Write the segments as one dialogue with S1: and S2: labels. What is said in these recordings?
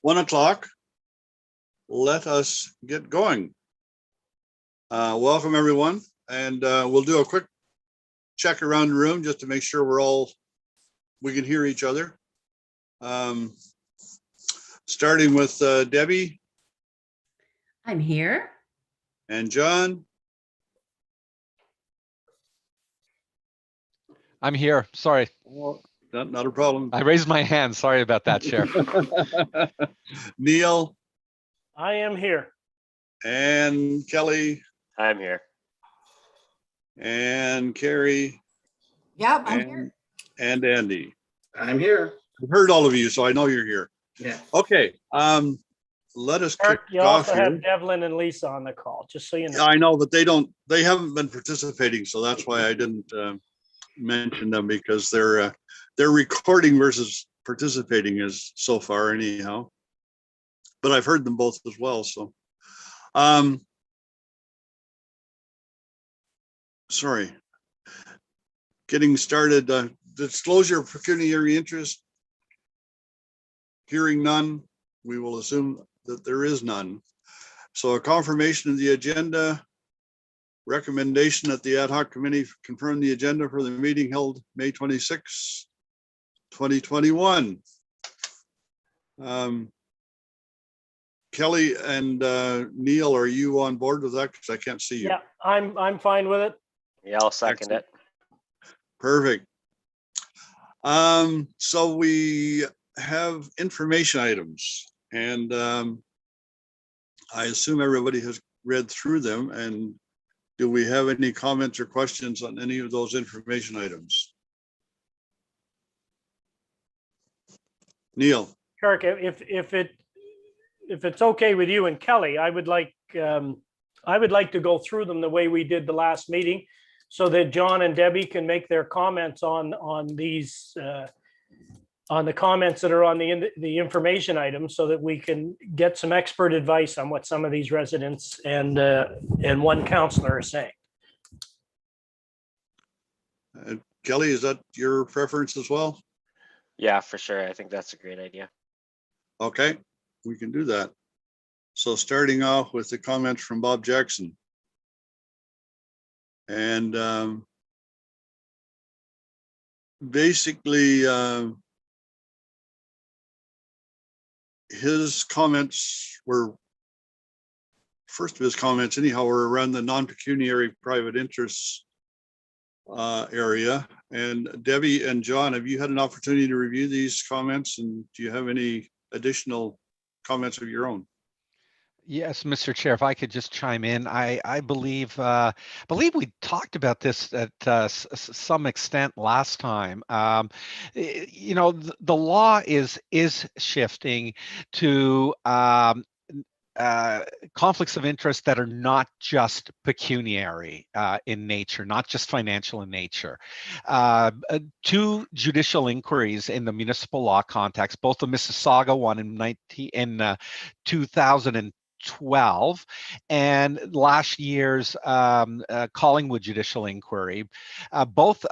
S1: 1 o'clock. Let us get going. Welcome everyone, and we'll do a quick check around the room just to make sure we can hear each other. Starting with Debbie.
S2: I'm here.
S1: And John.
S3: I'm here. Sorry.
S1: Oh, not a problem.
S3: I raised my hand. Sorry about that, Chair.
S1: Neil.
S4: I am here.
S1: And Kelly.
S5: I'm here.
S1: And Carrie.
S2: Yep, I'm here.
S1: And Andy.
S6: I'm here.
S1: I've heard all of you, so I know you're here.
S6: Yeah.
S1: Okay. Let us kick
S4: You
S1: off
S4: also
S1: here.
S4: have Devlin and Lisa on the call, just so you know.
S1: I know, but they haven't been participating, so that's why I didn't mention them, because they're recording versus participating is so far anyhow. But I've heard them both as well. So, sorry. Getting started. Disclosure of pecuniary interest. Hearing none, we will assume that there is none. So a confirmation of the agenda. Recommendation that the ad hoc committee confirm the agenda for the meeting held May 26, 2021. Kelly and Neil, are you on board with that? Because I can't see you.
S4: Yeah, I'm fine with it.
S5: Yeah, I'll second it.
S1: Perfect. So we have information items, and I assume everybody has read through them. And do we have any comments or questions on any of those information items? Neil.
S4: Kirk, if it's okay with you and Kelly, I would like to go through them the way we did the last meeting, so that John and Debbie can make their comments on these on the comments that are on the information items, so that we can get some expert advice on what some of these residents and one councillor are saying.
S1: Kelly, is that your preference as well?
S5: Yeah, for sure. I think that's a great idea.
S1: Okay, we can do that. So starting off with the comments from Bob Jackson. And basically, his comments were, first of his comments anyhow, were around the non-pecuniary private interests area. And Debbie and John, have you had an opportunity to review these comments, and do you have any additional comments of your own?
S3: Yes, Mr. Chair, if I could just chime in, I believe we talked about this at some extent last time. You know, the law is shifting to conflicts of interest that are not just pecuniary in nature, not just financial in nature. Two judicial inquiries in the municipal law context, both the Mississauga one in 2012 and last year's Collingwood judicial inquiry, both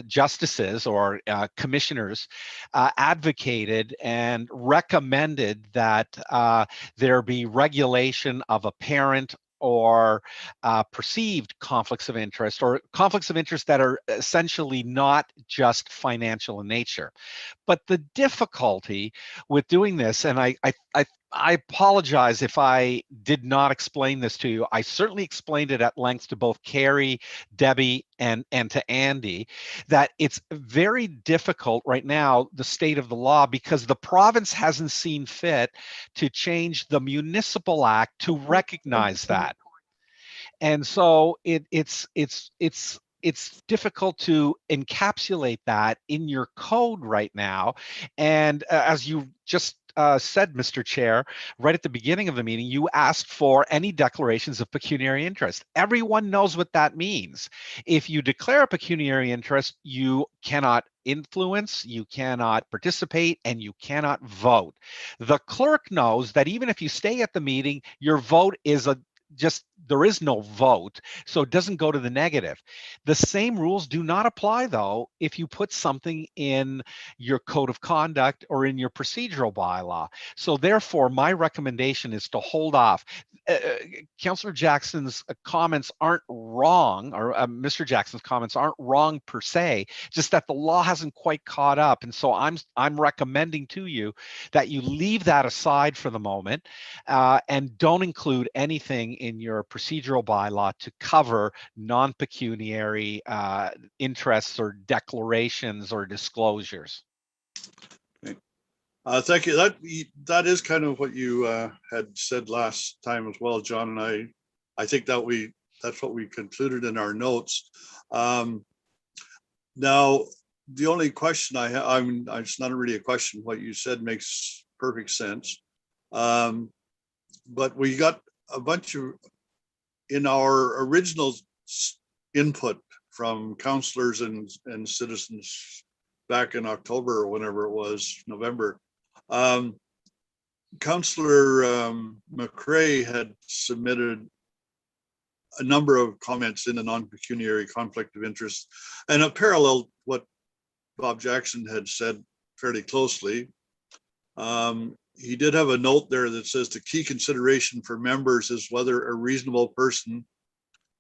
S3: justices or commissioners advocated and recommended that there be regulation of apparent or perceived conflicts of interest, or conflicts of interest that are essentially not just financial in nature. But the difficulty with doing this, and I apologize if I did not explain this to you. I certainly explained it at length to both Carrie, Debbie, and to Andy, that it's very difficult right now, the state of the law, because the province hasn't seen fit to change the Municipal Act to recognize that. And so it's difficult to encapsulate that in your code right now. And as you just said, Mr. Chair, right at the beginning of the meeting, you asked for any declarations of pecuniary interest. Everyone knows what that means. If you declare a pecuniary interest, you cannot influence, you cannot participate, and you cannot vote. The clerk knows that even if you stay at the meeting, your vote is just there is no vote, so it doesn't go to the negative. The same rules do not apply though if you put something in your code of conduct or in your procedural bylaw. So therefore, my recommendation is to hold off. Councillor Jackson's comments aren't wrong, or Mr. Jackson's comments aren't wrong per se, just that the law hasn't quite caught up. And so I'm recommending to you that you leave that aside for the moment, and don't include anything in your procedural bylaw to cover non-pecuniary interests or declarations or disclosures.
S1: Thank you. That is kind of what you had said last time as well, John, and I think that that's what we concluded in our notes. Now, the only question I have, it's not really a question. What you said makes perfect sense. But we got a bunch of, in our original input from councillors and citizens back in October or whenever it was, November, Councillor McCrae had submitted a number of comments in the non-pecuniary conflict of interest, and it paralleled what Bob Jackson had said fairly closely. He did have a note there that says the key consideration for members is whether a reasonable person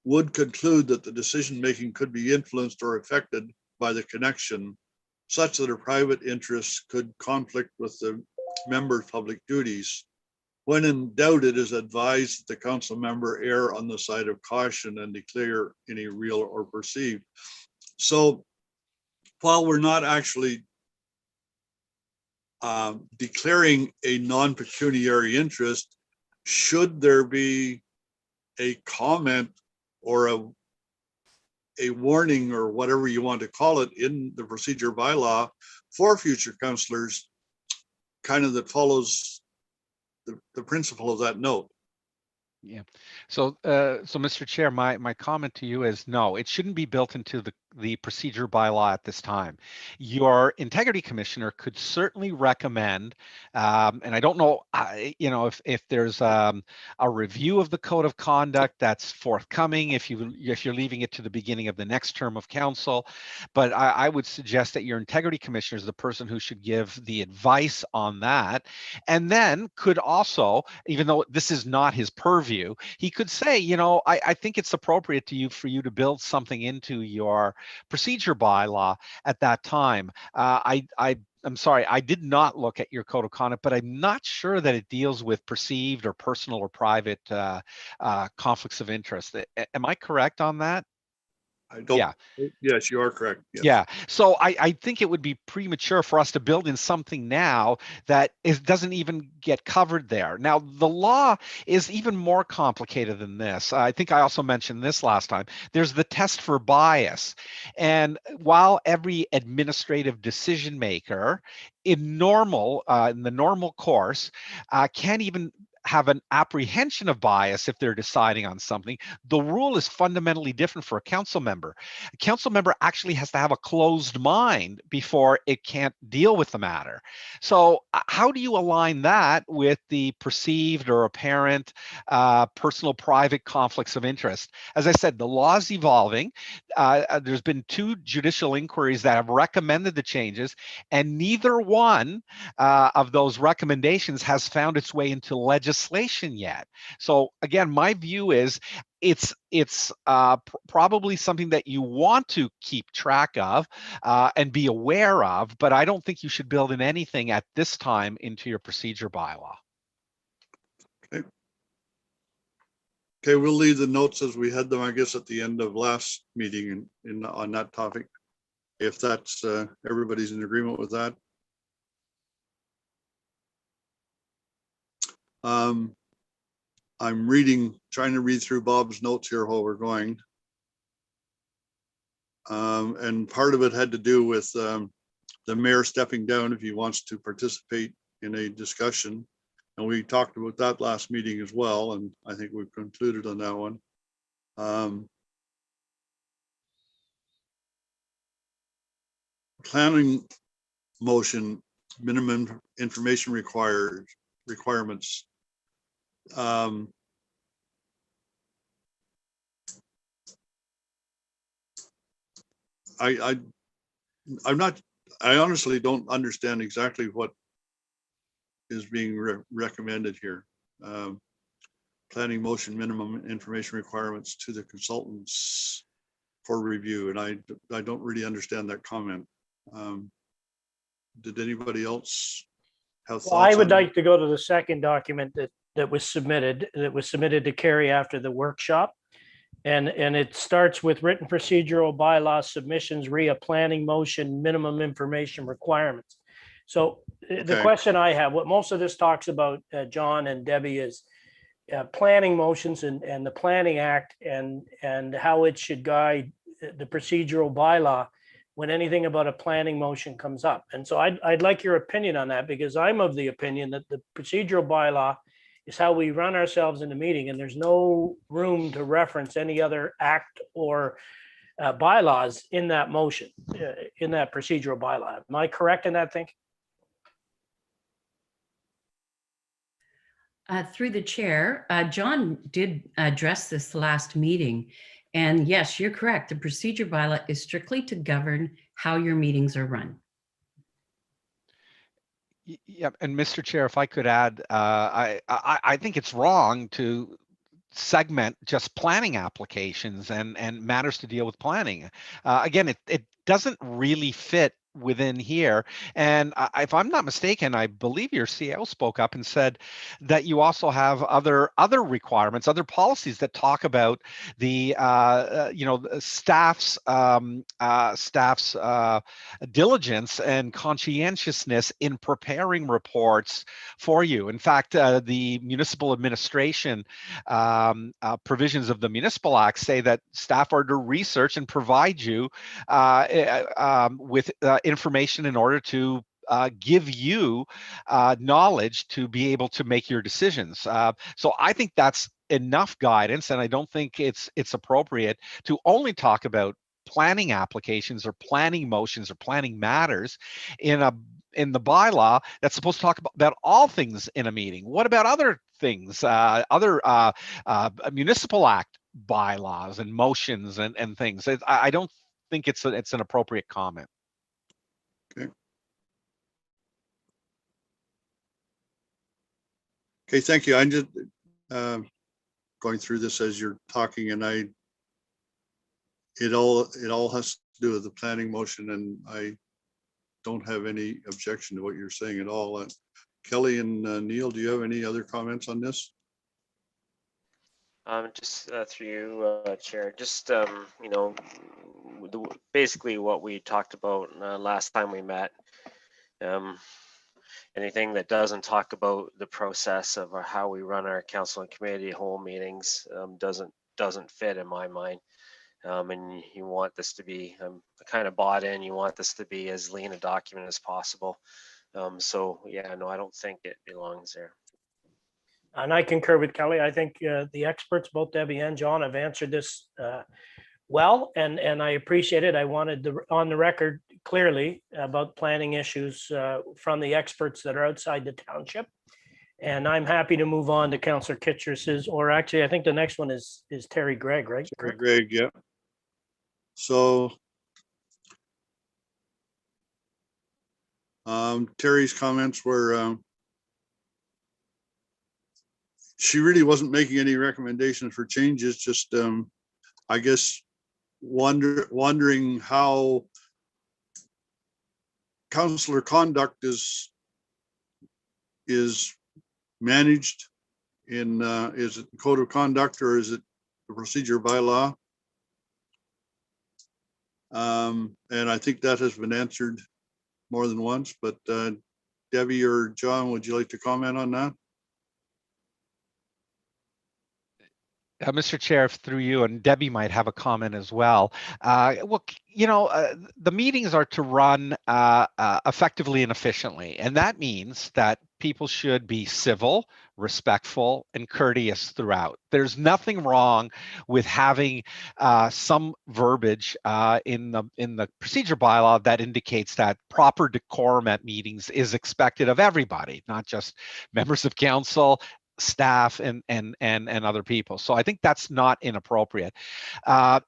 S1: would conclude that the decision-making could be influenced or affected by the connection, such that a private interest could conflict with the member's public duties. When in doubt, it is advised that the council member err on the side of caution and declare any real or perceived. So while we're not actually declaring a non-pecuniary interest, should there be a comment or a warning or whatever you want to call it in the procedure bylaw for future councillors, kind of that follows the principle of that note?
S3: Yeah. So, Mr. Chair, my comment to you is no, it shouldn't be built into the procedure bylaw at this time. Your integrity commissioner could certainly recommend, and I don't know, if there's a review of the code of conduct that's forthcoming, if you're leaving it to the beginning of the next term of council, but I would suggest that your integrity commissioner is the person who should give the advice on that, and then could also, even though this is not his purview, he could say, I think it's appropriate for you to build something into your procedure bylaw at that time. I'm sorry, I did not look at your code of conduct, but I'm not sure that it deals with perceived or personal or private conflicts of interest. Am I correct on that?
S1: I don't. Yeah. Yes, you are correct. Yes.
S3: Yeah. So I think it would be premature for us to build in something now that doesn't even get covered there. Now, the law is even more complicated than this. I think I also mentioned this last time. There's the test for bias. And while every administrative decision maker in the normal course can't even have an apprehension of bias if they're deciding on something, the rule is fundamentally different for a council member. A council member actually has to have a closed mind before it can't deal with the matter. So how do you align that with the perceived or apparent personal private conflicts of interest? As I said, the law is evolving. There's been 2 judicial inquiries that have recommended the changes, and neither one of those recommendations has found its way into legislation yet. So again, my view is it's probably something that you want to keep track of and be aware of, but I don't think you should build in anything at this time into your procedure bylaw.
S1: Okay. Okay, we'll leave the notes as we had them, I guess, at the end of last meeting on that topic, if that's everybody's in agreement with that. I'm trying to read through Bob's notes here while we're going. And part of it had to do with the mayor stepping down if he wants to participate in a discussion. And we talked about that last meeting as well. And I think we've concluded on that one. Planning motion, minimum information requirements. I honestly don't understand exactly what is being recommended here. Planning motion minimum information requirements to the consultants for review, and I don't really understand that comment. Did anybody else have thoughts?
S4: Well, I would
S1: on-
S4: like to go to the second document that was submitted to Carrie after the workshop. And it starts with written procedural bylaw submissions, planning motion, minimum information requirements. So the
S1: Okay.
S4: question I have, what most of this talks about, John and Debbie, is planning motions and the Planning Act and how it should guide the procedural bylaw when anything about a planning motion comes up. And so I'd like your opinion on that, because I'm of the opinion that the procedural bylaw is how we run ourselves in the meeting, and there's no room to reference any other act or bylaws in that motion, in that procedural bylaw. Am I correct in that thinking?
S2: Through the chair, John did address this last meeting. And yes, you're correct. The procedure bylaw is strictly to govern how your meetings are run.
S3: Yeah, and Mr. Chair, if I could add, I think it's wrong to segment just planning applications and matters to deal with planning. Again, it doesn't really fit within here. And if I'm not mistaken, I believe your CEO spoke up and said that you also have other requirements, other policies that talk about the staff's diligence and conscientiousness in preparing reports for you. In fact, the municipal administration provisions of the Municipal Act say that staff are to research and provide you with information in order to give you knowledge to be able to make your decisions. So I think that's enough guidance, and I don't think it's appropriate to only talk about planning applications or planning motions or planning matters in the bylaw that's supposed to talk about all things in a meeting. What about other things, other Municipal Act bylaws and motions and things? I don't think it's an appropriate comment.
S1: Okay, thank you. I'm just going through this as you're talking, and it all has to do with the planning motion, and I don't have any objection to what you're saying at all. Kelly and Neil, do you have any other comments on this?
S5: Just through you, Chair, just, basically what we talked about last time we met. Anything that doesn't talk about the process of how we run our council and committee whole meetings doesn't fit in my mind. And you want this to be, I'm kind of bought in, you want this to be as lean a document as possible. So yeah, no, I don't think it belongs there.
S4: And I concur with Kelly. I think the experts, both Debbie and John, have answered this well, and I appreciate it. I wanted on the record clearly about planning issues from the experts that are outside the township. And I'm happy to move on to Councillor Kitras's, or actually, I think the next one is Terry Gregg, right?
S1: Terry Gregg, yeah. So Terry's comments were she really wasn't making any recommendations for changes, just I guess wondering how councillor conduct is managed in is it code of conduct or is it the procedure bylaw? And I think that has been answered more than once, but Debbie or John, would you like to comment on that?
S3: Mr. Chair, through you, and Debbie might have a comment as well. Well, the meetings are to run effectively and efficiently, and that means that people should be civil, respectful, and courteous throughout. There's nothing wrong with having some verbiage in the procedure bylaw that indicates that proper decorum at meetings is expected of everybody, not just members of council, staff and other people. So I think that's not inappropriate.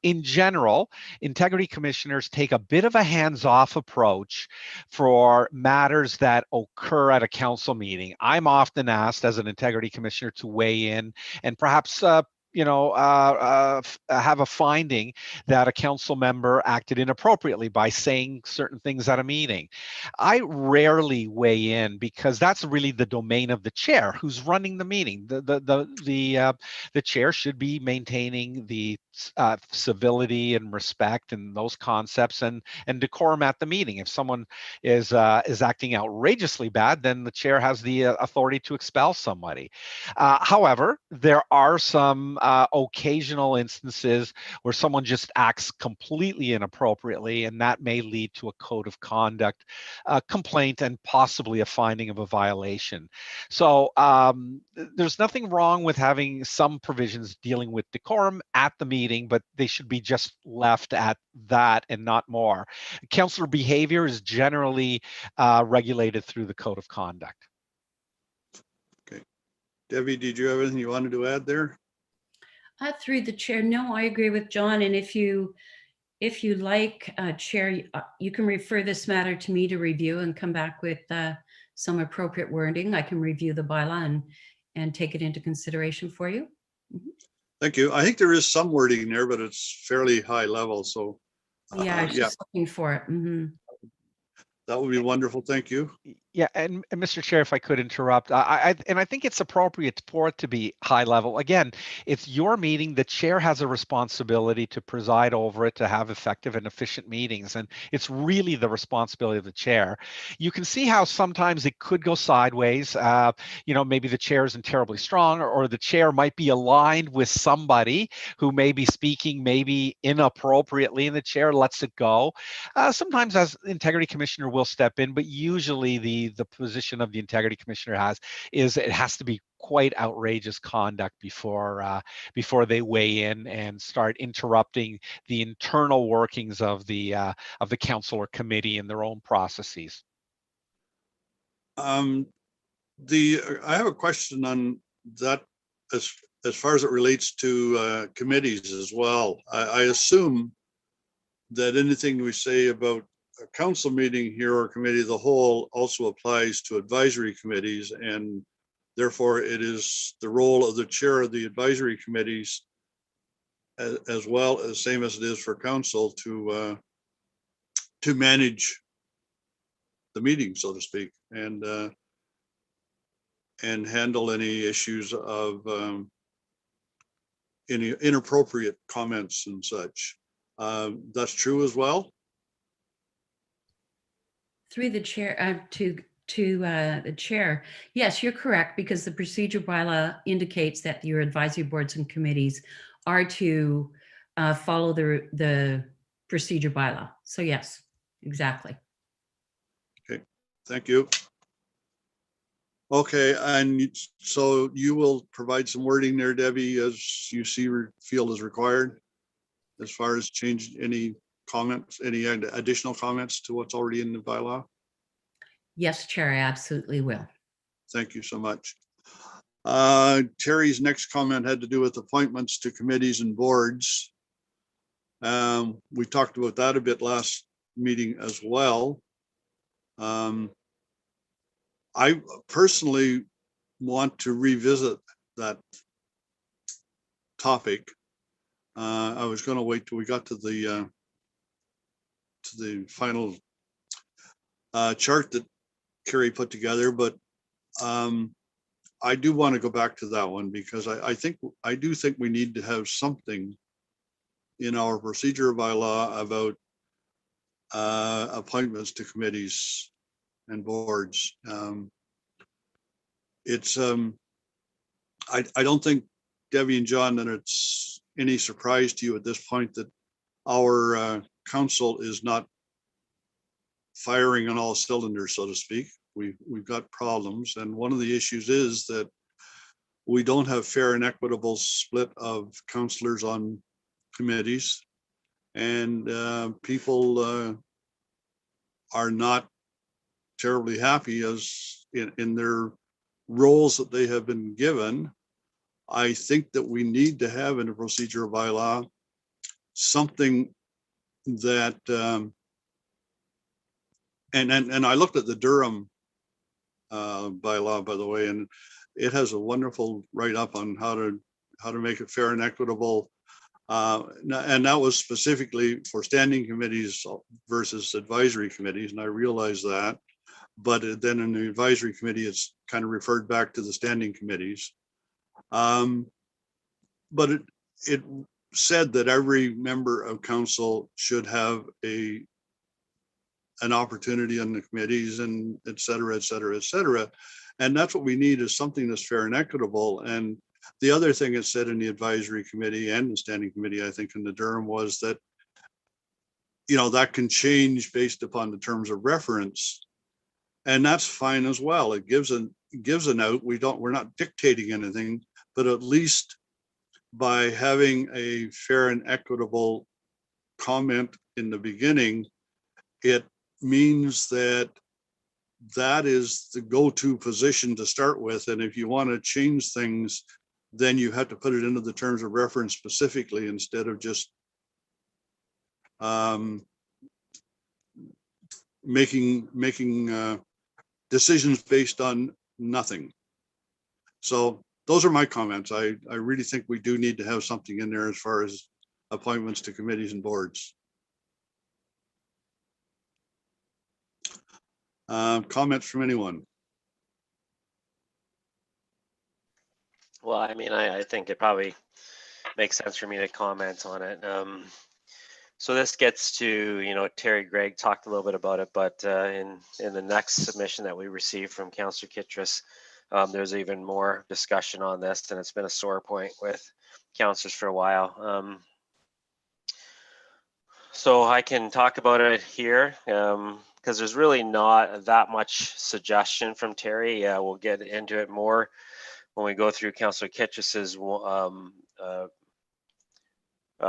S3: In general, integrity commissioners take a bit of a hands-off approach for matters that occur at a council meeting. I'm often asked as an integrity commissioner to weigh in and perhaps have a finding that a council member acted inappropriately by saying certain things at a meeting. I rarely weigh in because that's really the domain of the chair who's running the meeting. The chair should be maintaining the civility and respect and those concepts and decorum at the meeting. If someone is acting outrageously bad, then the chair has the authority to expel somebody. However, there are some occasional instances where someone just acts completely inappropriately, and that may lead to a code of conduct complaint and possibly a finding of a violation. So there's nothing wrong with having some provisions dealing with decorum at the meeting, but they should be just left at that and not more. Councillor behavior is generally regulated through the code of conduct.
S1: Debbie, did you have anything you wanted to add there?
S2: Through the chair, no, I agree with John. And if you like, Chair, you can refer this matter to me to review and come back with some appropriate wording. I can review the bylaw and take it into consideration for you.
S1: Thank you. I think there is some wording there, but it's fairly high level. So
S2: Yeah, I was just looking for it.
S1: that would be wonderful. Thank you.
S3: Yeah, and Mr. Chair, if I could interrupt, I think it's appropriate for it to be high level. Again, it's your meeting. The chair has a responsibility to preside over it, to have effective and efficient meetings, and it's really the responsibility of the chair. You can see how sometimes it could go sideways. Maybe the chair isn't terribly strong, or the chair might be aligned with somebody who may be speaking maybe inappropriately, and the chair lets it go. Sometimes, as integrity commissioner, will step in, but usually the position of the integrity commissioner is it has to be quite outrageous conduct before they weigh in and start interrupting the internal workings of the council or committee in their own processes.
S1: I have a question on that as far as it relates to committees as well. I assume that anything we say about a council meeting here or committee of the whole also applies to advisory committees, and therefore it is the role of the chair of the advisory committees as well as same as it is for council to manage the meeting, so to speak, and handle any issues of any inappropriate comments and such. That's true as well.
S2: Through the chair, to the chair, yes, you're correct, because the procedure bylaw indicates that your advisory boards and committees are to follow the procedure bylaw. So yes, exactly.
S1: Okay, thank you. Okay, and so you will provide some wording there, Debbie, as you feel is required, as far as change any comments, any additional comments to what's already in the bylaw?
S2: Yes, Chair, I absolutely will.
S1: Thank you so much. Terry's next comment had to do with appointments to committees and boards. We talked about that a bit last meeting as well. I personally want to revisit that topic. I was going to wait till we got to the final chart that Kerry put together, but I do want to go back to that one because I do think we need to have something in our procedure bylaw about appointments to committees and boards. I don't think, Debbie and John, that it's any surprise to you at this point that our council is not firing on all cylinders, so to speak. We've got problems, and one of the issues is that we don't have fair and equitable split of councillors on committees, and people are not terribly happy as in their roles that they have been given, I think that we need to have in a procedural bylaw something that, and I looked at the Durham bylaw, by the way, and it has a wonderful write-up on how to make it fair and equitable. And that was specifically for standing committees versus advisory committees, and I realize that. But then in the advisory committee, it's kind of referred back to the standing committees. But it said that every member of council should have an opportunity on the committees, and et cetera, et cetera, et cetera. And that's what we need, is something that's fair and equitable. And the other thing it said in the advisory committee and the standing committee, I think in the Durham, was that, you know, that can change based upon the terms of reference. And that's fine as well. It gives an out. We're not dictating anything, but at least by having a fair and equitable comment in the beginning, it means that that is the go-to position to start with. And if you want to change things, then you have to put it into the terms of reference specifically, instead of just making decisions based on nothing. So those are my comments. I really think we do need to have something in there as far as appointments to committees and boards. Comments from anyone?
S5: Well, I mean, I think it probably makes sense for me to comment on it. So this gets to, you know, Terry Gregg talked a little bit about it, but in the next submission that we received from Councillor Kitras, there's even more discussion on this, and it's been a sore point with councillors for a while. So I can talk about it here, because there's really not that much suggestion from Terry. We'll get into it more when we go through Councillor Kitras's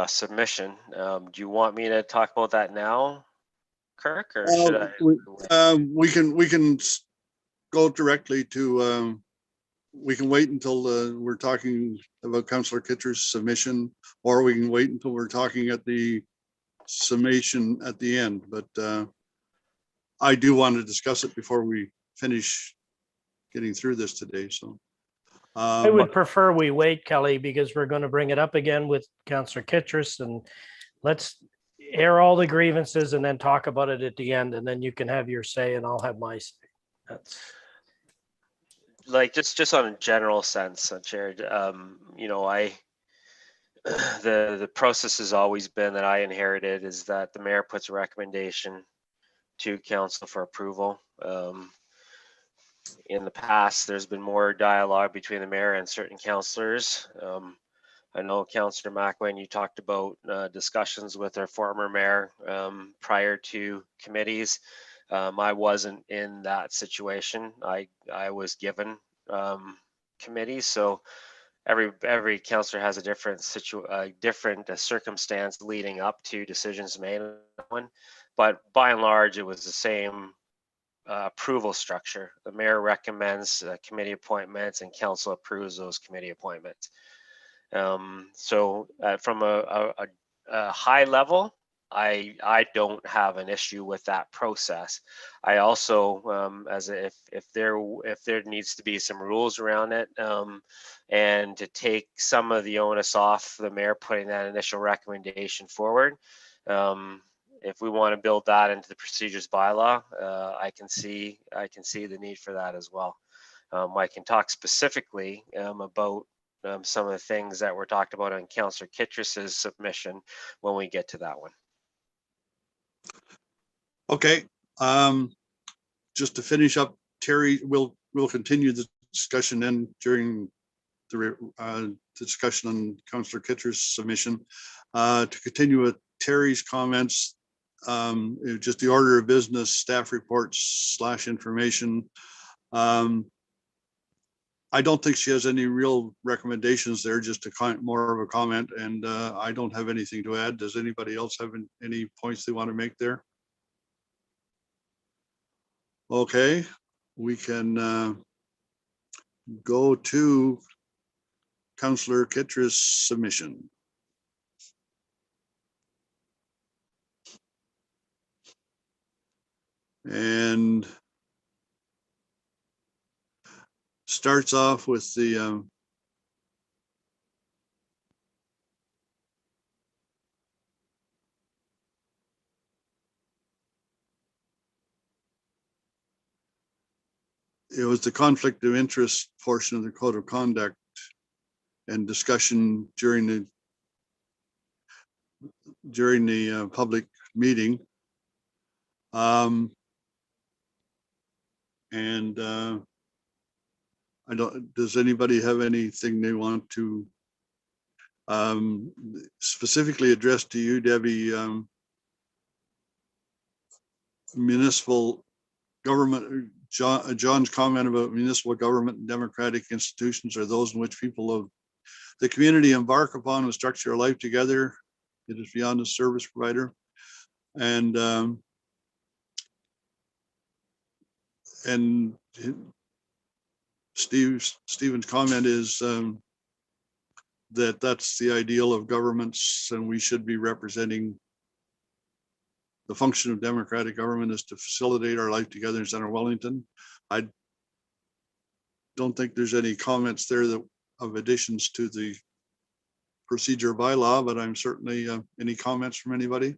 S5: submission. Do you want me to talk about that now, Kirk, or should I?
S1: We can go directly to, we can wait until we're talking about Councillor Kitras' submission, or we can wait until we're talking at the summation at the end. But I do want to discuss it before we finish getting through this today. So
S4: I would prefer we wait, Kelly, because we're going to bring it up again with Councillor Kitras, and let's air all the grievances and then talk about it at the end, and then you can have your say and I'll have my say. That's
S5: like just on a general sense, Chair. You know, the process has always been that I inherited is that the mayor puts a recommendation to council for approval. In the past, there's been more dialogue between the mayor and certain councillors. I know Councillor McEwen, you talked about discussions with our former mayor prior to committees. I wasn't in that situation. I was given committees, so every councillor has a different circumstance leading up to decisions made on one. But by and large, it was the same approval structure. The mayor recommends committee appointments and council approves those committee appointments. So from a high level, I don't have an issue with that process. I also, if there needs to be some rules around it, and to take some of the onus off the mayor putting that initial recommendation forward, if we want to build that into the procedures bylaw, I can see the need for that as well. I can talk specifically about some of the things that were talked about on Councillor Kitras's submission when we get to that one.
S1: okay, just to finish up, Terry, we'll continue the discussion then during the discussion on Councillor Kitras' submission. To continue with Terry's comments, just the order of business, staff reports / information. I don't think she has any real recommendations there, just more of a comment, and I don't have anything to add. Does anybody else have any points they want to make there? Okay, we can go to Councillor Kitras' submission. And starts off with the it was the conflict of interest portion of the code of conduct and discussion during the public meeting. And does anybody have anything they want to specifically address to you, Debbie? Municipal government, John's comment about municipal government and democratic institutions are those in which people of the community embark upon and structure a life together. It is beyond a service provider. And Stephen's comment is that that's the ideal of governments, and we should be representing the function of democratic government is to facilitate our life together in Center Wellington. I don't think there's any comments there of additions to the procedure bylaw, but I'm certainly any comments from anybody?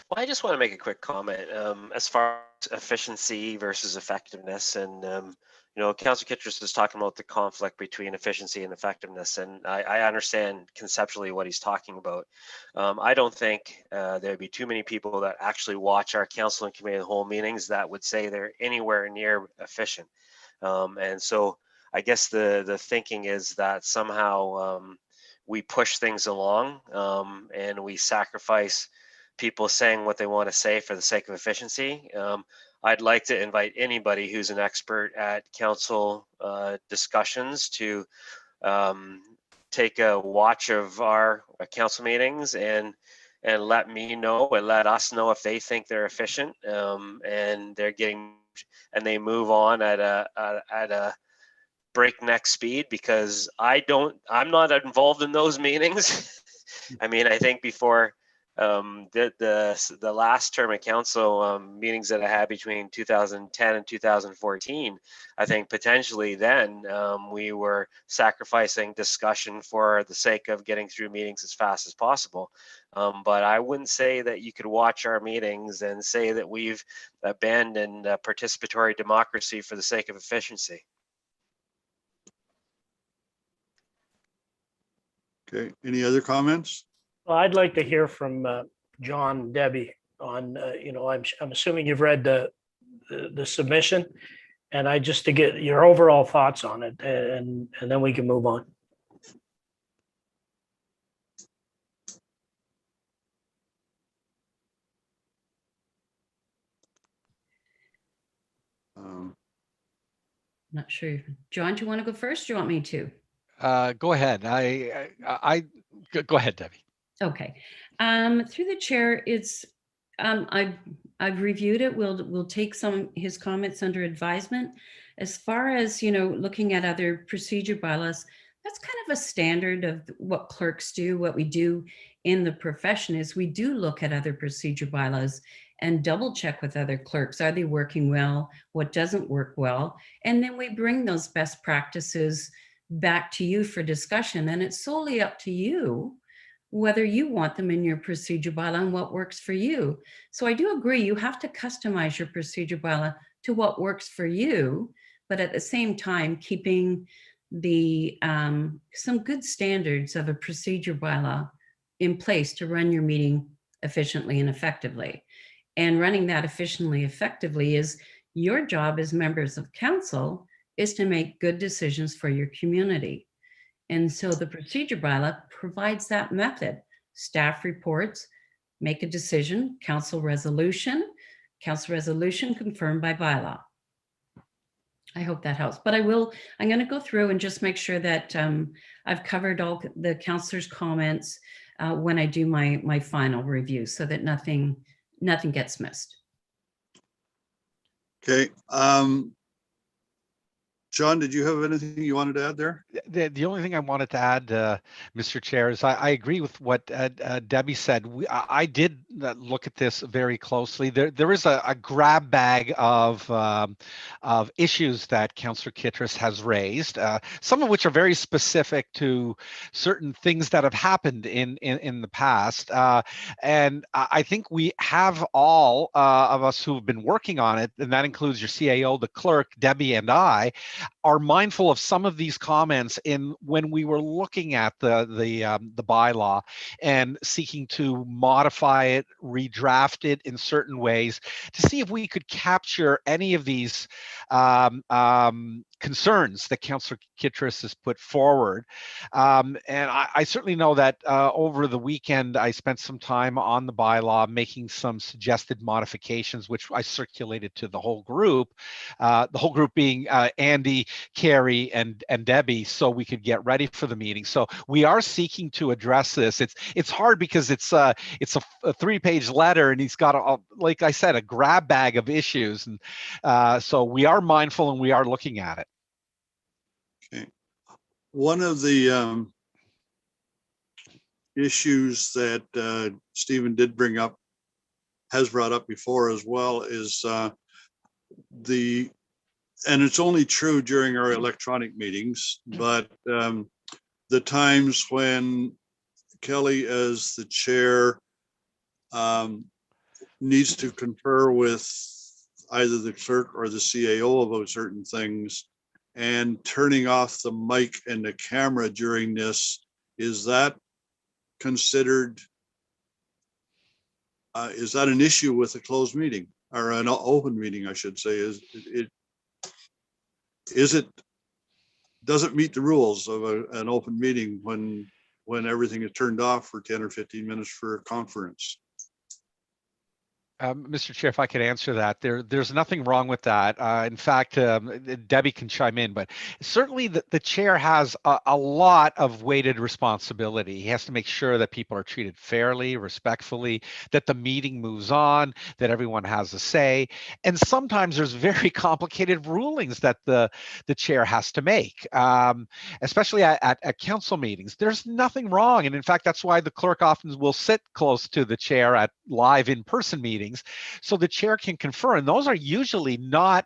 S5: Well, I just want to make a quick comment as far as efficiency versus effectiveness. And, you know, Councillor Kitras is talking about the conflict between efficiency and effectiveness. And I understand conceptually what he's talking about. I don't think there'd be too many people that actually watch our council and committee of the whole meetings that would say they're anywhere near efficient. And so I guess the thinking is that somehow we push things along and we sacrifice people saying what they want to say for the sake of efficiency. I'd like to invite anybody who's an expert at council discussions to take a watch of our council meetings and let me know and let us know if they think they're efficient and they're getting and they move on at a breakneck speed, because I'm not involved in those meetings. I mean, I think before the last term of council meetings that I had between 2010 and 2014, I think potentially then we were sacrificing discussion for the sake of getting through meetings as fast as possible. But I wouldn't say that you could watch our meetings and say that we've abandoned participatory democracy for the sake of efficiency.
S1: Okay, any other comments?
S4: Well, I'd like to hear from John, Debbie on, you know, I'm assuming you've read the submission, and I just to get your overall thoughts on it, and then we can move on.
S2: Not sure. John, do you want to go first? Do you want me to?
S3: Go ahead. Go ahead, Debbie.
S2: Okay. Through the chair, it's I've reviewed it. We'll take his comments under advisement. As far as, you know, looking at other procedure bylaws, that's kind of a standard of what clerks do. What we do in the profession is we do look at other procedure bylaws and double check with other clerks. Are they working well? What doesn't work well? And then we bring those best practices back to you for discussion. And it's solely up to you whether you want them in your procedure bylaw and what works for you. So I do agree, you have to customize your procedure bylaw to what works for you, but at the same time, keeping the some good standards of a procedure bylaw in place to run your meeting efficiently and effectively. And running that efficiently, effectively is your job as members of council is to make good decisions for your community. And so the procedure bylaw provides that method. Staff reports, make a decision, council resolution confirmed by bylaw. I hope that helps, but I'm going to go through and just make sure that I've covered all the councillors' comments when I do my final review so that nothing gets missed.
S1: Okay. John, did you have anything you wanted to add there?
S3: The only thing I wanted to add, Mr. Chair, is I agree with what Debbie said. I did look at this very closely. There is a grab bag of issues that Councillor Kitras has raised, some of which are very specific to certain things that have happened in the past. And I think we have all of us who have been working on it, and that includes your CAO, the clerk, Debbie, and I, are mindful of some of these comments in when we were looking at the bylaw and seeking to modify it, redraft it in certain ways to see if we could capture any of these concerns that Councillor Kitras has put forward. And I certainly know that over the weekend, I spent some time on the bylaw making some suggested modifications, which I circulated to the whole group being Andy, Carrie, and Debbie, so we could get ready for the meeting. So we are seeking to address this. It's hard because it's a 3-page letter, and he's got, like I said, a grab bag of issues. And so we are mindful and we are looking at it.
S1: Okay. One of the issues that Stephen did bring up, has brought up before as well, is and it's only true during our electronic meetings, but the times when Kelly, as the chair, needs to confer with either the clerk or the CAO about certain things, and turning off the mic and the camera during this, is that considered, is that an issue with a closed meeting or an open meeting, I should say? Does it meet the rules of an open meeting when everything is turned off for 10 or 15 minutes for a conference?
S3: Mr. Chair, if I could answer that, there's nothing wrong with that. In fact, Debbie can chime in, but certainly the chair has a lot of weighted responsibility. He has to make sure that people are treated fairly, respectfully, that the meeting moves on, that everyone has a say. And sometimes there's very complicated rulings that the chair has to make, especially at council meetings. There's nothing wrong. And in fact, that's why the clerk often will sit close to the chair at live in-person meetings, so the chair can confer, and those are usually not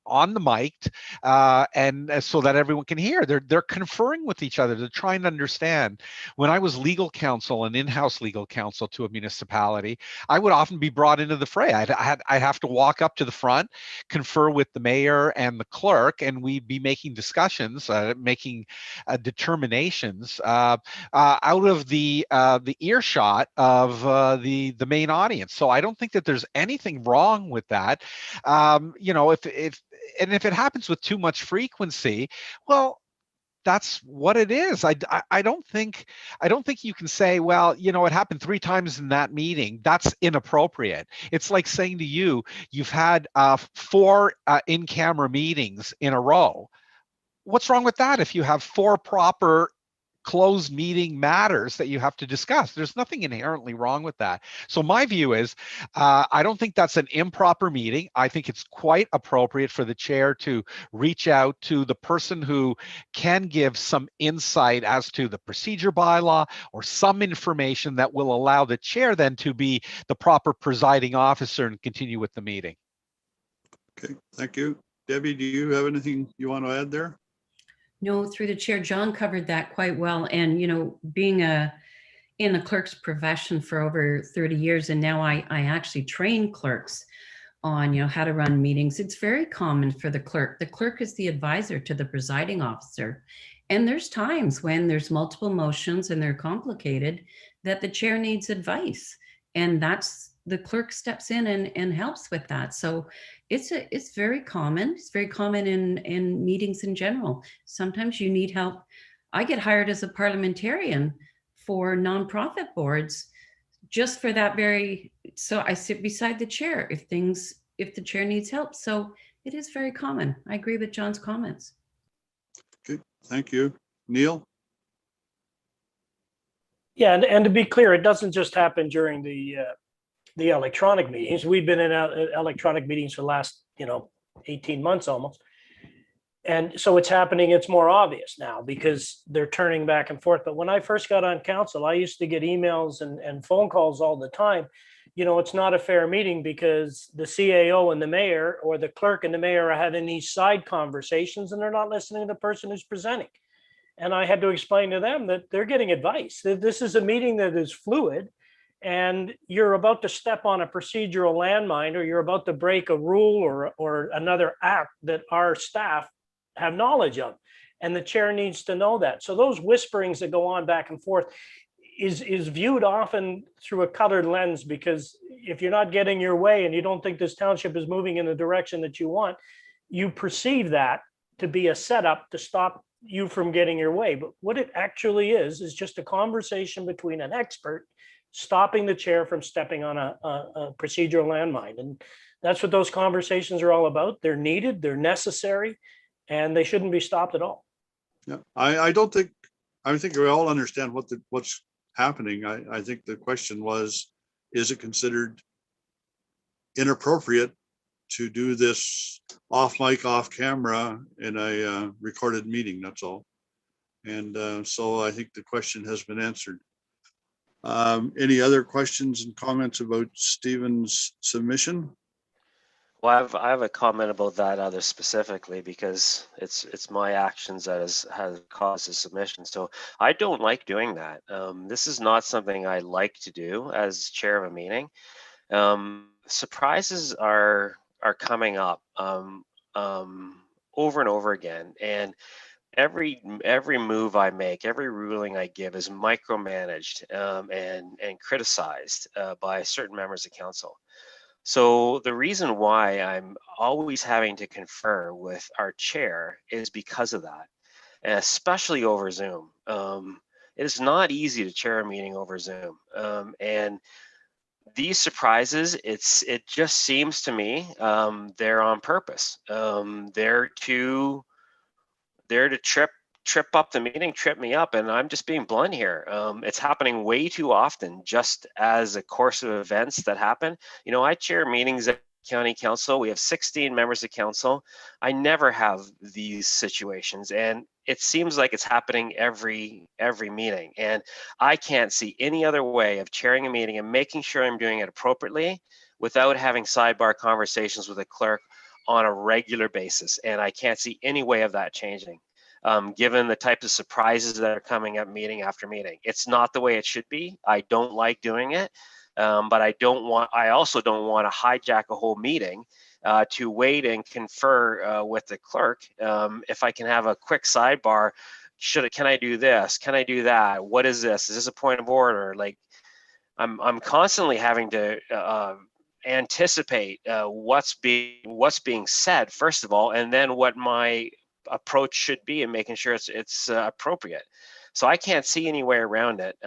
S3: on the mic, and so that everyone can hear. They're conferring with each other. They're trying to understand. When I was legal counsel and in-house legal counsel to a municipality, I would often be brought into the fray. I'd have to walk up to the front, confer with the mayor and the clerk, and we'd be making discussions, making determinations out of the earshot of the main audience. So I don't think that there's anything wrong with that. If it happens with too much frequency, well, that's what it is. I don't think you can say, well, it happened 3 times in that meeting. That's inappropriate. It's like saying to you, you've had 4 in-camera meetings in a row. What's wrong with that if you have 4 proper closed meeting matters that you have to discuss? There's nothing inherently wrong with that. So my view is, I don't think that's an improper meeting. I think it's quite appropriate for the chair to reach out to the person who can give some insight as to the procedure bylaw or some information that will allow the chair then to be the proper presiding officer and continue with the meeting.
S1: Okay, thank you. Debbie, do you have anything you want to add there?
S2: No, through the chair, John covered that quite well. And, being in the clerk's profession for over 30 years, and now I actually train clerks on, how to run meetings. It's very common for the clerk. The clerk is the advisor to the presiding officer. And there's times when there's multiple motions and they're complicated that the chair needs advice. And the clerk steps in and helps with that. So it's very common. It's very common in meetings in general. Sometimes you need help. I get hired as a parliamentarian for nonprofit boards just for that so I sit beside the chair if the chair needs help. So it is very common. I agree with John's comments.
S1: Okay, thank you. Neil?
S4: Yeah, and to be clear, it doesn't just happen during the electronic meetings. We've been in electronic meetings for the last 18 months almost. And so it's happening, it's more obvious now because they're turning back and forth. But when I first got on council, I used to get emails and phone calls all the time. You know, it's not a fair meeting because the CAO and the mayor, or the clerk and the mayor, are having these side conversations and they're not listening to the person who's presenting. And I had to explain to them that they're getting advice, that this is a meeting that is fluid and you're about to step on a procedural landmine, or you're about to break a rule or another act that our staff have knowledge of. And the chair needs to know that. So those whisperings that go on back and forth is viewed often through a colored lens, because if you're not getting your way and you don't think this township is moving in the direction that you want, you perceive that to be a setup to stop you from getting your way. But what it actually is just a conversation between an expert stopping the chair from stepping on a procedural landmine. And that's what those conversations are all about. They're needed, they're necessary, and they shouldn't be stopped at all.
S1: Yeah, I think we all understand what's happening. I think the question was, is it considered inappropriate to do this off mic, off camera in a recorded meeting? That's all. And so I think the question has been answered. Any other questions and comments about Stephen's submission?
S5: Well, I have a comment about that other specifically, because it's my actions that has caused the submission. So I don't like doing that. This is not something I like to do as chair of a meeting. Surprises are coming up over and over again, and every move I make, every ruling I give is micromanaged and criticized by certain members of council. So the reason why I'm always having to confer with our chair is because of that, and especially over Zoom. It is not easy to chair a meeting over Zoom, and these surprises, it just seems to me they're on purpose. They're to trip up the meeting, trip me up, and I'm just being blunt here. It's happening way too often, just as a course of events that happen. You know, I chair meetings at county council. We have 16 members of council. I never have these situations, and it seems like it's happening every meeting. And I can't see any other way of chairing a meeting and making sure I'm doing it appropriately without having sidebar conversations with a clerk on a regular basis. And I can't see any way of that changing. Given the types of surprises that are coming up meeting after meeting. It's not the way it should be. I don't like doing it, but I also don't want to hijack a whole meeting to wait and confer with the clerk. If I can have a quick sidebar, can I do this? Can I do that? What is this? Is this a point of order? Like, I'm constantly having to anticipate what's being said, first of all, and then what my approach should be in making sure it's appropriate. So I can't see any way around it.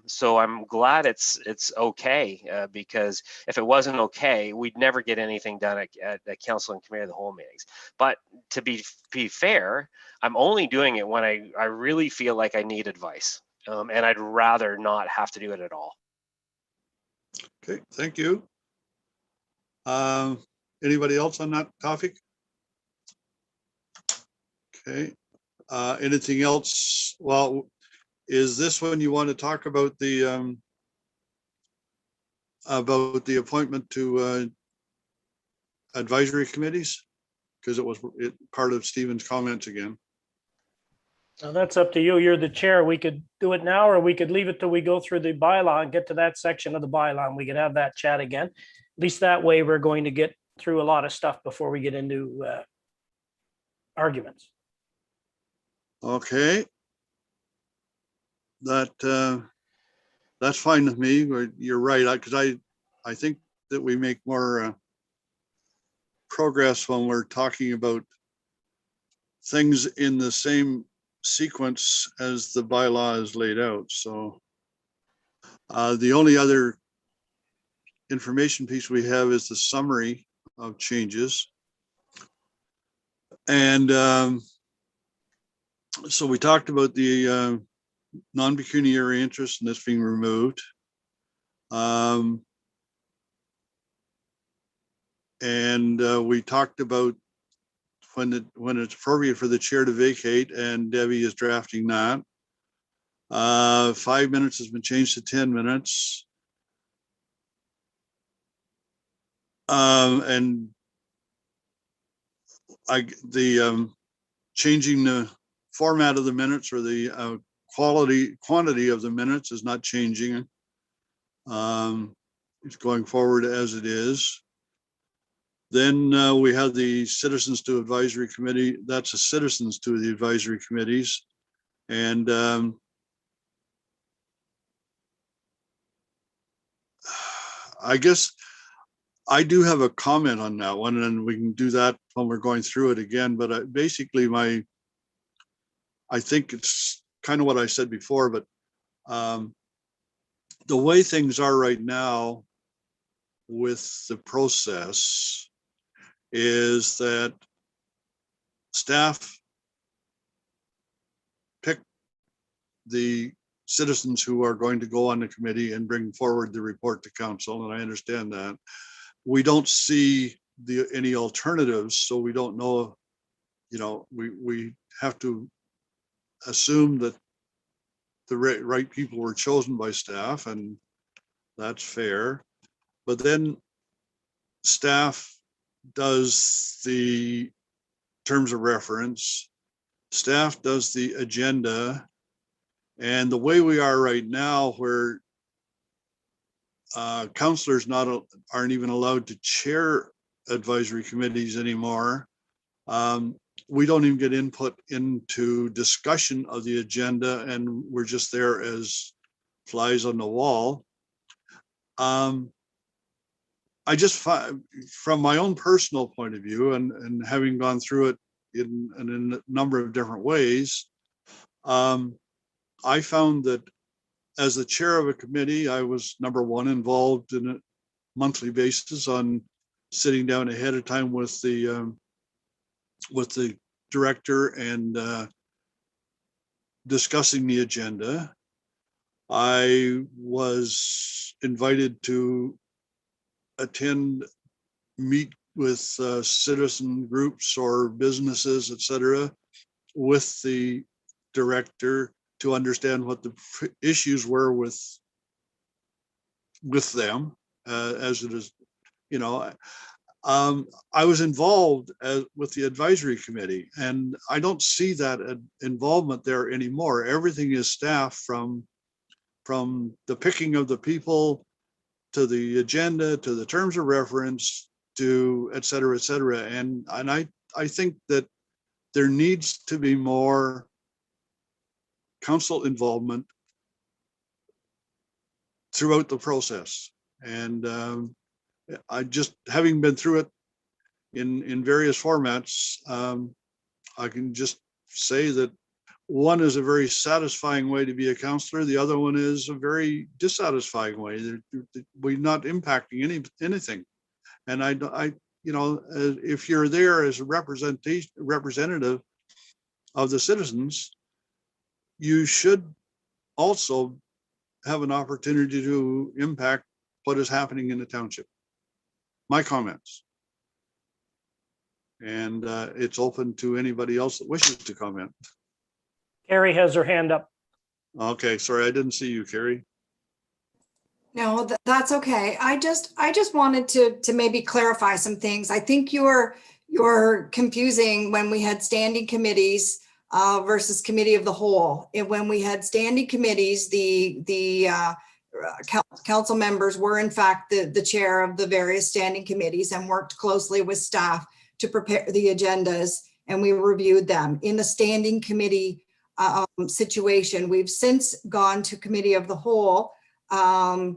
S5: So I'm glad it's okay, because if it wasn't okay, we'd never get anything done at the council and committee of the whole meetings. But to be fair, I'm only doing it when I really feel like I need advice, and I'd rather not have to do it at all.
S1: Okay, thank you. Anybody else on that topic? Okay, anything else? Well, is this when you want to talk about the appointment to advisory committees? Because it was part of Stephen's comments again.
S4: Now that's up to you. You're the chair. We could do it now, or we could leave it till we go through the bylaw and get to that section of the bylaw, and we could have that chat again. At least that way we're going to get through a lot of stuff before we get into arguments.
S1: Okay. That's fine with me. You're right, because I think that we make more progress when we're talking about things in the same sequence as the bylaw is laid out. So the only other information piece we have is the summary of changes. And so we talked about the non-pecuniary interest and this being removed. And we talked about when it's appropriate for the chair to vacate, and Debbie is drafting that. 5 minutes has been changed to 10 minutes. And changing the format of the minutes, or the quantity of the minutes is not changing. It's going forward as it is. Then we have the citizens to advisory committee. That's the citizens to the advisory committees. And I guess I do have a comment on that one, and we can do that when we're going through it again. But basically, I think it's kind of what I said before, but the way things are right now with the process is that staff pick the citizens who are going to go on the committee and bring forward the report to council, and I understand that. We don't see any alternatives, so we don't know, we have to assume that the right people were chosen by staff, and that's fair. But then staff does the terms of reference, staff does the agenda, and the way we are right now, where councillors aren't even allowed to chair advisory committees anymore. We don't even get input into discussion of the agenda, and we're just there as flies on the wall. I just find, from my own personal point of view, and having gone through it in a number of different ways, I found that as the chair of a committee, I was, number one, involved in a monthly basis on sitting down ahead of time with the director and discussing the agenda. I was invited to meet with citizen groups or businesses, etc., with the director to understand what the issues were with them, as it is, I was involved with the advisory committee, and I don't see that involvement there anymore. Everything is staff, from the picking of the people to the agenda to the terms of reference to et cetera, et cetera. And I think that there needs to be more council involvement throughout the process. And I just, having been through it in various formats, I can just say that one is a very satisfying way to be a councillor. The other one is a very dissatisfying way. We're not impacting anything. And if you're there as a representative of the citizens, you should also have an opportunity to impact what is happening in the township. My comments. And it's open to anybody else that wishes to comment.
S4: Carrie has her hand up.
S1: Okay, sorry, I didn't see you, Carrie.
S6: No, that's okay. I just wanted to maybe clarify some things. I think you're confusing when we had standing committees versus committee of the whole. When we had standing committees, the council members were in fact the chair of the various standing committees and worked closely with staff to prepare the agendas, and we reviewed them. In the standing committee situation, we've since gone to committee of the whole and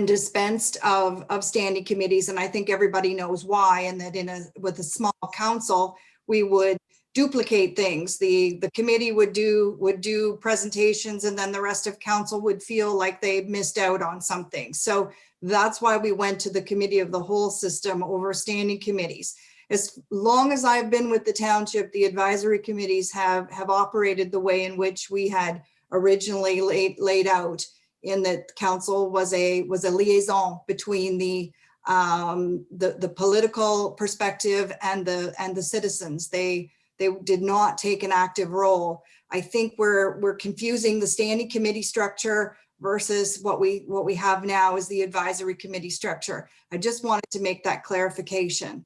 S6: dispensed of standing committees, and I think everybody knows why. And that with a small council, we would duplicate things. The committee would do presentations, and then the rest of council would feel like they missed out on something. So that's why we went to the committee of the whole system over standing committees. As long as I've been with the township, the advisory committees have operated the way in which we had originally laid out, in that council was a liaison between the the political perspective and the citizens. They did not take an active role. I think we're confusing the standing committee structure versus what we have now is the advisory committee structure. I just wanted to make that clarification.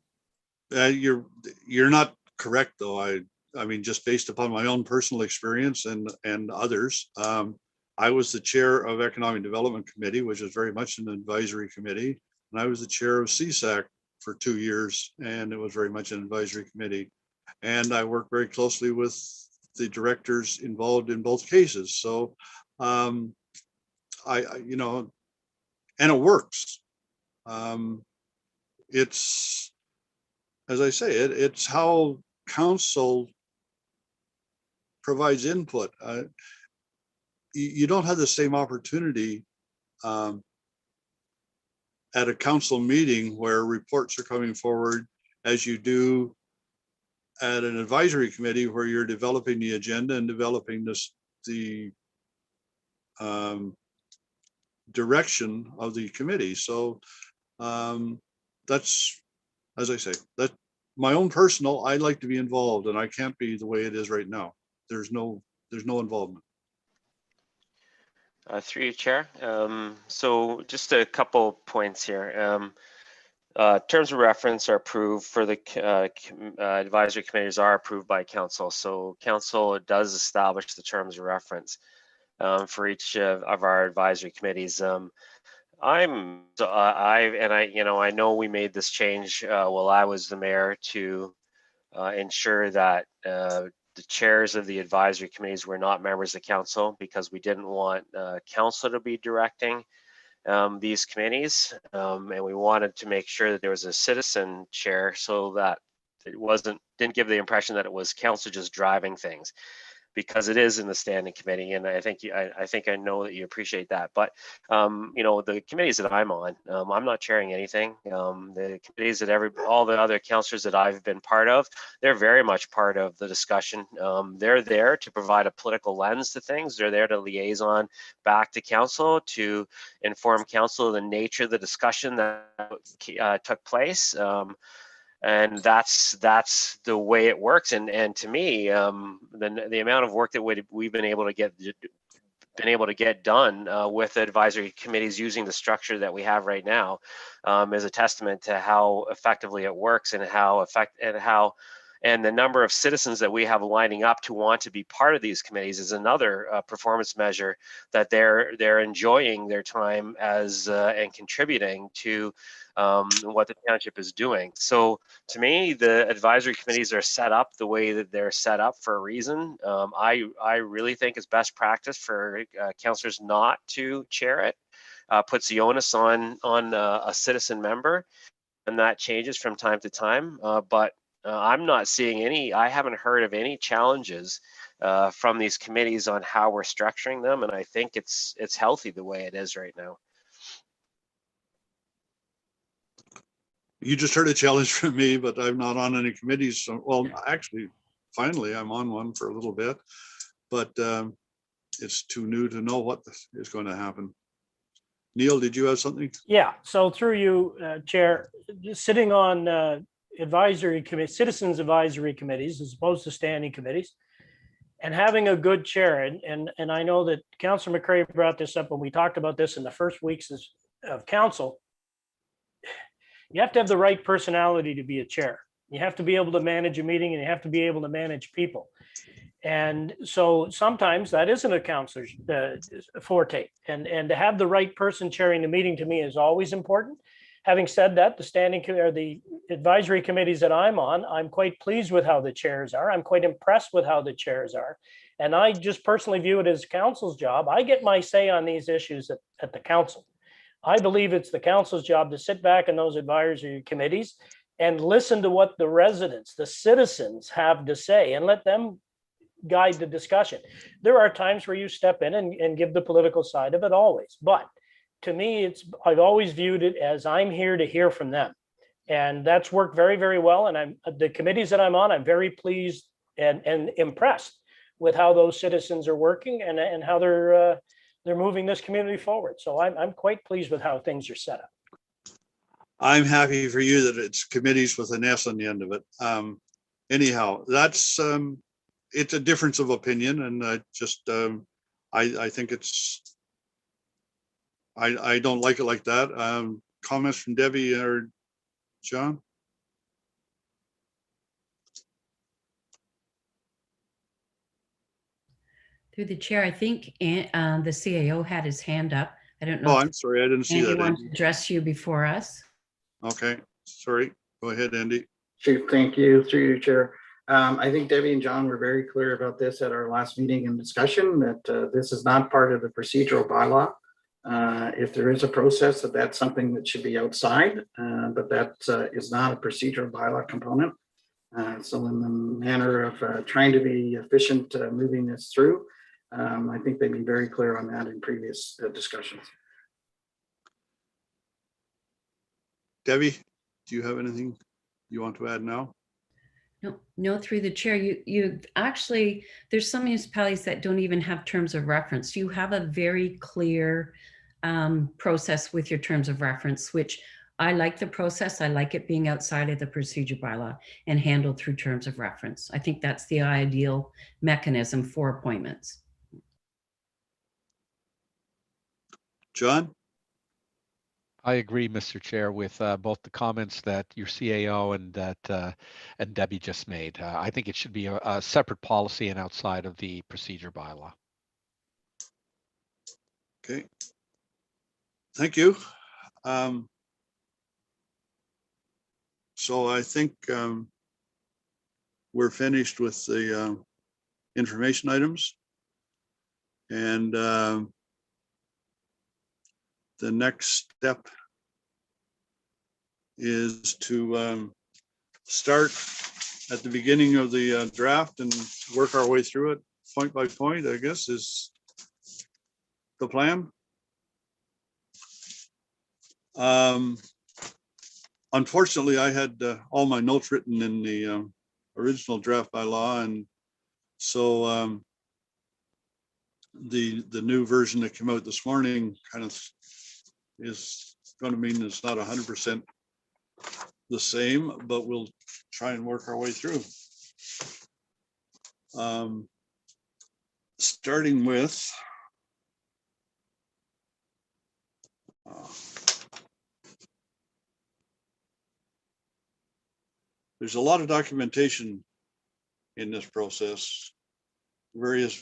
S1: You're not correct, though. I mean, just based upon my own personal experience and others, I was the chair of Economic Development Committee, which is very much an advisory committee. And I was the chair of CSAC for 2 years, and it was very much an advisory committee. And I worked very closely with the directors involved in both cases. So you know, and it works. It's, as I say, it's how council provides input. You don't have the same opportunity at a council meeting where reports are coming forward as you do at an advisory committee where you're developing the agenda and developing the direction of the committee. So that's, as I say, that my own personal, I like to be involved, and I can't be the way it is right now. There's no involvement.
S5: Through you, Chair. So just a couple points here. Terms of reference are approved for the advisory committees are approved by council. So council does establish the terms of reference for each of our advisory committees. I know we made this change while I was the mayor to ensure that the chairs of the advisory committees were not members of council, because we didn't want council to be directing these committees, and we wanted to make sure that there was a citizen chair so that it didn't give the impression that it was council just driving things, because it is in the standing committee, and I think I know that you appreciate that. But you know, the committees that I'm on, I'm not chairing anything. The committees that all the other councillors that I've been part of, they're very much part of the discussion. They're there to provide a political lens to things. They're there to liaison back to council, to inform council of the nature of the discussion that took place. And that's the way it works. And to me, the amount of work that we've been able to get done with advisory committees using the structure that we have right now is a testament to how effectively it works, and and the number of citizens that we have lining up to want to be part of these committees is another performance measure that they're enjoying their time as and contributing to what the township is doing. So to me, the advisory committees are set up the way that they're set up for a reason. I really think it's best practice for councillors not to chair it. Puts the onus on a citizen member, and that changes from time to time. But I'm not seeing I haven't heard of any challenges from these committees on how we're structuring them, and I think it's healthy the way it is right now.
S1: You just heard a challenge from me, but I'm not on any committees. So, well, actually, finally, I'm on one for a little bit, but it's too new to know what is going to happen. Neil, did you have something?
S4: Yeah, so through you, Chair, sitting on citizens advisory committees as opposed to standing committees, and having a good chair, and I know that Councillor McCrae brought this up when we talked about this in the first weeks of council. You have to have the right personality to be a chair. You have to be able to manage a meeting, and you have to be able to manage people. And so sometimes that isn't a councillor's forte, and to have the right person chairing the meeting, to me, is always important. Having said that, the advisory committees that I'm on, I'm quite pleased with how the chairs are. I'm quite impressed with how the chairs are. And I just personally view it as council's job. I get my say on these issues at the council. I believe it's the council's job to sit back in those advisory committees and listen to what the residents, the citizens, have to say, and let them guide the discussion. There are times where you step in and give the political side of it, always. But to me, I've always viewed it as I'm here to hear from them. And that's worked very, very well. And the committees that I'm on, I'm very pleased and impressed with how those citizens are working and how they're moving this community forward. So I'm quite pleased with how things are set up.
S1: I'm happy for you that it's committees with an S on the end of it. Anyhow, that's, it's a difference of opinion, and I think it's, I don't like it like that. Comments from Debbie or John?
S2: Through the chair, I think the CAO had his hand up. I don't know
S1: Oh,
S2: if
S1: I'm sorry, I didn't see
S2: Andy
S1: that.
S2: wants to
S1: Andy.
S2: address you before us.
S1: Okay, sorry. Go ahead, Andy.
S7: Chief, thank you, through you, Chair. I think Debbie and John were very clear about this at our last meeting and discussion, that this is not part of the procedural bylaw. If there is a process, that's something that should be outside, but that is not a procedural bylaw component. So in the manner of trying to be efficient moving this through, I think they've been very clear on that in previous discussions.
S1: Debbie, do you have anything you want to add now?
S2: No, through the chair, you actually, there's some municipalities that don't even have terms of reference. You have a very clear process with your terms of reference, which I like the process. I like it being outside of the procedure bylaw and handled through terms of reference. I think that's the ideal mechanism for appointments.
S1: John?
S3: I agree, Mr. Chair, with both the comments that your CAO and that and Debbie just made. I think it should be a separate policy and outside of the procedure bylaw.
S1: Okay. Thank you. So I think we're finished with the information items. And the next step is to start at the beginning of the draft and work our way through it point by point, I guess, is the plan. Unfortunately, I had all my notes written in the original draft bylaw, and so the new version that came out this morning kind of is going to mean it's not 100% the same, but we'll try and work our way through. Starting with there's a lot of documentation in this process, various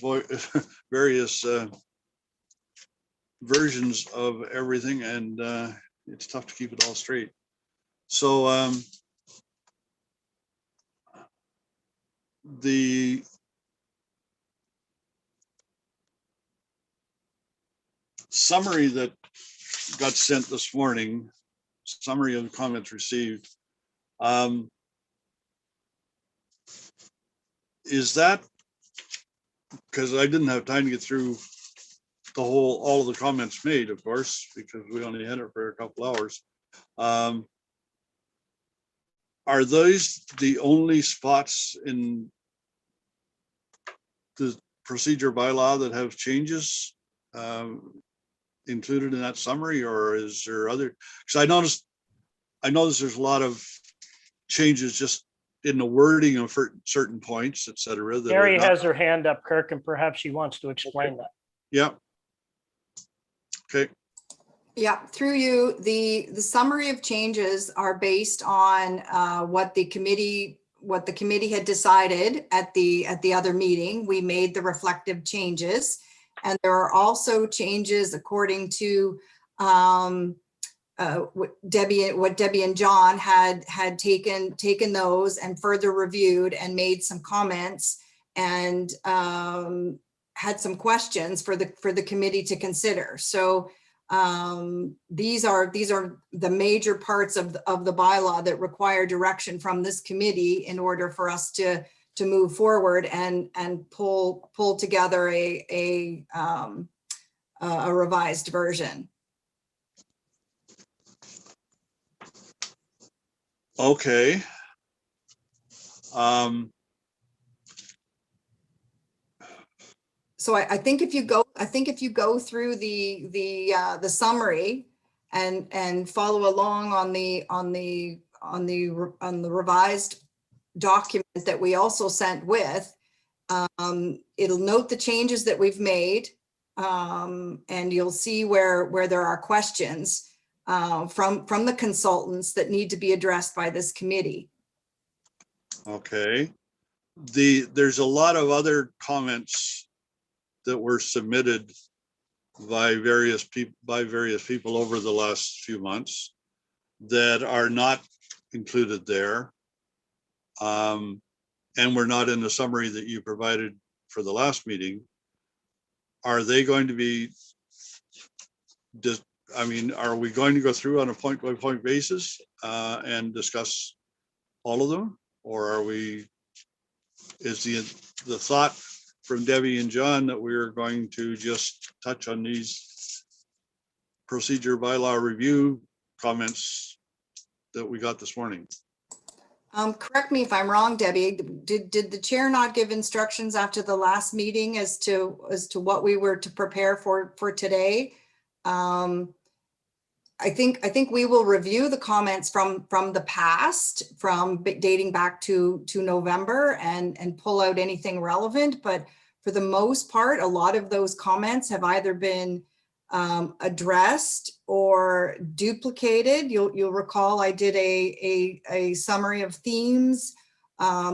S1: versions of everything, and it's tough to keep it all straight. So the summary that got sent this morning, summary of the comments received, is that, because I didn't have time to get through the whole, all of the comments made, of course, because we only had it for a couple hours. Are those the only spots in the procedure bylaw that have changes included in that summary, or is there other? Because I noticed there's a lot of changes just in the wording of certain points, et cetera.
S4: Mary has her hand up, Kirk, and perhaps she wants to explain that.
S1: Yeah. Okay.
S6: Yeah, through you, the summary of changes are based on what the committee had decided at the other meeting. We made the reflective changes, and there are also changes according to what Debbie and John had taken those and further reviewed and made some comments and had some questions for the committee to consider. So these are the major parts of the bylaw that require direction from this committee in order for us to move forward and pull together a revised version.
S1: Okay.
S6: So I think if you go through the summary, and follow along on the revised document that we also sent with. It'll note the changes that we've made, and you'll see where there are questions from the consultants that need to be addressed by this committee.
S1: Okay. There's a lot of other comments that were submitted by various people over the last few months that are not included there. And we're not in the summary that you provided for the last meeting. Are they going to be just, I mean, are we going to go through on a point by point basis and discuss all of them? Or are we, is the thought from Debbie and John that we're going to just touch on these procedure bylaw review comments that we got this morning?
S6: Correct me if I'm wrong, Debbie. Did the chair not give instructions after the last meeting as to what we were to prepare for today? I think we will review the comments from the past, from dating back to November, and pull out anything relevant. But for the most part, a lot of those comments have either been addressed or duplicated. You'll recall I did a summary of themes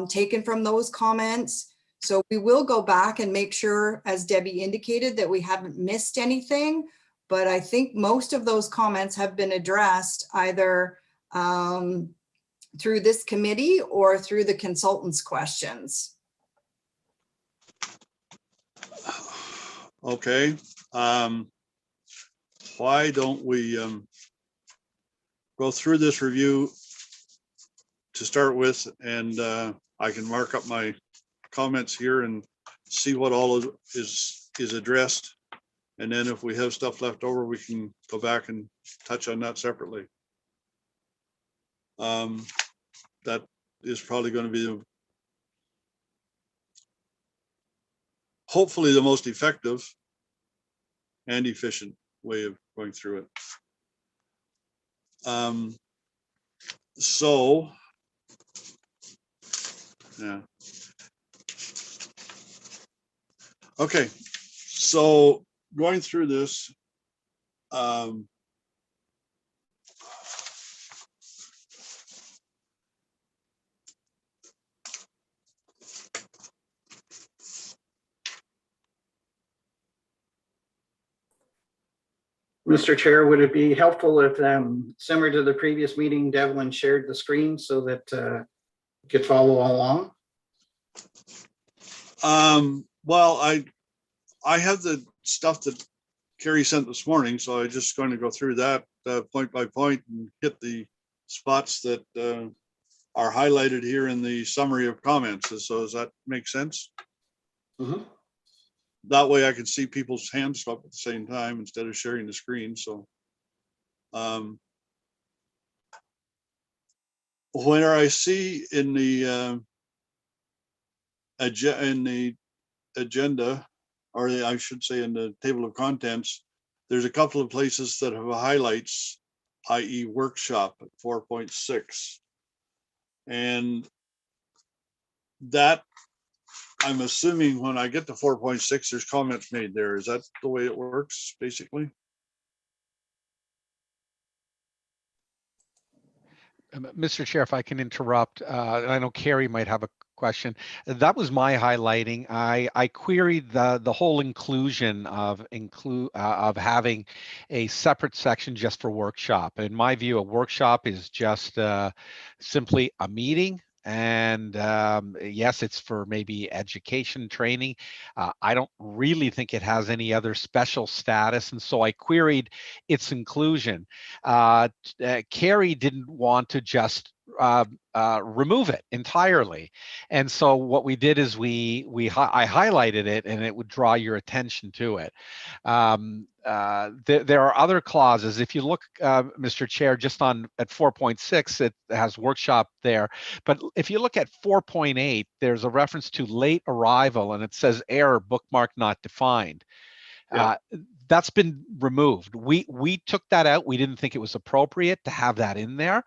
S6: taken from those comments. So we will go back and make sure, as Debbie indicated, that we haven't missed anything. But I think most of those comments have been addressed either through this committee or through the consultants' questions.
S1: Okay. Why don't we go through this review to start with, and I can mark up my comments here and see what all is addressed. And then if we have stuff left over, we can go back and touch on that separately. That is probably going to be hopefully the most effective and efficient way of going through it. So, yeah. Okay, so going through this,
S7: Mr. Chair, would it be helpful if, similar to the previous meeting, Devlin shared the screen so that you could follow along?
S1: well, I have the stuff that Carrie sent this morning, so I'm just going to go through that point by point and hit the spots that are highlighted here in the summary of comments. So does that make sense?
S7: Mm-hmm.
S1: That way I can see people's hands up at the same time instead of sharing the screen. So where I see in the agenda, or I should say in the table of contents, there's a couple of places that have highlights, i.e. workshop at 4.6. And that, I'm assuming when I get to 4.6, there's comments made there. Is that the way it works, basically?
S3: Mr. Chair, if I can interrupt, I know Carrie might have a question. That was my highlighting. I queried the whole inclusion of having a separate section just for workshop. In my view, a workshop is just simply a meeting. And yes, it's for maybe education training. I don't really think it has any other special status. And so I queried its inclusion. Carrie didn't want to just remove it entirely. And so what we did is I highlighted it and it would draw your attention to it. There are other clauses. If you look, Mr. Chair, just at 4.6, it has workshop there. But if you look at 4.8, there's a reference to late arrival and it says error, bookmark not defined.
S1: Yeah.
S3: that's been removed. We took that out. We didn't think it was appropriate to have that in there.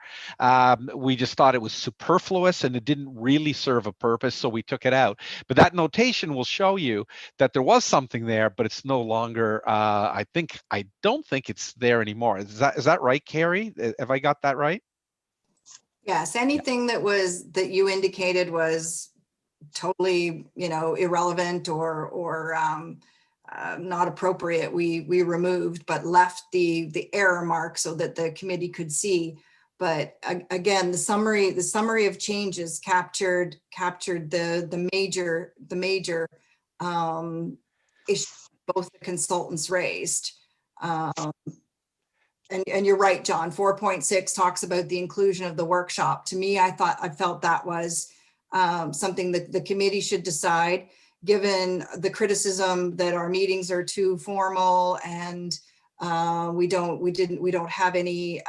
S3: We just thought it was superfluous and it didn't really serve a purpose, so we took it out. But that notation will show you that there was something there, but it's no longer. I don't think it's there anymore. Is that right, Carrie? Have I got that right?
S6: Yes, anything that you indicated was totally, irrelevant or not appropriate, we removed, but left the error mark so that the committee could see. But again, the summary of changes captured the major issues both the consultants raised. And you're right, John, 4.6 talks about the inclusion of the workshop. To me, I felt that was something that the committee should decide, given the criticism that our meetings are too formal and we don't have any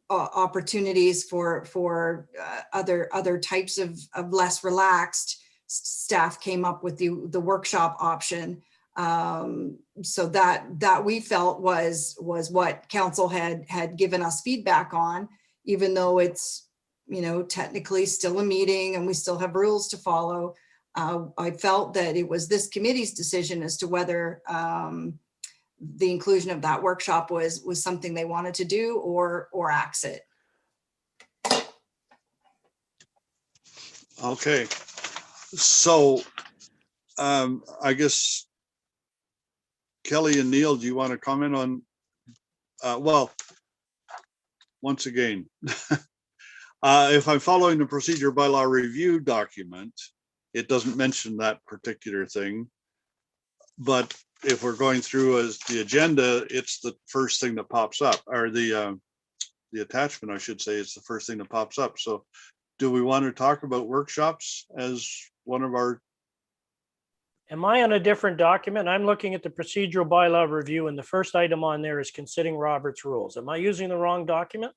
S6: opportunities for other types of less relaxed. Staff came up with the workshop option. So that we felt was what council had given us feedback on, even though it's, technically still a meeting and we still have rules to follow. I felt that it was this committee's decision as to whether the inclusion of that workshop was something they wanted to do or axe it.
S1: Okay. So I guess Kelly and Neil, do you want to comment on, well, once again, if I'm following the procedure bylaw review document, it doesn't mention that particular thing. But if we're going through as the agenda, it's the first thing that pops up, or the attachment, I should say, it's the first thing that pops up. So do we want to talk about workshops as one of our?
S4: Am I on a different document? I'm looking at the procedural bylaw review and the first item on there is considering Robert's rules. Am I using the wrong document?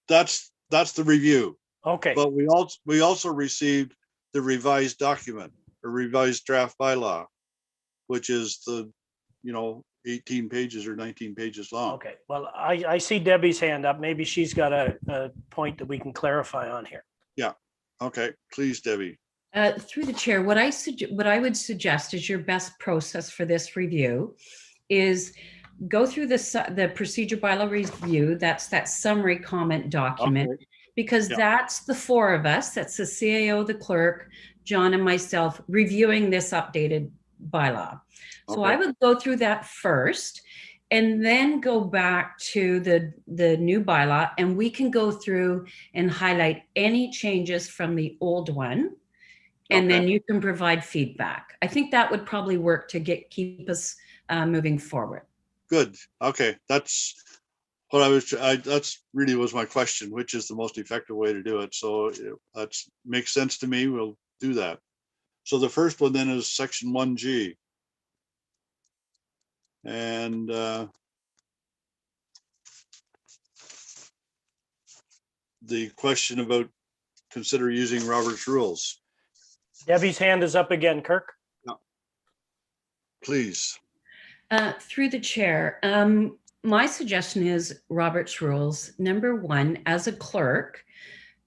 S1: That's the review.
S4: Okay.
S1: But we also received the revised document, a revised draft bylaw, which is the, 18 pages or 19 pages long.
S4: Okay. Well, I see Debbie's hand up. Maybe she's got a point that we can clarify on here.
S1: Yeah. Okay. Please, Debbie.
S2: Through the chair, what I would suggest is your best process for this review is go through the procedure bylaw review. That's that summary comment document,
S1: Okay.
S2: because
S1: Yeah.
S2: that's the four of us. That's the CAO, the clerk, John, and myself reviewing this updated bylaw. So
S1: Okay.
S2: I would go through that first and then go back to the new bylaw, and we can go through and highlight any changes from the old one. And then you can provide feedback. I think that would probably work to keep us moving forward.
S1: Good. Okay. That's what that's really was my question, which is the most effective way to do it. So that makes sense to me. We'll do that. So the first one then is section 1G. And the question about consider using Robert's rules.
S4: Debbie's hand is up again, Kirk.
S1: Please.
S2: Through the chair, my suggestion is Robert's rules. Number one, as a clerk,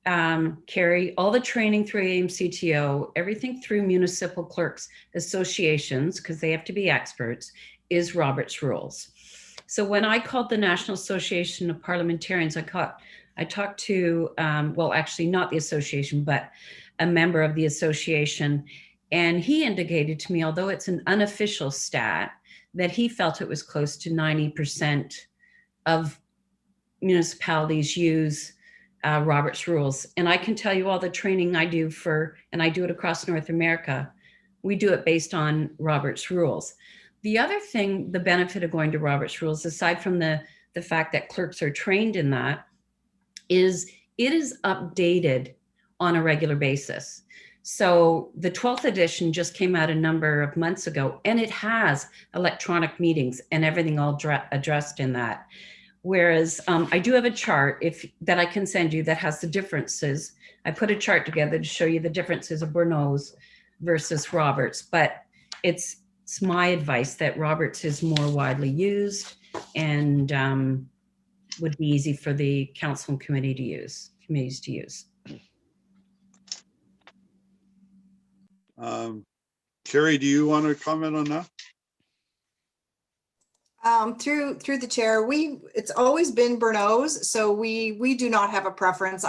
S2: carry all the training through AMCTO, everything through municipal clerks associations, because they have to be experts, is Robert's rules. So when I called the National Association of Parliamentarians, I talked to, well, actually not the association, but a member of the association. And he indicated to me, although it's an unofficial stat, that he felt it was close to 90% of municipalities use Robert's rules. And I can tell you all the training I do and I do it across North America, we do it based on Robert's rules. The other thing, the benefit of going to Robert's rules, aside from the fact that clerks are trained in that, is it is updated on a regular basis. So the 12th edition just came out a number of months ago, and it has electronic meetings and everything all addressed in that. Whereas I do have a chart that I can send you that has the differences. I put a chart together to show you the differences of Bruneau's versus Roberts, but it's it's my advice that Roberts is more widely used and would be easy for the council and committees to use.
S1: Carrie, do you want to comment on that?
S6: Through the chair, it's always been Bernose, so we do not have a preference.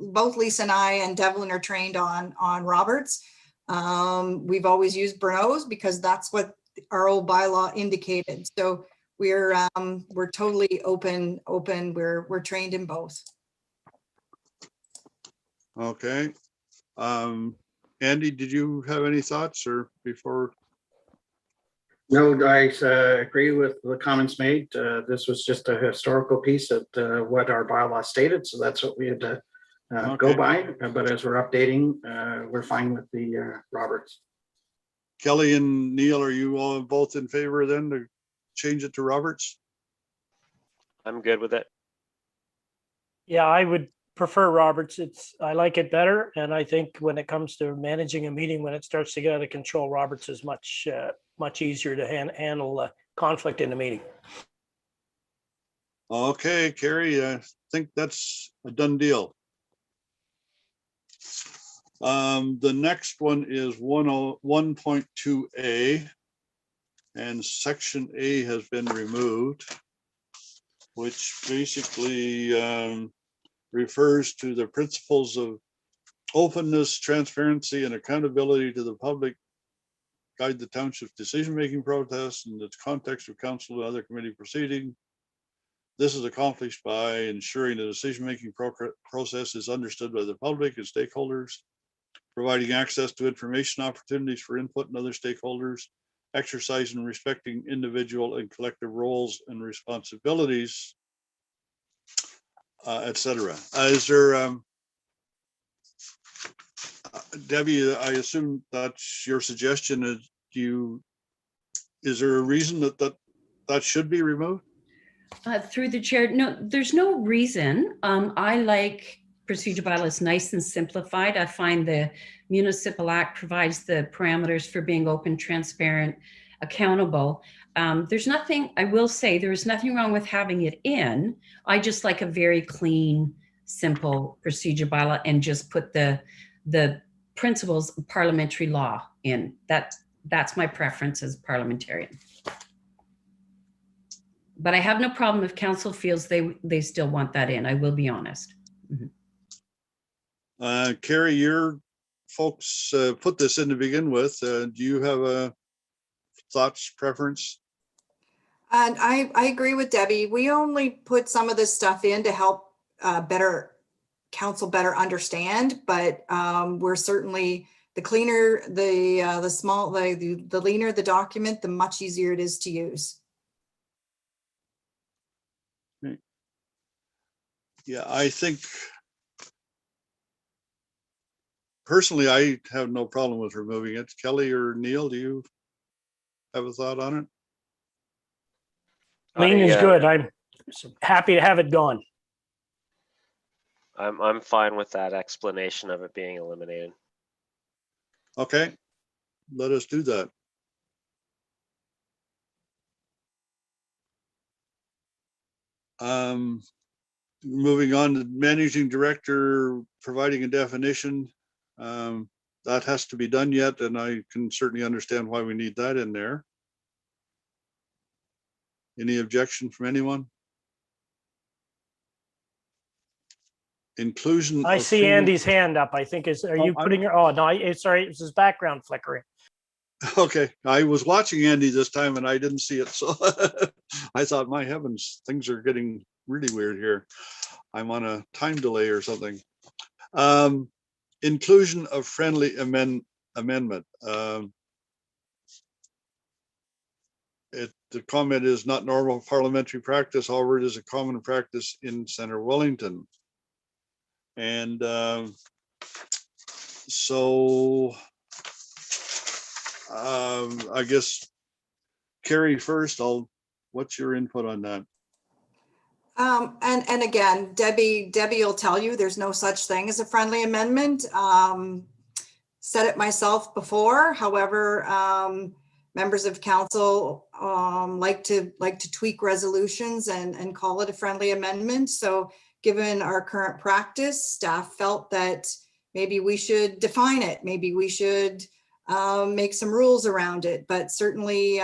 S6: Both Lisa and I and Devlin are trained on Roberts. We've always used Bernose because that's what our old bylaw indicated. So we're totally open. We're trained in both.
S1: Okay. Andy, did you have any thoughts or before?
S7: No, I agree with the comments made. This was just a historical piece of what our bylaw stated, so that's what we had to go by. But as we're updating, we're fine with the Roberts.
S1: Kelly and Neil, are you all both in favor then to change it to Roberts?
S5: I'm good with it.
S4: Yeah, I would prefer Roberts. I like it better. And I think when it comes to managing a meeting, when it starts to get out of control, Roberts is much easier to handle conflict in the meeting.
S1: Okay, Carrie, I think that's a done deal. The next one is 101.2A, and section A has been removed, which basically refers to the principles of openness, transparency, and accountability to the public, guide the township's decision-making process in the context of council and other committee proceeding. This is accomplished by ensuring the decision-making process is understood by the public and stakeholders, providing access to information opportunities for input and other stakeholders, exercising and respecting individual and collective roles and responsibilities, etc. Is there, Debbie, I assume that's your suggestion. Is there a reason that should be removed?
S2: Through the chair, no, there's no reason. I like procedure bylaws nice and simplified. I find the Municipal Act provides the parameters for being open, transparent, accountable. There's nothing, I will say, there's nothing wrong with having it in. I just like a very clean, simple procedure bylaw and just put the principles of parliamentary law in. That's my preference as a parliamentarian. But I have no problem if council feels they still want that in. I will be honest.
S1: Mm-hmm. Carrie, your folks put this in to begin with. Do you have a thoughts, preference?
S6: And I agree with Debbie. We only put some of this stuff in to help council better understand, but we're certainly, the cleaner, the leaner the document, the much easier it is to use.
S1: Yeah, I think personally, I have no problem with removing it. Kelly or Neil, do you have a thought on it?
S4: Clean is good. I'm happy to have it gone.
S5: I'm fine with that explanation of it being eliminated.
S1: Okay, let us do that. Moving on to managing director, providing a definition. That has to be done yet, and I can certainly understand why we need that in there. Any objection from anyone? Inclusion.
S4: I see Andy's hand up. I think are you putting your, oh no, sorry, it's his background flickering.
S1: Okay, I was watching Andy this time and I didn't see it, so I thought, my heavens, things are getting really weird here. I'm on a time delay or something. Inclusion of friendly amendment. The comment is not normal parliamentary practice, however, it is a common practice in Center Wellington. And so I guess Carrie first, what's your input on that?
S6: And again, Debbie will tell you there's no such thing as a friendly amendment. Said it myself before. However, members of council like to tweak resolutions and call it a friendly amendment. So given our current practice, staff felt that maybe we should define it. Maybe we should make some rules around it, but certainly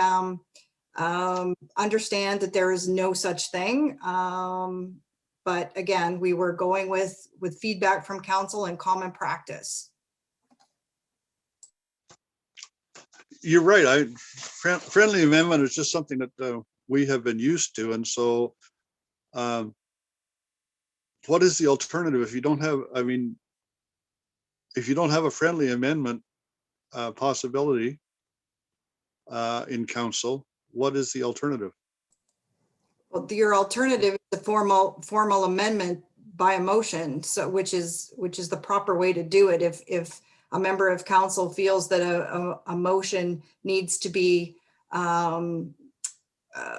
S6: understand that there is no such thing. But again, we were going with feedback from council and common practice.
S1: You're right. Friendly amendment is just something that we have been used to. And so what is the alternative if you don't have, I mean, if you don't have a friendly amendment possibility in council, what is the alternative?
S6: Well, your alternative is a formal amendment by a motion, so which is the proper way to do it. If a member of council feels that a motion needs to be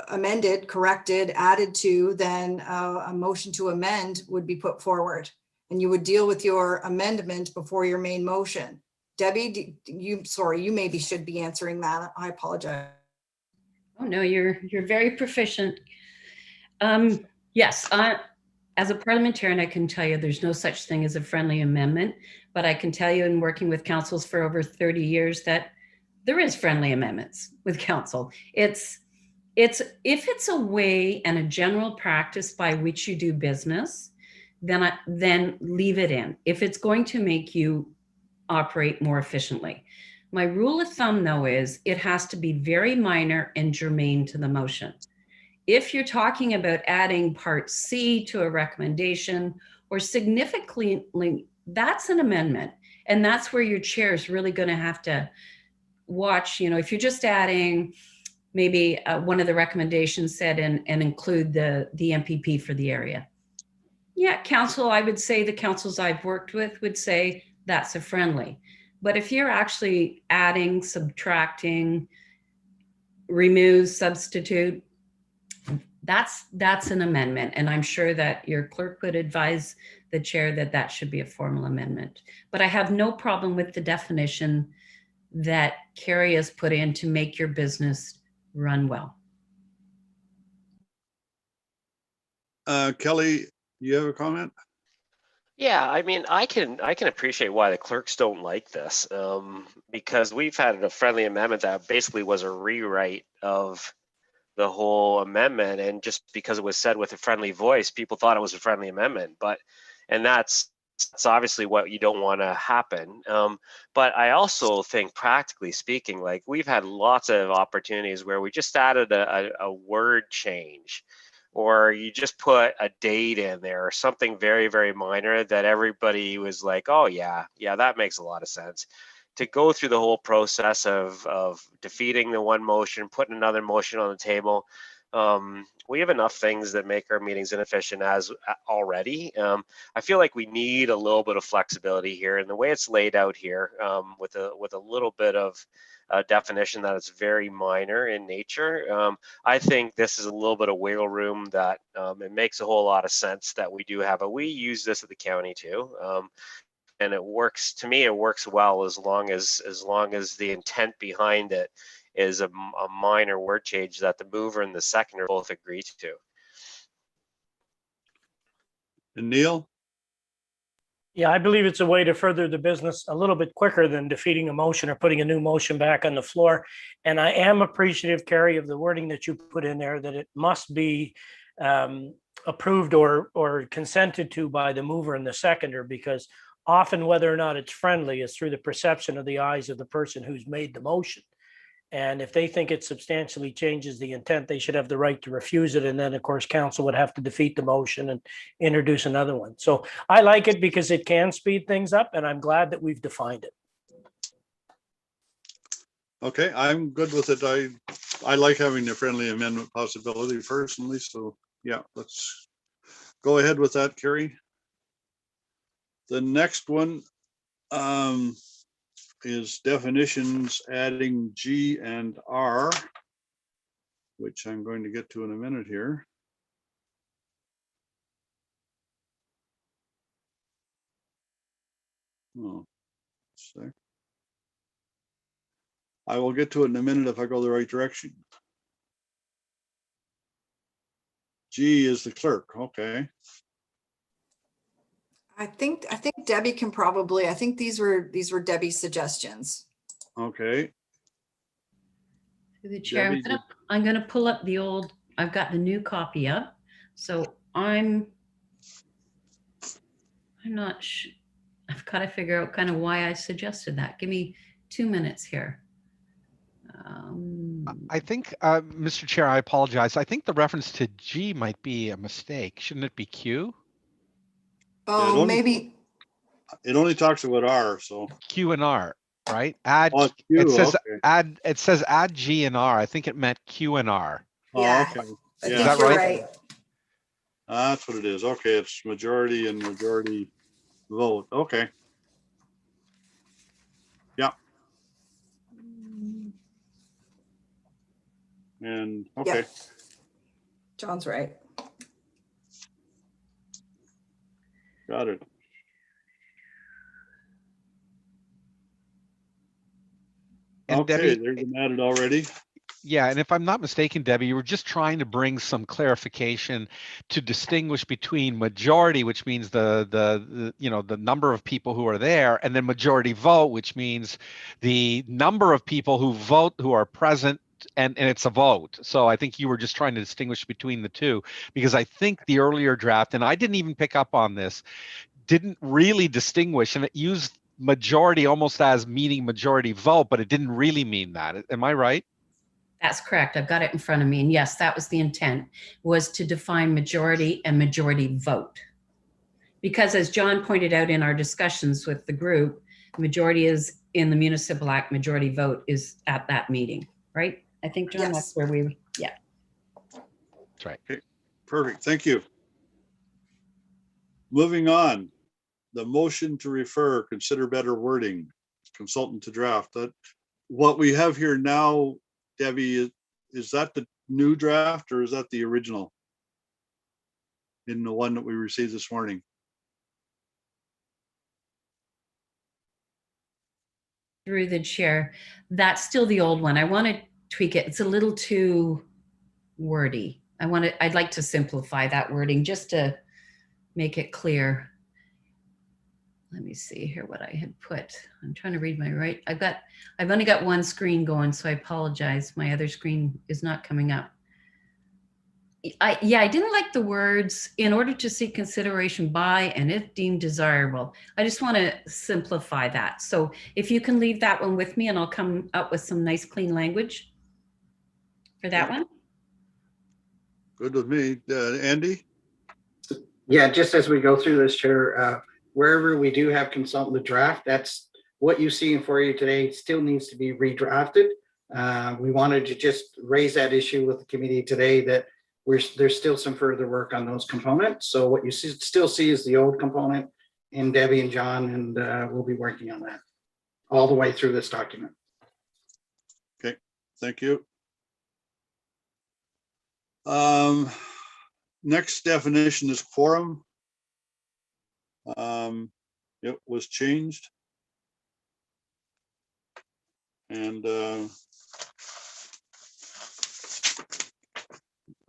S6: amended, corrected, added to, then a motion to amend would be put forward, and you would deal with your amendment before your main motion. Debbie, you maybe should be answering that. I apologize.
S2: Oh no, you're very proficient. Yes, as a parliamentarian, I can tell you there's no such thing as a friendly amendment, but I can tell you in working with councils for over 30 years that there is friendly amendments with council. If it's a way and a general practice by which you do business, then leave it in. If it's going to make you operate more efficiently. My rule of thumb, though, is it has to be very minor and germane to the motion. If you're talking about adding part C to a recommendation or significantly, that's an amendment. And that's where your chair is really going to have to watch, if you're just adding maybe one of the recommendations said and include the MPP for the area. Yeah, council, I would say the councils I've worked with would say that's a friendly. But if you're actually adding, subtracting, remove, substitute, that's an amendment. And I'm sure that your clerk would advise the chair that that should be a formal amendment. But I have no problem with the definition that Carrie has put in to make your business run well.
S1: Kelly, you have a comment?
S5: Yeah, I mean, I can appreciate why the clerks don't like this, because we've had a friendly amendment that basically was a rewrite of the whole amendment, and just because it was said with a friendly voice, people thought it was a friendly amendment. And that's obviously what you don't want to happen. But I also think, practically speaking, like we've had lots of opportunities where we just added a word change, or you just put a date in there or something very, very minor that everybody was like, oh yeah, that makes a lot of sense. To go through the whole process of defeating the one motion, putting another motion on the table, we have enough things that make our meetings inefficient as already. I feel like we need a little bit of flexibility here, and the way it's laid out here, with a little bit of definition that it's very minor in nature. I think this is a little bit of wiggle room that it makes a whole lot of sense that we do have. We use this at the county too. And it works, to me, it works well as long as the intent behind it is a minor word change that the mover and the seconder both agree to.
S1: And Neil?
S4: Yeah, I believe it's a way to further the business a little bit quicker than defeating a motion or putting a new motion back on the floor. And I am appreciative, Carrie, of the wording that you put in there, that it must be approved or consented to by the mover and the seconder, because often whether or not it's friendly is through the perception of the eyes of the person who's made the motion. And if they think it substantially changes the intent, they should have the right to refuse it. And then, of course, council would have to defeat the motion and introduce another one. So I like it because it can speed things up, and I'm glad that we've defined it.
S1: Okay, I'm good with it. I like having the friendly amendment possibility personally. So yeah, let's go ahead with that, Carrie. The next one is definitions, adding G and R, which I'm going to get to in a minute here. Oh, sorry. I will get to it in a minute if I go the right direction. G is the clerk. Okay.
S6: I think Debbie can probably, I think these were Debbie's suggestions.
S1: Okay.
S2: Through the chair,
S1: Debbie,
S2: I'm gonna pull up the old, I've got the new copy up. So I'm not sure. I've got to figure out kind of why I suggested that. Give me 2 minutes here.
S3: I think, Mr. Chair, I apologize. I think the reference to G might be a mistake. Shouldn't it be Q?
S6: Oh, maybe.
S1: It only talks about R, so.
S3: Q and R, right? Add.
S1: Oh, Q,
S3: it says
S1: okay.
S3: add. It says add G and R. I think it meant Q and R.
S6: Yeah.
S1: Oh, okay.
S6: I
S1: Yeah.
S6: think
S3: that
S6: you're
S3: right?
S6: right.
S1: That's what it is. Okay, it's majority and majority vote. Okay. Yeah. And okay.
S6: Yep. John's right.
S1: Got it.
S3: And
S1: Okay,
S3: Debbie,
S1: they've been added already.
S3: yeah, and if I'm not mistaken, Debbie, you were just trying to bring some clarification to distinguish between majority, which means the you know, the number of people who are there, and then majority vote, which means the number of people who vote, who are present, and it's a vote. So I think you were just trying to distinguish between the two, because I think the earlier draft, and I didn't even pick up on this, didn't really distinguish, and it used majority almost as meaning majority vote, but it didn't really mean that. Am I right?
S2: That's correct. I've got it in front of me. And yes, that was the intent, was to define majority and majority vote. Because as John pointed out in our discussions with the group, majority is in the Municipal Act, majority vote is at that meeting, right? I think, John,
S6: Yes.
S2: that's where we, yeah.
S3: That's right.
S1: Okay, perfect. Thank you. Moving on, the motion to refer, consider better wording, consultant to draft. That what we have here now, Debbie, is that the new draft or is that the original? In the one that we received this morning?
S2: Through the chair, that's still the old one. I want to tweak it. It's a little too wordy. I'd like to simplify that wording just to make it clear. Let me see here what I had put. I'm trying to read my right. I've only got one screen going, so I apologize. My other screen is not coming up. I didn't like the words "in order to seek consideration by and if deemed desirable." I just want to simplify that. So if you can leave that one with me, and I'll come up with some nice clean language for that one.
S1: Good with me. Andy?
S7: Yeah, just as we go through this, Chair, wherever we do have consultant to draft, that's what you see for you today still needs to be redrafted. We wanted to just raise that issue with the committee today that there's still some further work on those components. So what you still see is the old component in Debbie and John, and we'll be working on that all the way through this document.
S1: Okay, thank you. Next definition is quorum. It was changed. And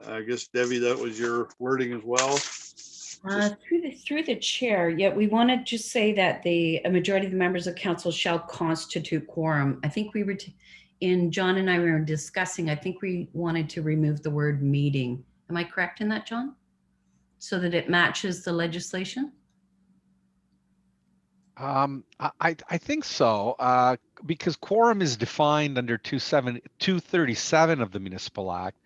S1: I guess, Debbie, that was your wording as well.
S2: Through the chair, yeah, we want to just say that a majority of the members of council shall constitute quorum. I think we were John and I were discussing, I think we wanted to remove the word meeting. Am I correct in that, John? So that it matches the legislation?
S3: I think so, because quorum is defined under 237 of the Municipal Act.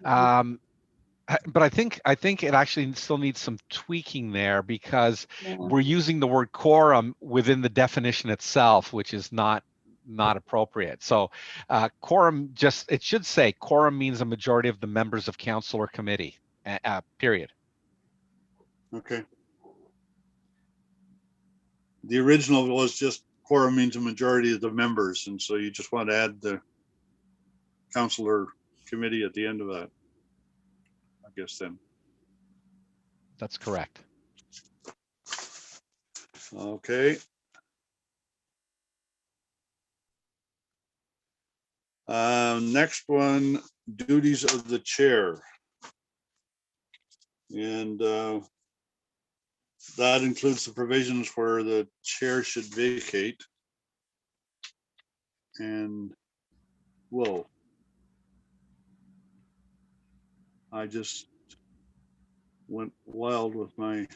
S3: But I think it actually still needs some tweaking there, because we're using the word quorum within the definition itself, which is not appropriate. So quorum, it should say quorum means a majority of the members of council or committee, period.
S1: Okay. The original was just quorum means a majority of the members, and so you just want to add the council or committee at the end of that, I guess then.
S3: That's correct.
S1: Okay. Next one, duties of the chair. And that includes the provisions where the chair should vacate. And whoa. I just went wild with my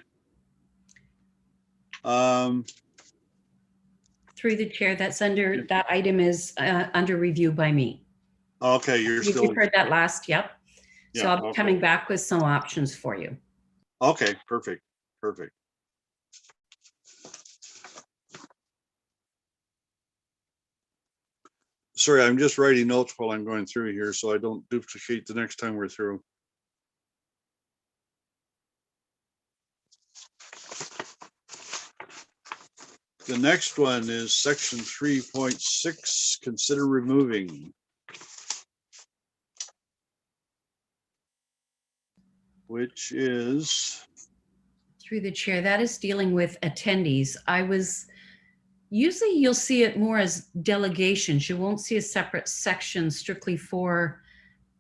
S2: Through the chair, that's under, that item is under review by me.
S1: okay, you're
S2: You
S1: still
S2: heard that last, yep. So
S1: yeah,
S2: I'll be
S1: okay.
S2: coming back with some options for you.
S1: Okay, perfect, perfect. Sorry, I'm just writing notes while I'm going through here so I don't duplicate the next time we're through. The next one is section 3.6, consider removing. Which is,
S2: Through the chair, that is dealing with attendees. Usually you'll see it more as delegations. You won't see a separate section strictly for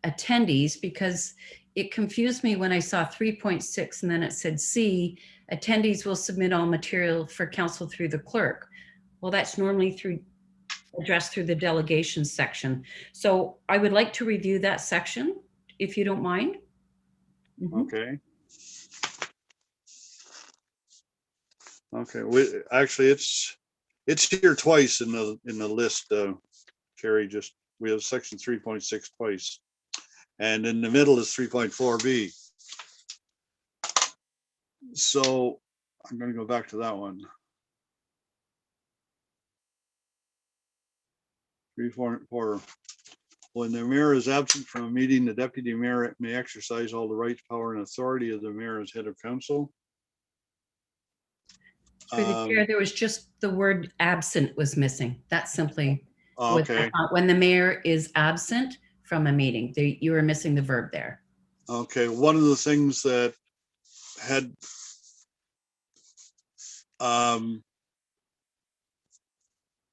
S2: attendees because it confused me when I saw 3.6 and then it said C, attendees will submit all material for council through the clerk. Well, that's normally addressed through the delegation section. So I would like to review that section, if you don't mind.
S1: okay. Okay, actually it's here twice in the list, Carrie, we have section 3.6 twice. And in the middle is 3.4B. So I'm going to go back to that one. 3.4. When the mayor is absent from a meeting, the deputy mayor may exercise all the rights, power, and authority of the mayor as head of council.
S2: Through the chair, there was just the word absent was missing. That's simply
S1: okay.
S2: When the mayor is absent from a meeting, you were missing the verb there.
S1: Okay, one of the things that had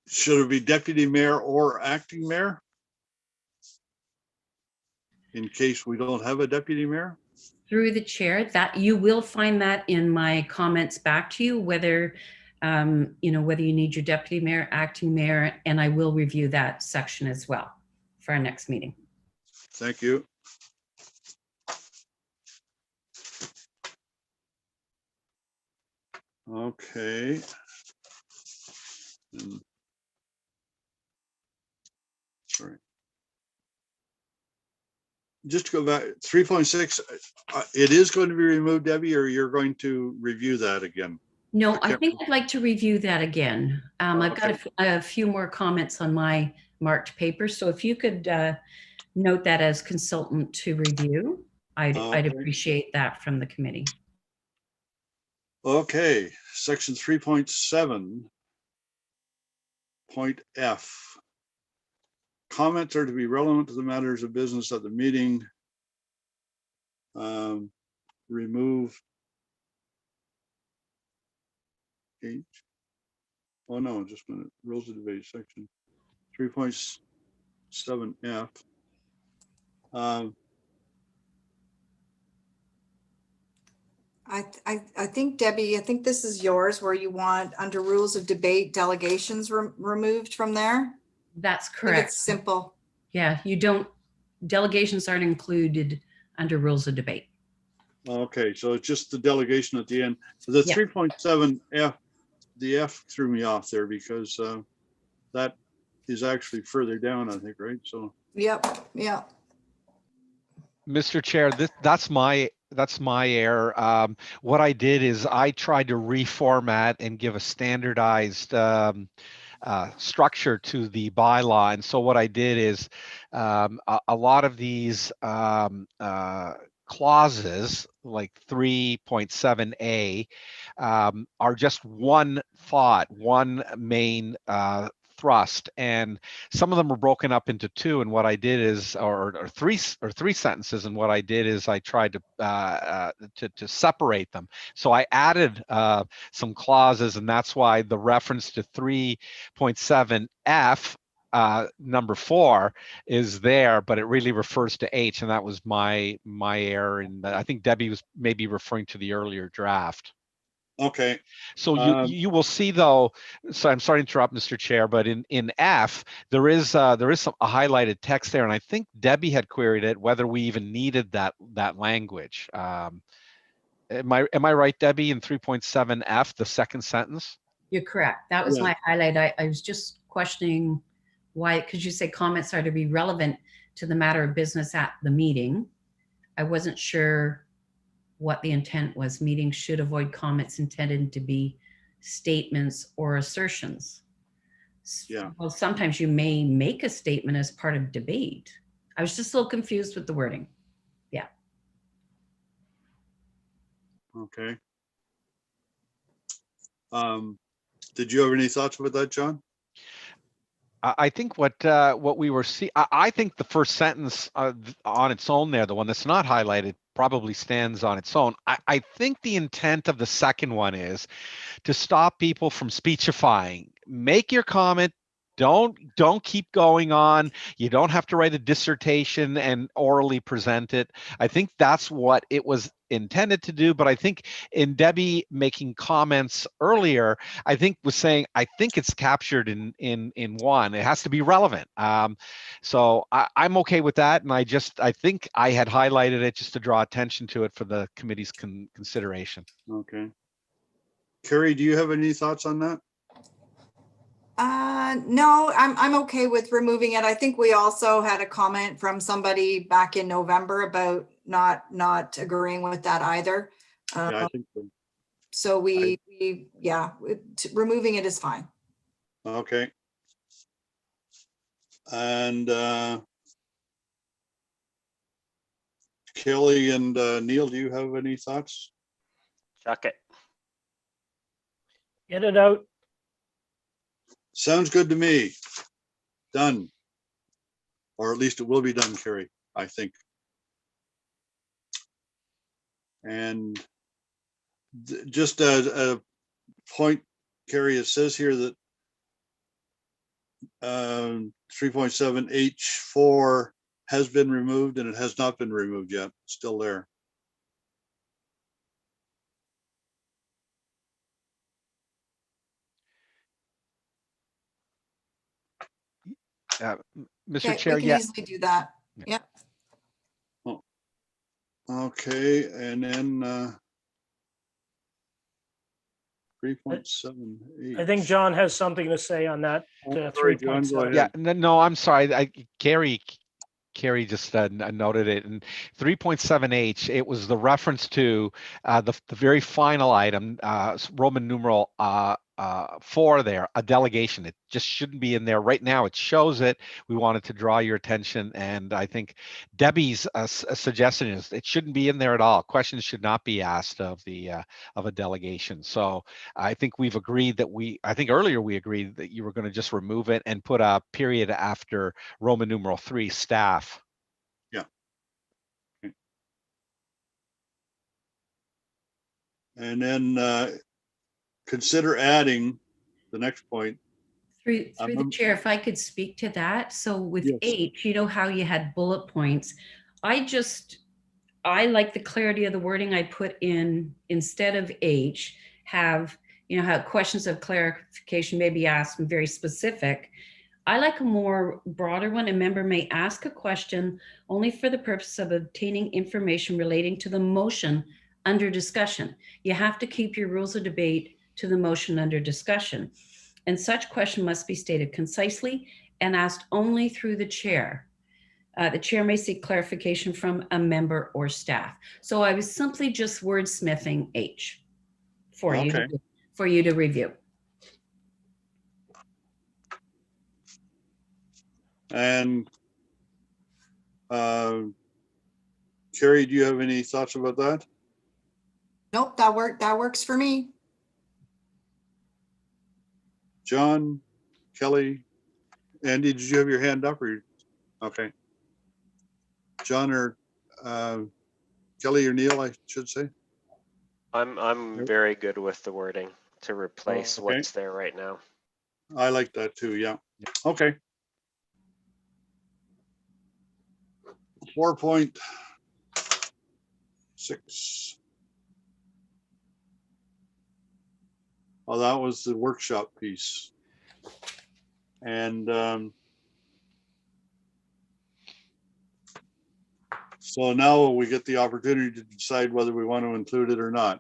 S1: should it be deputy mayor or acting mayor? In case we don't have a deputy mayor?
S2: Through the chair, that you will find that in my comments back to you, whether whether you need your deputy mayor, acting mayor, and I will review that section as well for our next meeting.
S1: Thank you. Okay. Sorry. Just to go back, 3.6, it is going to be removed, Debbie, or you're going to review that again?
S2: No, I think I'd like to review that again. I've got a few more comments on my marked paper. So if you could note that as consultant to review, I'd appreciate that from the committee.
S1: Okay, section 3.7, point F. Comments are to be relevant to the matters of business at the meeting. Remove H. Oh no, just a minute. Rules of debate section 3.7F.
S6: I think, Debbie, I think this is yours where you want under rules of debate delegations removed from there.
S2: That's
S6: I think
S2: correct.
S6: it's simple.
S2: Yeah, delegations aren't included under rules of debate.
S1: Okay, so it's just the delegation at the end. The 3.7F, the F threw me off there because that is actually further down, I think, right? So.
S6: Yep.
S3: Mr. Chair, that's my error. What I did is I tried to reformat and give a standardized structure to the bylaw. And so what I did is a lot of these clauses like 3.7A are just one thought, one main thrust, and some of them are broken up into two. And what I did is, or three sentences. And what I did is I tried to separate them. So I added some clauses, and that's why the reference to 3.7F number 4 is there, but it really refers to H, and that was my error. And I think Debbie was maybe referring to the earlier draft.
S1: Okay,
S3: So you will see though. So I'm sorry to interrupt, Mr. Chair, but in F there is some a highlighted text there, and I think Debbie had queried it whether we even needed that language. Am I right, Debbie? In 3.7 F, the second sentence.
S2: You're correct. That was
S1: Yeah.
S2: my highlight. I was just questioning why, because you say comments are to be relevant to the matter of business at the meeting. I wasn't sure what the intent was. Meetings should avoid comments intended to be statements or assertions.
S1: Yeah.
S2: Well, sometimes you may make a statement as part of debate. I was just a little confused with the wording. Yeah.
S1: okay. Did you have any thoughts about that, John?
S3: I think what we were seeing, I think the first sentence on its own there, the one that's not highlighted, probably stands on its own. I think the intent of the second one is to stop people from speechifying. Make your comment. Don't keep going on. You don't have to write a dissertation and orally present it. I think that's what it was intended to do. But I think in Debbie making comments earlier, I think was saying, I think it's captured in one. It has to be relevant. So I'm okay with that. And I think I had highlighted it just to draw attention to it for the committee's consideration.
S1: Okay. Carrie, do you have any thoughts on that?
S6: No, I'm okay with removing it. I think we also had a comment from somebody back in November about not agreeing with that either.
S1: Yeah, I think so.
S6: So removing it is fine.
S1: Okay. And Kelly and Neil, do you have any thoughts?
S5: Chuck it.
S4: Get it out.
S1: Sounds good to me. Done. Or at least it will be done, Carrie, I think. And just a point, Carrie, it says here that 3.7 H4 has been removed and it has not been removed yet. It's still there.
S3: Mr.
S6: Okay,
S3: Chair,
S6: we can
S3: yeah.
S6: easily do that. Yeah.
S1: Okay, and then 3.7H.
S4: I think John has something to say on that.
S1: Sorry, John, go
S4: 3.7.
S1: ahead.
S3: Yeah, no, I'm sorry. Carrie just noted it. In 3.7H, it was the reference to the very final item, Roman numeral 4 there, a delegation. It just shouldn't be in there. Right now, it shows it. We wanted to draw your attention. And I think Debbie's suggestion is it shouldn't be in there at all. Questions should not be asked of a delegation. So I think we've agreed that I think earlier we agreed that you were going to just remove it and put a period after Roman numeral 3, staff.
S1: Yeah. Okay. And then consider adding the next point.
S2: Through the chair, if I could speak to that. So with
S1: Yes.
S2: H, you know how you had bullet points. I like the clarity of the wording I put in instead of H, have, how questions of clarification may be asked and very specific. I like a more broader one. A member may ask a question only for the purpose of obtaining information relating to the motion under discussion. You have to keep your rules of debate to the motion under discussion. And such question must be stated concisely and asked only through the chair. The chair may seek clarification from a member or staff. So I was simply just wordsmithing H for you to review.
S1: And Carrie, do you have any thoughts about that?
S6: Nope, that works for me.
S1: John, Kelly, Andy, did you have your hand up or? Okay. John or Kelly or Neil, I should say.
S5: I'm very good with the wording to replace
S1: Okay.
S5: what's there right now.
S1: I like that too, yeah. Okay. 4.6. Oh, that was the workshop piece. And so now we get the opportunity to decide whether we want to include it or not.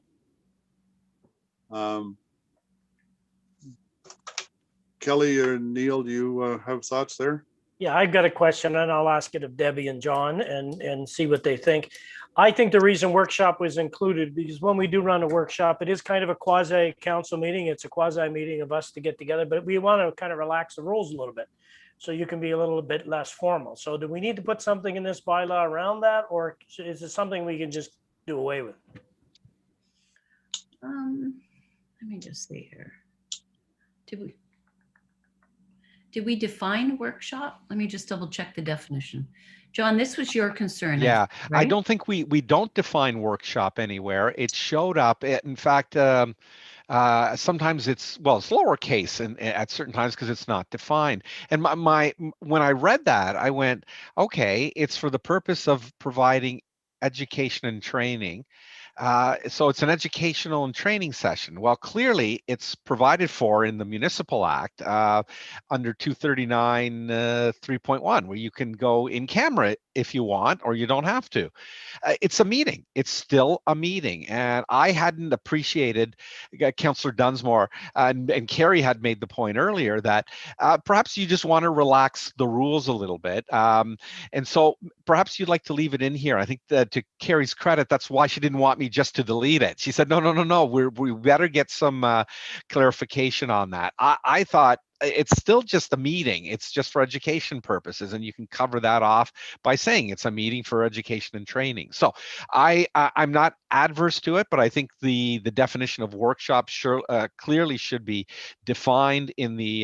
S1: Kelly or Neil, do you have thoughts there?
S4: Yeah, I've got a question and I'll ask it of Debbie and John and see what they think. I think the reason workshop was included because when we do run a workshop, it is kind of a quasi council meeting. It's a quasi meeting of us to get together, but we want to kind of relax the rules a little bit. So you can be a little bit less formal. So do we need to put something in this bylaw around that, or is it something we can just do away with?
S2: Let me just see here. Did we define workshop? Let me just double check the definition. John, this was your concern.
S3: Yeah,
S2: right?
S3: I don't think we don't define workshop anywhere. It showed up. In fact, sometimes it's lowercase and at certain times because it's not defined. And when I read that, I went, okay, it's for the purpose of providing education and training. So it's an educational and training session. Well, clearly it's provided for in the Municipal Act under 239 3.1, where you can go in camera if you want, or you don't have to. It's a meeting. It's still a meeting. And I hadn't appreciated, Councillor Dunsmore and Kerry had made the point earlier that perhaps you just want to relax the rules a little bit. And so perhaps you'd like to leave it in here. I think that to Kerry's credit, that's why she didn't want me just to delete it. She said, no, we better get some clarification on that. I thought it's still just a meeting. It's just for education purposes, and you can cover that off by saying it's a meeting for education and training. So I'm not adverse to it, but I think the definition of workshop clearly should be defined in the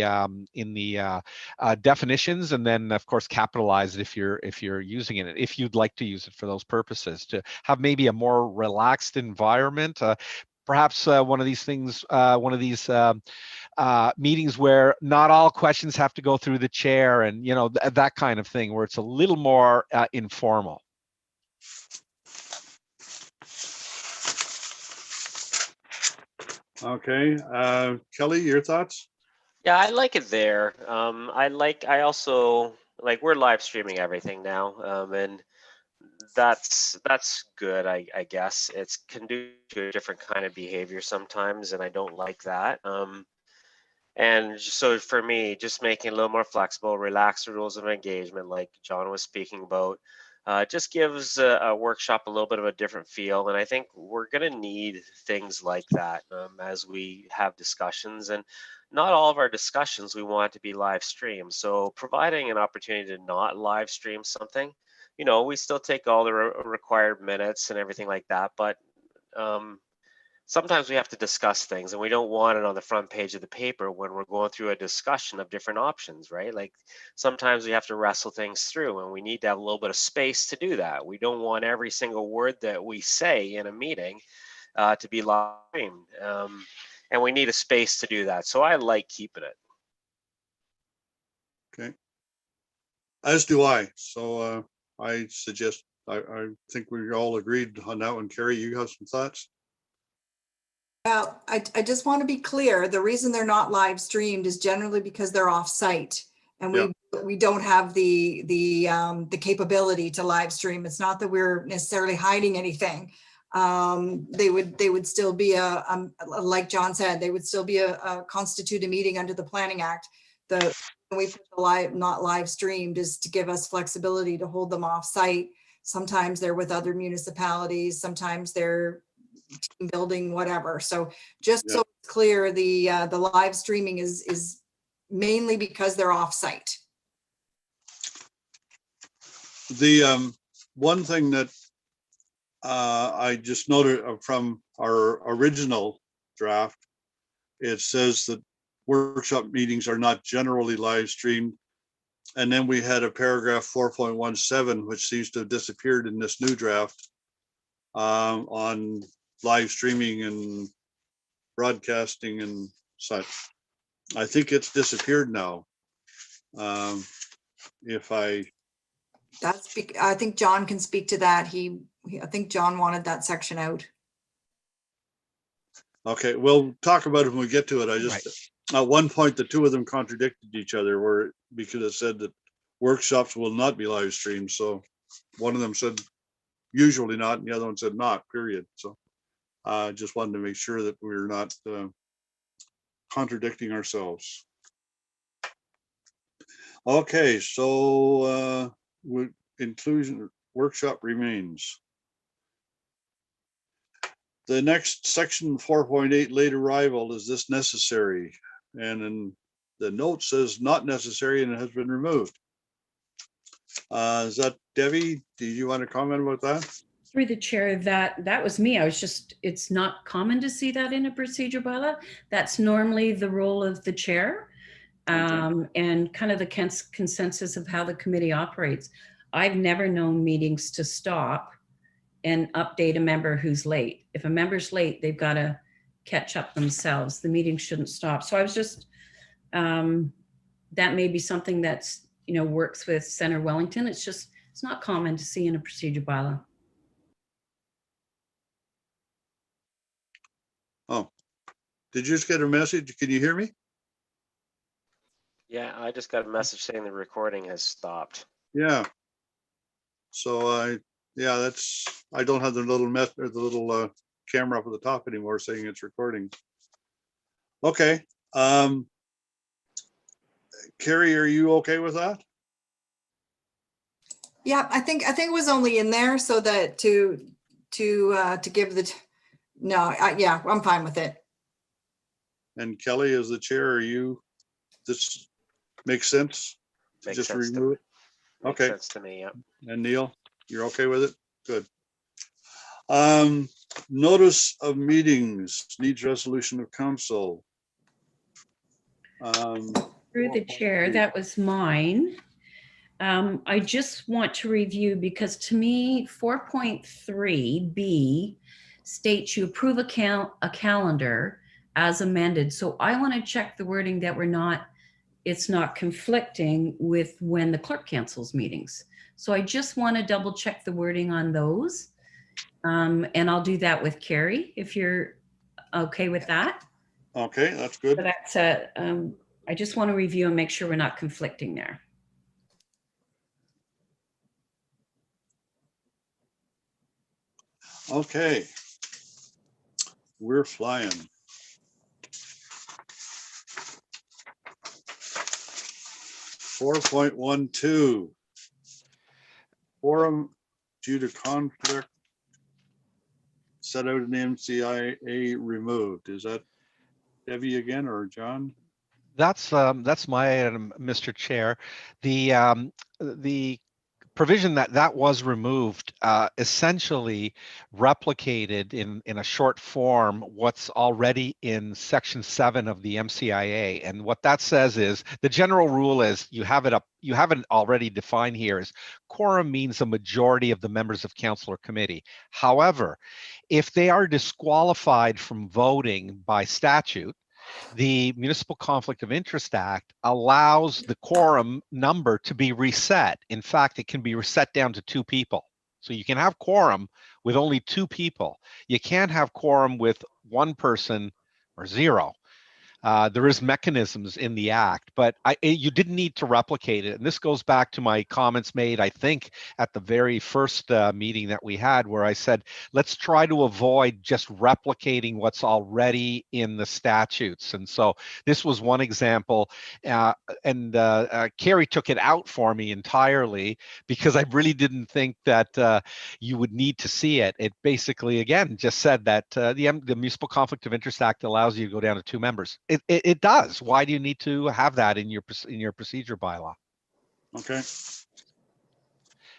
S3: definitions, and then of course capitalize it if you're using it, if you'd like to use it for those purposes, to have maybe a more relaxed environment. Perhaps one of these things, meetings where not all questions have to go through the chair, and that kind of thing, where it's a little more informal.
S1: Okay, Kelly, your thoughts?
S5: Yeah, I like it there. I also like, we're live streaming everything now, and that's good. I guess it's conducive to a different kind of behavior sometimes, and I don't like that. And so for me, just making it a little more flexible, relax the rules of engagement, like John was speaking about, just gives a workshop a little bit of a different feel. And I think we're going to need things like that as we have discussions. And not all of our discussions we want to be live streamed. So providing an opportunity to not live stream something, we still take all the required minutes and everything like that. But sometimes we have to discuss things, and we don't want it on the front page of the paper when we're going through a discussion of different options, right? Like sometimes we have to wrestle things through, and we need to have a little bit of space to do that. We don't want every single word that we say in a meeting to be live streamed, and we need a space to do that. So I like keeping it.
S1: Okay. As do I. So I suggest, I think we all agreed on that one. Kerry, you have some thoughts?
S6: Well, I just want to be clear. The reason they're not live streamed is generally because they're off site, and we don't have the capability to live stream. It's not that we're necessarily hiding anything. They would still be like John said, they would still be a constituted meeting under the Planning Act. The we put the not live streamed is to give us flexibility to hold them off site. Sometimes they're with other municipalities, sometimes they're team building, whatever. So just so it's clear, the live streaming is mainly because they're off site.
S1: The one thing that I just noted from our original draft, it says that workshop meetings are not generally live streamed. And then we had a paragraph 4.17, which seems to have disappeared in this new draft, on live streaming and broadcasting and such. I think it's disappeared now. If I
S6: I think John can speak to that. I think John wanted that section out.
S1: Okay, we'll talk about it when we get to it. I just, at one point, the two of them contradicted each other because it said that workshops will not be live streamed. So one of them said usually not, and the other one said not, period. So I just wanted to make sure that we're not contradicting ourselves. Okay, so inclusion workshop remains. The next section 4.8 late arrival, is this necessary? And then the note says not necessary and it has been removed. Is that Debbie? Do you want to comment about that?
S2: Through the chair, that was me. It's not common to see that in a procedure bylaw. That's normally the role of the chair. And kind of the consensus of how the committee operates. I've never known meetings to stop and update a member who's late. If a member's late, they've got to catch up themselves. The meeting shouldn't stop. So I was just, that may be something that's, works with Center Wellington. It's not common to see in a procedure bylaw.
S1: Oh, did you just get a message? Can you hear me?
S5: Yeah, I just got a message saying the recording has stopped.
S1: Yeah. So I don't have the little camera up at the top anymore saying it's recording. Okay. Carrie, are you okay with that?
S6: Yeah, I think it was only in there so that to give the, yeah, I'm fine with it.
S1: And Kelly, as the chair, this makes sense?
S5: Makes
S1: Just
S5: sense
S1: remove it?
S5: Makes
S1: Okay.
S5: sense to me, yeah.
S1: And Neil, you're okay with it? Good. Notice of meetings needs resolution of council.
S2: Through the chair, that was mine. I just want to review because to me, 4.3B states you approve a calendar as amended. So I want to check the wording that it's not conflicting with when the clerk cancels meetings. So I just want to double check the wording on those. And I'll do that with Carrie, if you're okay with that.
S1: Okay, that's good.
S2: So that's I just want to review and make sure we're not conflicting there.
S1: Okay. We're flying. 4.12. Forum due to conflict set out in the MCIA removed. Is that Debbie again or John?
S3: That's my item, Mr. Chair. The provision that was removed essentially replicated in a short form what's already in Section 7 of the MCIA, and what that says is the general rule is you have it already defined here is quorum means a majority of the members of council or committee. However, if they are disqualified from voting by statute, the Municipal Conflict of Interest Act allows the quorum number to be reset. In fact, it can be reset down to 2 people. So you can have quorum with only 2 people. You can't have quorum with 1 person or 0. There is mechanisms in the act, but you didn't need to replicate it. And this goes back to my comments made, I think, at the very first meeting that we had, where I said, let's try to avoid just replicating what's already in the statutes. And so this was one example. Carrie took it out for me entirely because I really didn't think that you would need to see it. It basically, again, just said that the Municipal Conflict of Interest Act allows you to go down to 2 members. It does. Why do you need to have that in your procedure bylaw?
S1: Okay.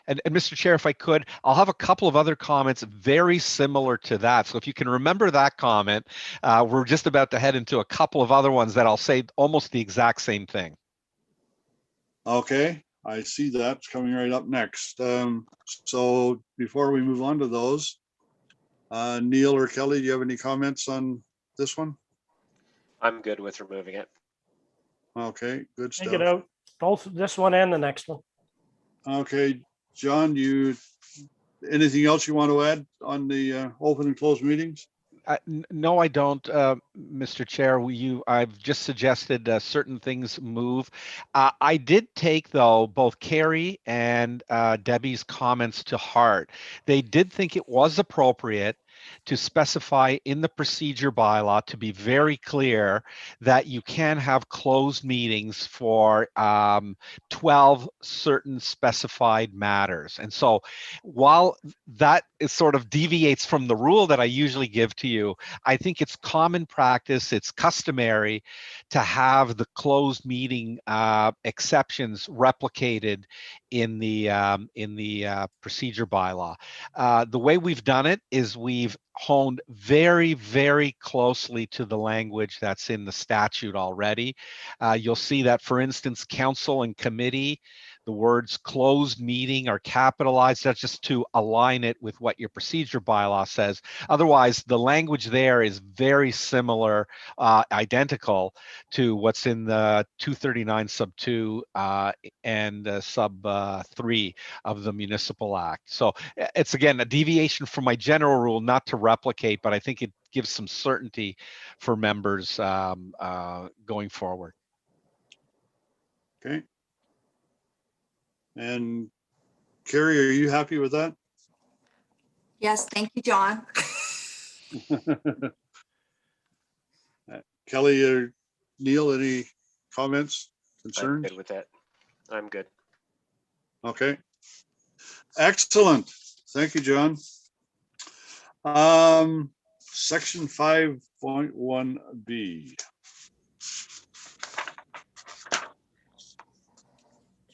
S3: And Mr. Chair, if I could, I'll have a couple of other comments very similar to that. So if you can remember that comment, we're just about to head into a couple of other ones that I'll say almost the exact same thing.
S1: Okay, I see that's coming right up next. So before we move on to those, Neil or Kelly, do you have any comments on this one?
S5: I'm good with removing it.
S1: Okay, good stuff.
S4: Take it out, both this one and the next one.
S1: Okay, John, anything else you want to add on the open and closed meetings?
S3: No, I don't, Mr. Chair. I've just suggested certain things move. I did take, though, both Carrie and Debbie's comments to heart. They did think it was appropriate to specify in the procedure bylaw, to be very clear, that you can have closed meetings for 12 certain specified matters. And so while that is sort of deviates from the rule that I usually give to you, I think it's common practice, it's customary to have the closed meeting exceptions replicated in the procedure bylaw. The way we've done it is we've honed very, very closely to the language that's in the statute already. You'll see that, for instance, council and committee, the words closed meeting are capitalized. That's just to align it with what your procedure bylaw says. Otherwise, the language there is very similar, identical to what's in the 239 sub 2 and sub 3 of the Municipal Act. So it's, again, a deviation from my general rule not to replicate, but I think it gives some certainty for members going forward.
S1: Okay. And Carrie, are you happy with that?
S6: Yes, thank you, John.
S1: Kelly or Neil, any comments,
S5: I'm
S1: concerns?
S5: good with that. I'm good.
S1: Okay. Excellent. Thank you, John. Section 5.1B.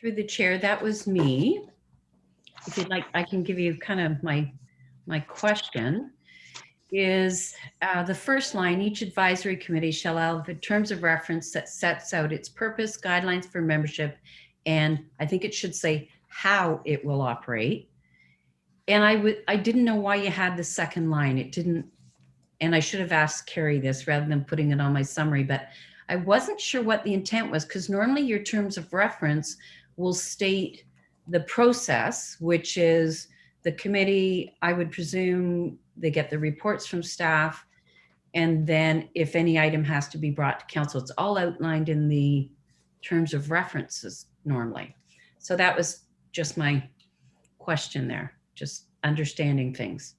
S2: Through the chair, that was me. If you'd like, I can give you kind of my question is the first line, each advisory committee shall have the terms of reference that sets out its purpose, guidelines for membership, and I think it should say how it will operate. And I didn't know why you had the second line. It didn't, and I should have asked Carrie this rather than putting it on my summary, but I wasn't sure what the intent was, because normally your terms of reference will state the process, which is the committee, I would presume they get the reports from staff, and then if any item has to be brought to council, it's all outlined in the terms of references normally. So that was just my question there, just understanding things.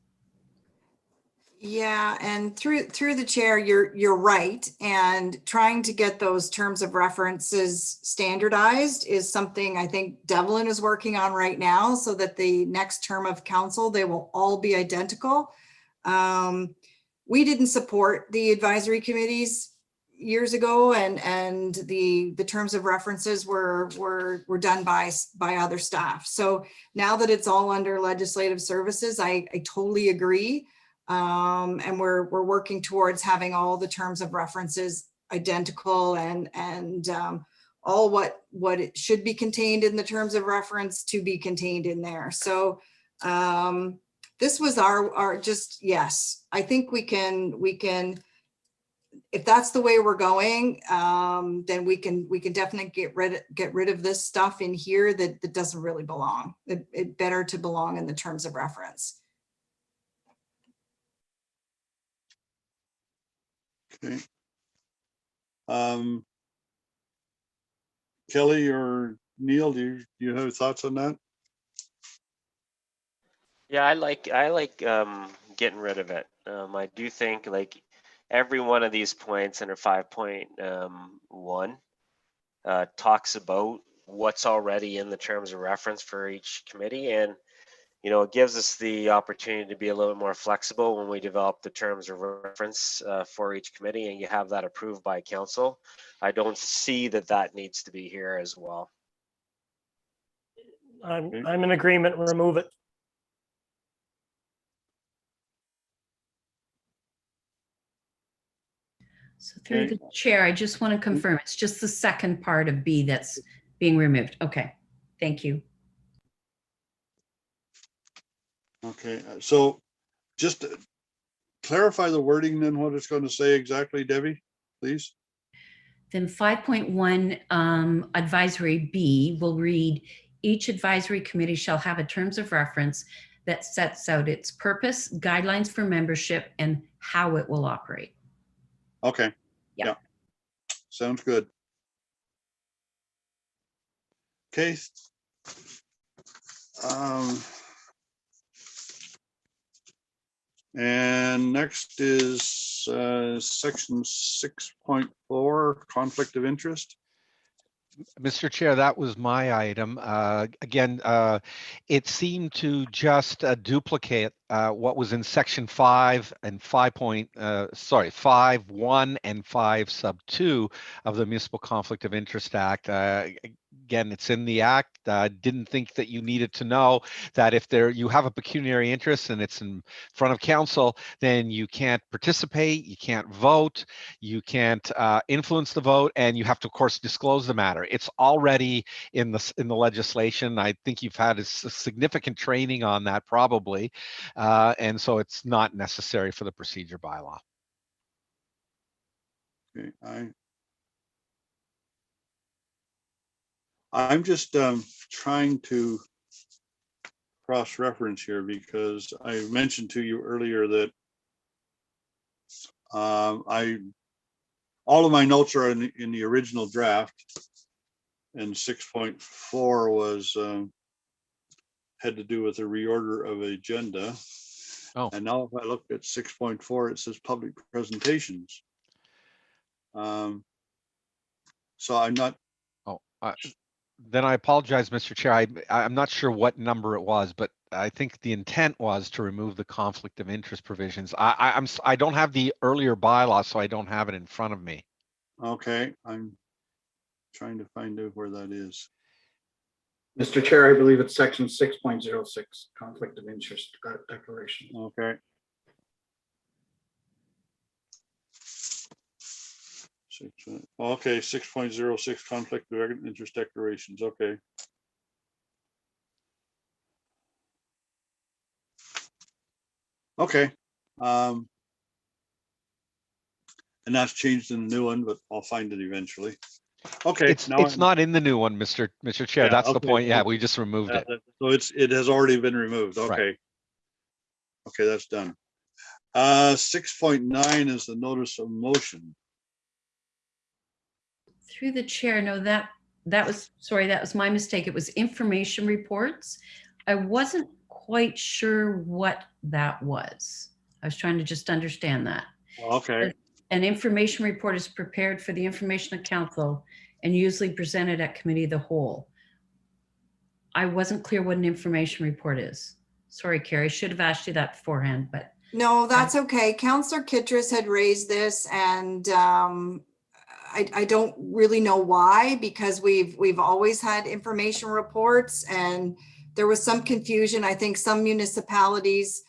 S6: Yeah, and through the chair, you're right. And trying to get those terms of references standardized is something I think Devlin is working on right now, so that the next term of council, they will all be identical. We didn't support the advisory committees years ago, and the terms of references were done by other staff. So now that it's all under legislative services, I totally agree. And we're working towards having all the terms of references identical, and all what it should be contained in the terms of reference to be contained in there. So this was our just, yes, I think we can, if that's the way we're going, then we can definitely get rid of this stuff in here that doesn't really belong. It better to belong in the terms of reference.
S1: Okay. Kelly or Neil, do you have thoughts on that?
S5: Yeah, I like getting rid of it. I do think like every one of these points under 5.1 talks about what's already in the terms of reference for each committee, and it gives us the opportunity to be a little more flexible when we develop the terms of reference for each committee, and you have that approved by council. I don't see that needs to be here as well.
S4: I'm in agreement. Remove it.
S2: So through the chair, I just want to confirm it's just the second part of B that's being removed. Okay, thank you.
S1: Okay, so just to clarify the wording then, what it's going to say exactly, Debbie, please.
S2: Then 5.1 advisory B will read, Each advisory committee shall have a terms of reference that sets out its purpose, guidelines for membership, and how it will operate.
S1: Okay.
S2: Yeah.
S1: Sounds good. Okay. And next is section 6.4, conflict of interest.
S3: Mr. Chair, that was my item. Again, it seemed to just duplicate what was in section 5 and 5.1 and 5 sub 2 of the Municipal Conflict of Interest Act. Again, it's in the act. Didn't think that you needed to know that if you have a pecuniary interest and it's in front of council, then you can't participate, you can't vote, you can't influence the vote, and you have to, of course, disclose the matter. It's already in the legislation. I think you've had a significant training on that probably, and so it's not necessary for the procedure bylaw.
S1: Okay, I'm just trying to cross-reference here because I mentioned to you earlier that all of my notes are in the original draft, and 6.4 was had to do with the reorder of agenda.
S3: Oh.
S1: And now if I look at 6.4, it says public presentations. So I'm not.
S3: Oh, then I apologize, Mr. Chair. I'm not sure what number it was, but I think the intent was to remove the conflict of interest provisions. I don't have the earlier bylaw, so I don't have it in front of me.
S1: Okay, I'm trying to find out where that is.
S7: Mr. Chair, I believe it's section 6.06, conflict of interest declaration.
S1: Okay. Okay, 6.06 conflict of interest declarations. Okay. Okay. And that's changed in the new one, but I'll find it eventually. Okay.
S3: It's not in the new one, Mr. Chair.
S1: Yeah,
S3: That's the
S1: okay,
S3: point. Yeah,
S1: okay.
S3: we just removed it.
S1: So it has already been removed. Okay.
S3: Right.
S1: Okay, that's done. 6.9 is the notice of motion.
S2: Through the chair, no, that was, sorry, that was my mistake. It was information reports. I wasn't quite sure what that was. I was trying to just understand that.
S1: Okay.
S2: An information report is prepared for the information of council and usually presented at committee of the whole. I wasn't clear what an information report is. Sorry, Carrie, I should have asked you that beforehand, but.
S6: No, that's okay. Councillor Kitras had raised this, and I don't really know why, because we've always had information reports, and there was some confusion. I think some municipalities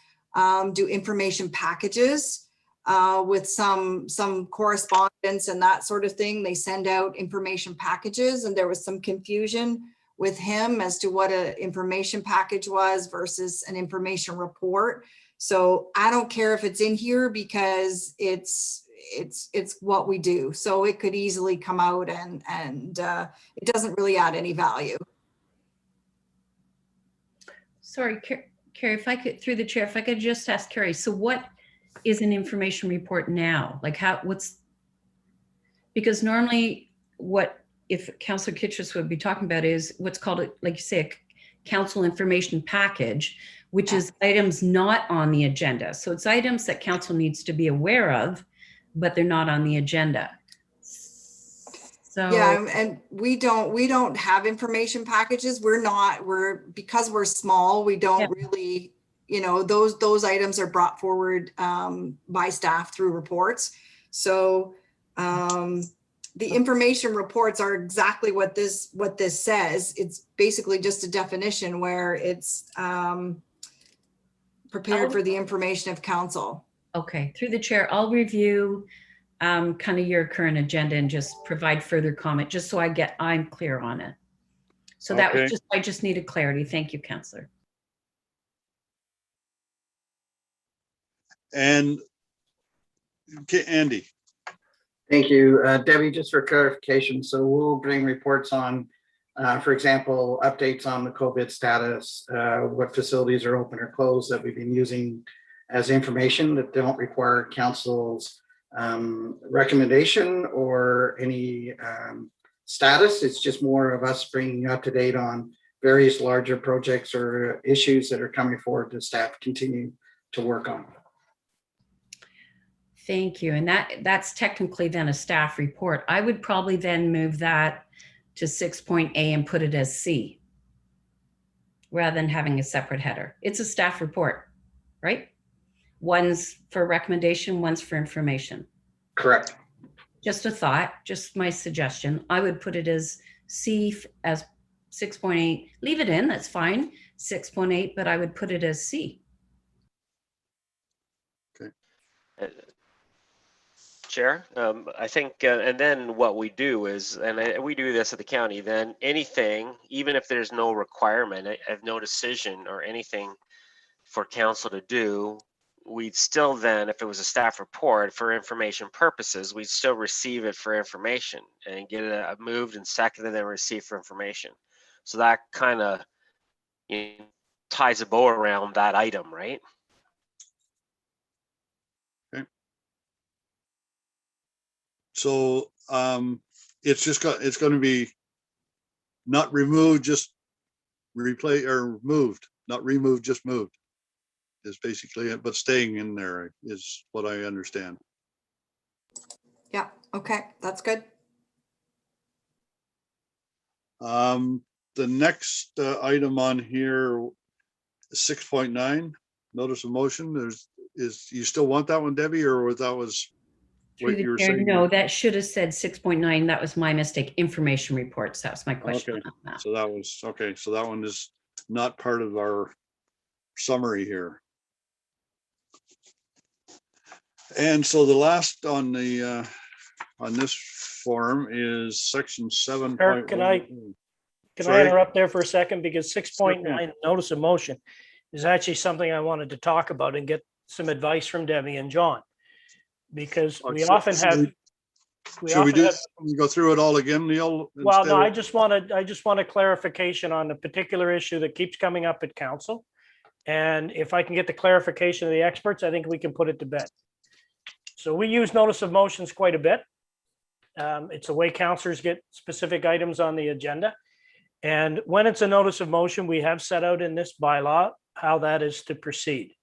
S6: do information packages with some correspondence and that sort of thing. They send out information packages, and there was some confusion with him as to what an information package was versus an information report. So I don't care if it's in here because it's what we do. So it could easily come out and it doesn't really add any value.
S2: Sorry, Carrie, if I could, through the chair, if I could just ask Carrie, so what is an information report now? Like because normally if Councillor Kitras would be talking about is what's called, like you say, a council information package, which is items not on the agenda. So it's items that council needs to be aware of, but they're not on the agenda. So
S6: yeah, and we don't have information packages. Because we're small, we don't really, those items are brought forward by staff through reports. So the information reports are exactly what this says. It's basically just a definition where it's prepared for the information of council.
S2: Okay, through the chair, I'll review kind of your current agenda and just provide further comment, just so I'm clear on it. So that was I just needed clarity. Thank you, Councillor.
S1: And okay, Andy.
S7: Thank you, Debbie, just for clarification. So we'll bring reports on For example, updates on the COVID status, what facilities are open or closed that we've been using as information that don't require council's recommendation or any status. It's just more of us bringing you up to date on various larger projects or issues that are coming forward to staff continue to work on.
S2: Thank you. And that's technically then a staff report. I would probably then move that to 6.A and put it as C rather than having a separate header. It's a staff report, right? One's for recommendation, one's for information.
S7: Correct.
S2: Just a thought, just my suggestion. I would put it as C as 6.8. Leave it in, that's fine, 6.8, but I would put it as C.
S5: Chair, I think, and then what we do is, and we do this at the county, then anything, even if there's no requirement of no decision or anything for council to do, we'd still then, if it was a staff report for information purposes, we'd still receive it for information and get it moved and seconded and then received for information. So that kind of ties a bow around that item, right?
S1: So it's going to be not removed, just replay or moved, not removed, just moved is basically it, but staying in there is what I understand.
S6: Yeah, okay, that's good.
S1: The next item on here, 6.9, notice of motion. You still want that one, Debbie, or that was what you were saying?
S2: No, that should have said 6.9. That was my mistake. Information reports. That was my question.
S1: Okay.
S2: On that.
S1: So that was, okay. So that one is not part of our summary here. And so the last on the on this form is section 7.
S4: Eric, can I interrupt there for a second? Because 6.9 notice of motion is actually something I wanted to talk about and get some advice from Debbie and John. Because we often have.
S1: Should we go through it all again, Neil?
S4: Well, no, I just want a clarification on the particular issue that keeps coming up at council. And if I can get the clarification of the experts, I think we can put it to bed. So we use notice of motions quite a bit. It's a way councillors get specific items on the agenda. And when it's a notice of motion, we have set out in this bylaw how that is to proceed.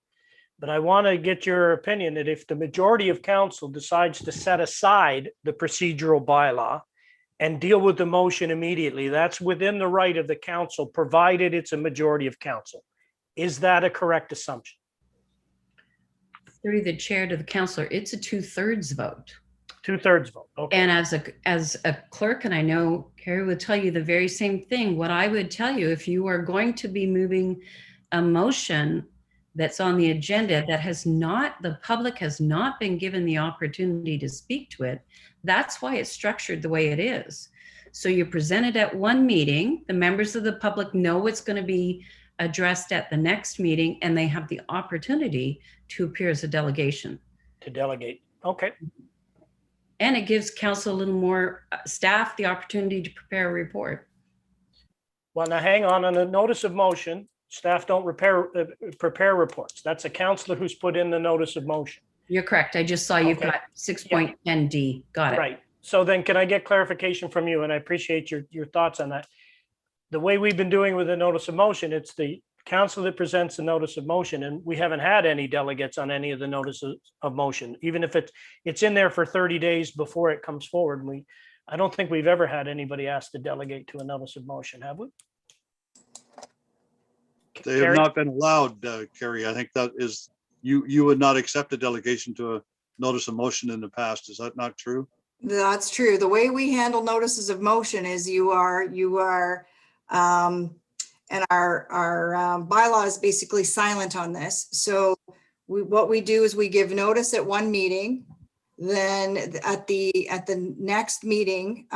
S4: But I want to get your opinion that if the majority of council decides to set aside the procedural bylaw and deal with the motion immediately, that's within the right of the council, provided it's a majority of council. Is that a correct assumption?
S2: Through the chair to the councillor, it's a 2/3 vote.
S4: 2/3 vote. Okay.
S2: And as a clerk, and I know Carrie would tell you the very same thing, what I would tell you, if you are going to be moving a motion that's on the agenda that the public has not been given the opportunity to speak to it, that's why it's structured the way it is. So you present it at one meeting, the members of the public know it's going to be addressed at the next meeting, and they have the opportunity to appear as a delegation.
S4: To delegate. Okay.
S2: And it gives council a little more staff the opportunity to prepare a report.
S4: Well, now hang on a notice of motion. Staff don't prepare reports. That's a councillor who's put in the notice of motion.
S2: You're correct. I just saw you've got 6.10D. Got it.
S4: Right. So then can I get clarification from you? And I appreciate your thoughts on that. The way we've been doing with the notice of motion, it's the council that presents the notice of motion, and we haven't had any delegates on any of the notices of motion, even if it's in there for 30 days before it comes forward. I don't think we've ever had anybody asked to delegate to a notice of motion, have we?
S1: They have not been allowed, Carrie. I think that is, you would not accept a delegation to a notice of motion in the past. Is that not true?
S6: That's true. The way we handle notices of motion is you are, and our bylaw is basically silent on this. So what we do is we give notice at one meeting, then at the next meeting,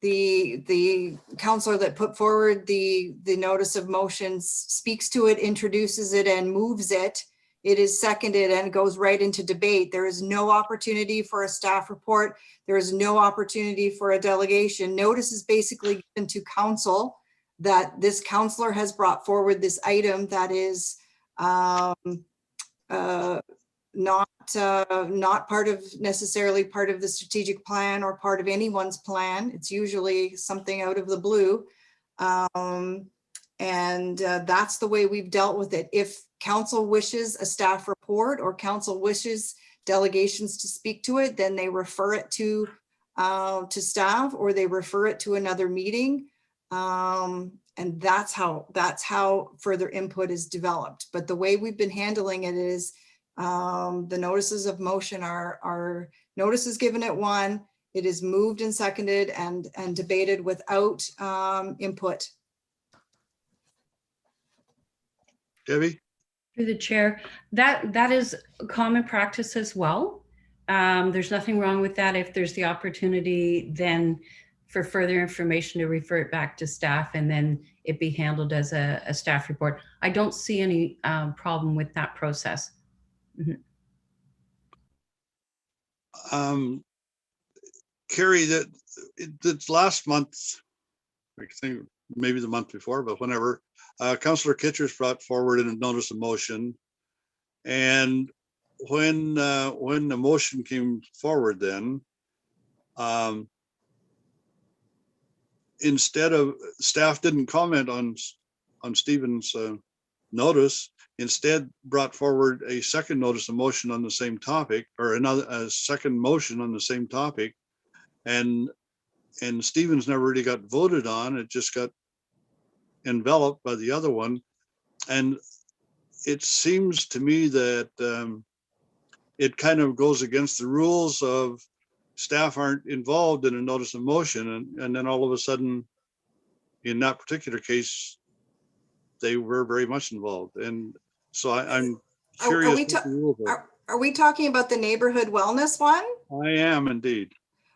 S6: the councillor that put forward the notice of motions speaks to it, introduces it, and moves it it is seconded and goes right into debate. There is no opportunity for a staff report. There is no opportunity for a delegation. Notice is basically given to council that this councillor has brought forward this item that is not necessarily part of the strategic plan or part of anyone's plan. It's usually something out of the blue. That's the way we've dealt with it. If council wishes a staff report or council wishes delegations to speak to it, then they refer it to staff or they refer it to another meeting. And that's how further input is developed. But the way we've been handling it is the notices of motion are notices given at 1, it is moved and seconded and debated without input.
S1: Debbie?
S2: Through the chair, that is common practice as well. There's nothing wrong with that. If there's the opportunity, then for further information to refer it back to staff and then it be handled as a staff report. I don't see any problem with that process. Mm-hmm.
S1: Carrie, that last month, I think maybe the month before, but whenever, Councillor Kitras brought forward a notice of motion. And when the motion came forward then, instead of, staff didn't comment on Stephen's notice, instead brought forward a second notice of motion on the same topic, or a second motion on the same topic. And Stephen's never really got voted on. It just got enveloped by the other one. And it seems to me that it kind of goes against the rules of staff aren't involved in a notice of motion. And then all of a sudden, in that particular case, they were very much involved. And so I'm curious.
S6: Are we talking about the neighborhood wellness one?
S1: I am indeed.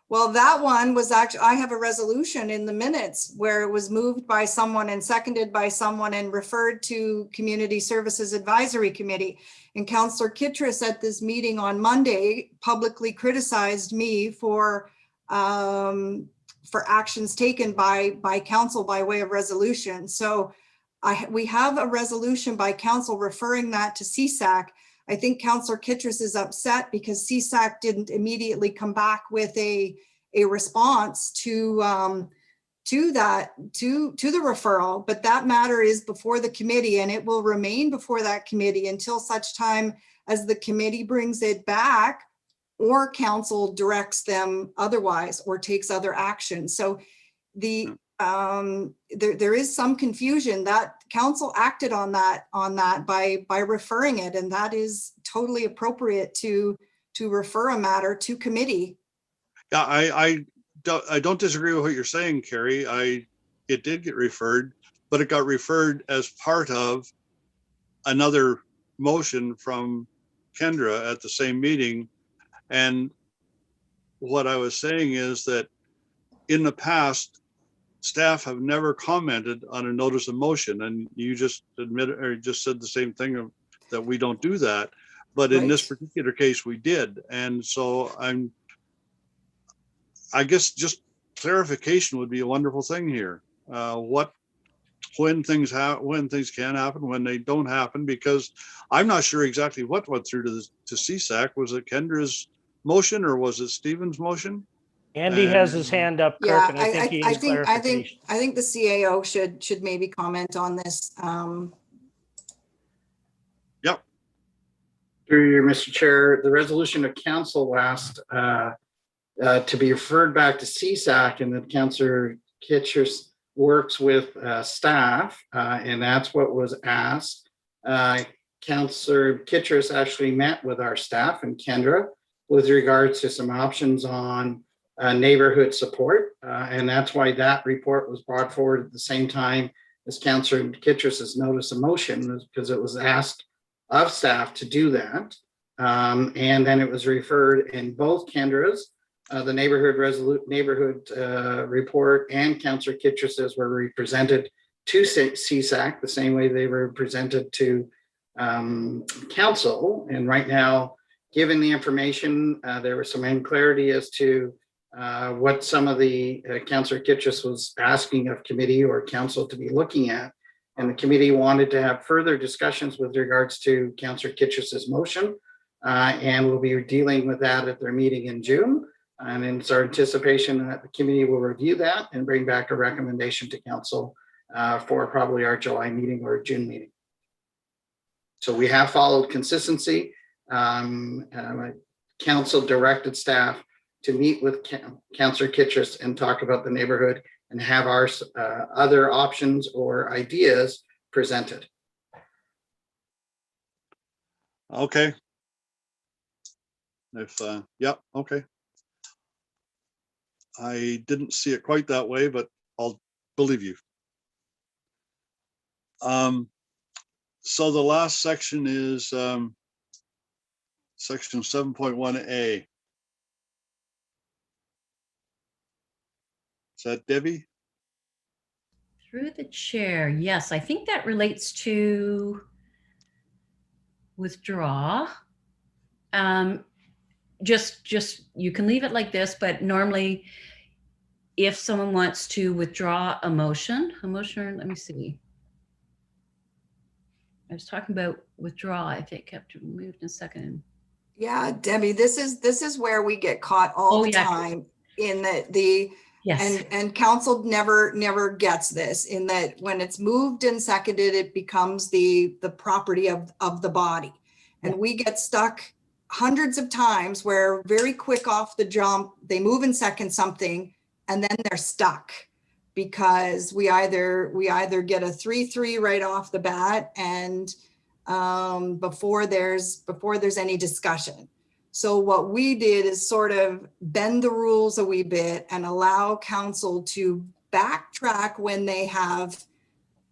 S6: Well, that one was actually, I have a resolution in the minutes where it was moved by someone and seconded by someone and referred to Community Services Advisory Committee. And Councillor Kitras at this meeting on Monday publicly criticized me for actions taken by council by way of resolution. So we have a resolution by council referring that to CSAC. I think Councillor Kitras is upset because CSAC didn't immediately come back with a response to the referral, but that matter is before the committee and it will remain before that committee until such time as the committee brings it back or council directs them otherwise or takes other action. So there is some confusion that council acted on that by referring it, and that is totally appropriate to refer a matter to committee.
S1: Yeah, I don't disagree with what you're saying, Carrie. It did get referred, but it got referred as part of another motion from Kendra at the same meeting. And what I was saying is that in the past, staff have never commented on a notice of motion, and you just admitted or just said the same thing that we don't do that. But in this particular case, we did. And so I guess just clarification would be a wonderful thing here. When things can happen, when they don't happen, because I'm not sure exactly what went through to CSAC. Was it Kendra's motion or was it Stephen's motion?
S4: Andy has his hand up, Kirk,
S6: Yeah,
S4: and I think he needs clarification.
S6: I think the CAO should maybe comment on this.
S1: Yep.
S7: Through you, Mr. Chair, the resolution of council asked to be referred back to CSAC, and that Councillor Kitras works with staff, and that's what was asked. Councillor Kitras actually met with our staff and Kendra with regards to some options on neighborhood support, and that's why that report was brought forward at the same time as Councillor Kitras's notice of motion, because it was asked of staff to do that, and then it was referred in both Kendra's, the neighborhood report and Councillor Kitras's were represented to CSAC the same way they were presented to council. And right now, given the information, there was some unclarity as to what some of the Councillor Kitras was asking of committee or council to be looking at. And the committee wanted to have further discussions with regards to Councillor Kitras's motion. And we'll be dealing with that at their meeting in June. And it's our anticipation that the committee will review that and bring back a recommendation to council for probably our July meeting or June meeting. So we have followed consistency. Council directed staff to meet with Councillor Kitras and talk about the neighborhood and have our other options or ideas presented.
S1: Okay. Yeah, okay. I didn't see it quite that way, but I'll believe you. So the last section is section 7.1A. Is that Debbie?
S2: Through the chair, yes, I think that relates to withdraw. Just you can leave it like this, but normally if someone wants to withdraw a motion, let me see. I was talking about withdraw. I think kept moved in a second.
S6: Yeah, Debbie, this is where we get caught all the time in the
S2: yes.
S6: And council never gets this, in that when it's moved and seconded, it becomes the property of the body. And we get stuck hundreds of times where very quick off the jump, they move and second something and then they're stuck because we either get a 3-3 right off the bat and before there's any discussion. So what we did is sort of bend the rules a wee bit and allow council to backtrack when they have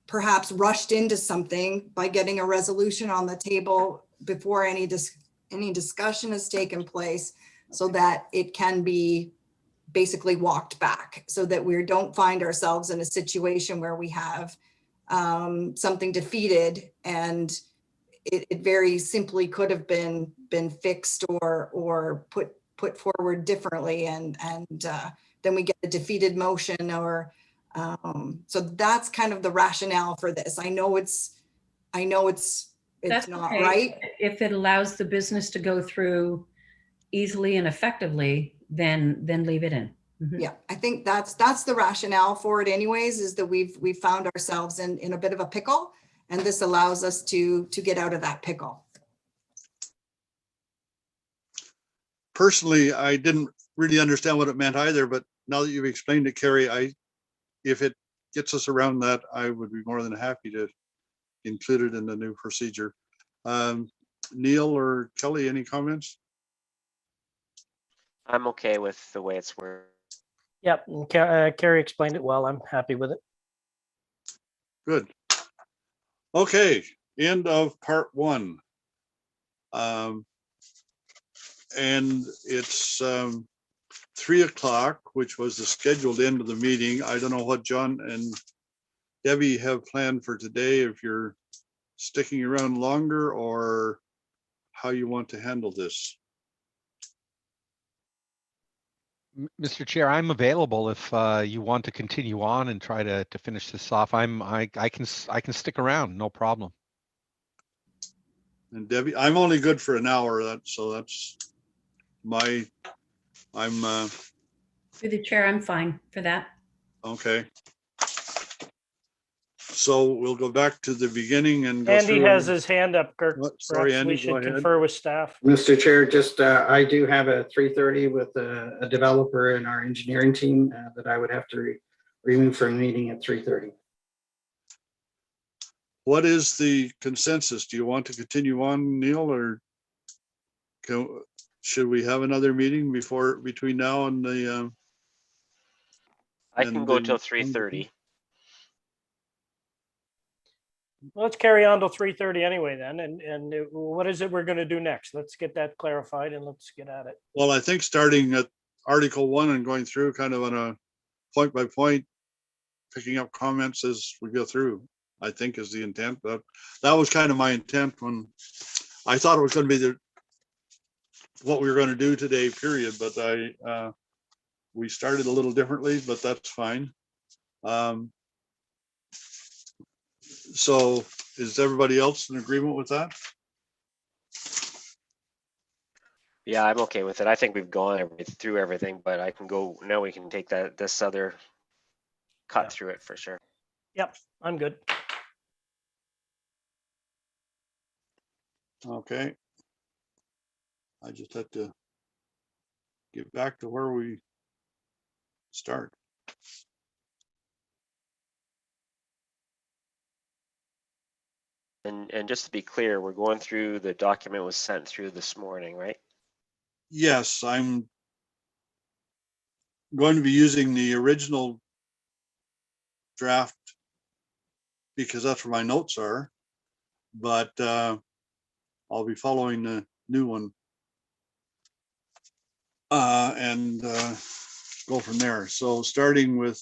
S6: perhaps rushed into something by getting a resolution on the table before any discussion has taken place, so that it can be basically walked back, so that we don't find ourselves in a situation where we have something defeated and it very simply could have been fixed or put forward differently, and then we get a defeated motion, or so that's kind of the rationale for this. I know it's
S2: That's
S6: not
S2: okay.
S6: right.
S2: If it allows the business to go through easily and effectively, then leave it in. Mm-hmm.
S6: Yeah, I think that's the rationale for it anyways, is that we've found ourselves in a bit of a pickle, and this allows us to get out of that pickle.
S1: Personally, I didn't really understand what it meant either, but now that you've explained it, Carrie, if it gets us around that, I would be more than happy to include it in the new procedure. Neil or Kelly, any comments?
S5: I'm okay with the way it's worded.
S4: Yep, Carrie explained it well. I'm happy with it.
S1: Good. Okay, end of part 1. And it's 3 o'clock, which was the scheduled end of the meeting. I don't know what John and Debbie have planned for today, if you're sticking around longer or how you want to handle this.
S3: Mr. Chair, I'm available if you want to continue on and try to finish this off. I can stick around, no problem.
S1: And Debbie, I'm only good for an hour, so that's I'm
S2: Through the chair, I'm fine for that.
S1: okay. So we'll go back to the beginning and go
S4: Andy
S1: through.
S4: has his hand up, Kirk.
S1: Sorry,
S4: Perhaps
S1: Andy,
S4: we
S1: go
S4: should
S1: ahead.
S4: confer with staff.
S7: Mr. Chair, just I do have a 3:30 with a developer in our engineering team that I would have to remove from the meeting at 3:30.
S1: What is the consensus? Do you want to continue on, Neil, or should we have another meeting between now and the?
S5: I can go till 3:30.
S4: Let's carry on till 3:30 anyway then. And what is it we're going to do next? Let's get that clarified and let's get at it.
S1: Well, I think starting at Article 1 and going through kind of on a point by point, picking up comments as we go through. I think is the intent, but that was kind of my intent when I thought it was going to be what we were going to do today, period. But we started a little differently, but that's fine. So is everybody else in agreement with that?
S5: Yeah, I'm okay with it. I think we've gone through everything, but I can go now. We can take this other cut
S4: Yeah.
S5: through it for sure.
S4: Yep, I'm good.
S1: Okay. I just had to get back to where we start.
S5: And just to be clear, we're going through the document was sent through this morning, right?
S1: Yes, I'm going to be using the original draft because that's where my notes are, but I'll be following the new one and go from there. So starting with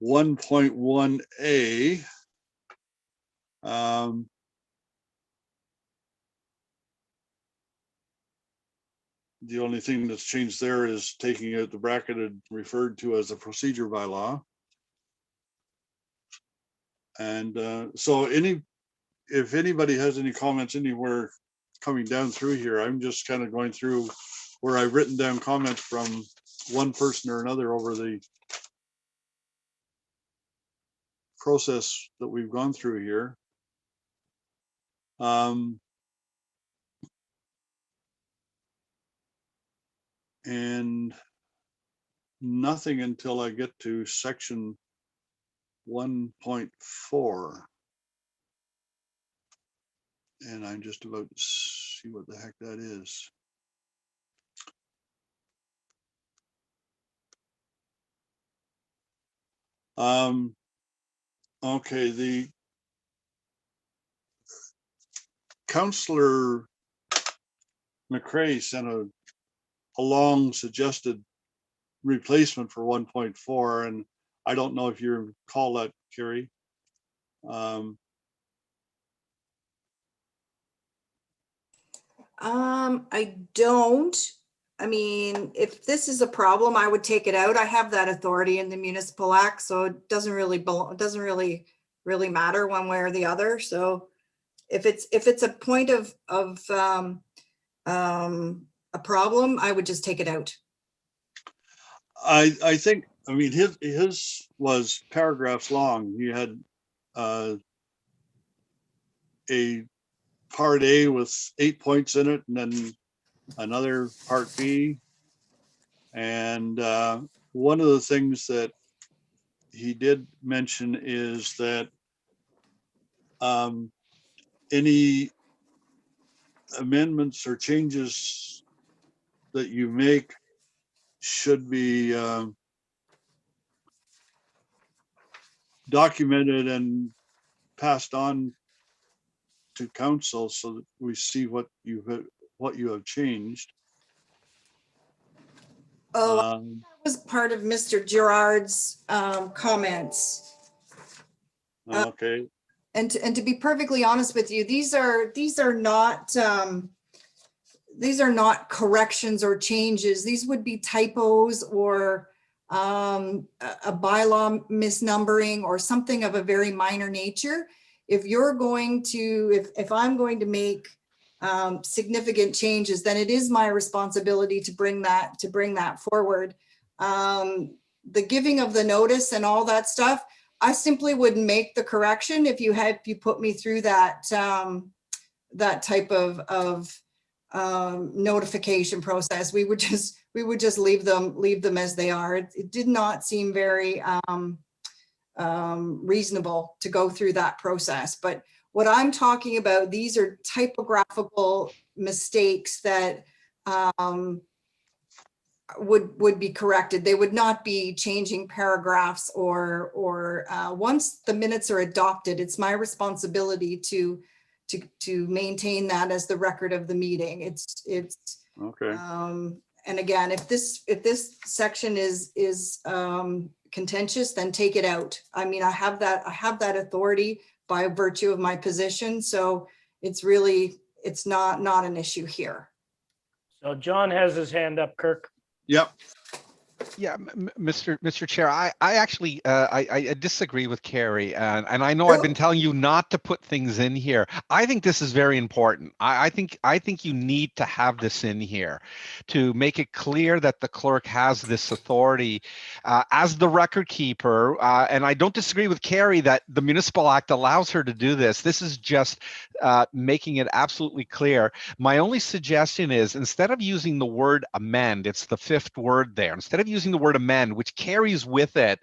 S1: 1.1A, the only thing that's changed there is taking out the bracketed referred to as a procedure by law. And so if anybody has any comments anywhere coming down through here, I'm just kind of going through where I've written down comments from one person or another over the process that we've gone through here. And nothing until I get to section 1.4. And I'm just about to see what the heck that is. Okay, the Councillor McCrae sent a long suggested replacement for 1.4, and I don't know if you recall that, Carrie.
S6: I don't. I mean, if this is a problem, I would take it out. I have that authority in the Municipal Act, so it doesn't really matter one way or the other. So if it's a point of a problem, I would just take it out.
S1: I think, I mean, his was paragraphs long. He had a part A with 8 points in it, and then another part B. And one of the things that he did mention is that any amendments or changes that you make should be documented and passed on to council so that we see what you have changed.
S6: Oh, that was part of Mr. Gerard's comments.
S1: Okay.
S6: And to be perfectly honest with you, these are not corrections or changes. These would be typos or a bylaw misnumbering or something of a very minor nature. If you're going to, if I'm going to make significant changes, then it is my responsibility to bring that forward. The giving of the notice and all that stuff, I simply wouldn't make the correction if you put me through that that type of notification process. We would just leave them as they are. It did not seem very reasonable to go through that process. But what I'm talking about, these are typographical mistakes that would be corrected. They would not be changing paragraphs or once the minutes are adopted, it's my responsibility to maintain that as the record of the meeting. It's
S1: Okay.
S6: and again, if this section is contentious, then take it out. I mean, I have that authority by virtue of my position. So it's not an issue here.
S4: So John has his hand up, Kirk.
S1: Yep.
S3: Yeah, Mr. Chair, I actually I disagree with Carrie, and I know I've been telling you not to put things in here. I think this is very important. I think you need to have this in here to make it clear that the clerk has this authority as the record keeper. And I don't disagree with Carrie that the Municipal Act allows her to do this. This is just making it absolutely clear. My only suggestion is, instead of using the word amend, it's the fifth word there. Instead of using the word amend, which carries with it,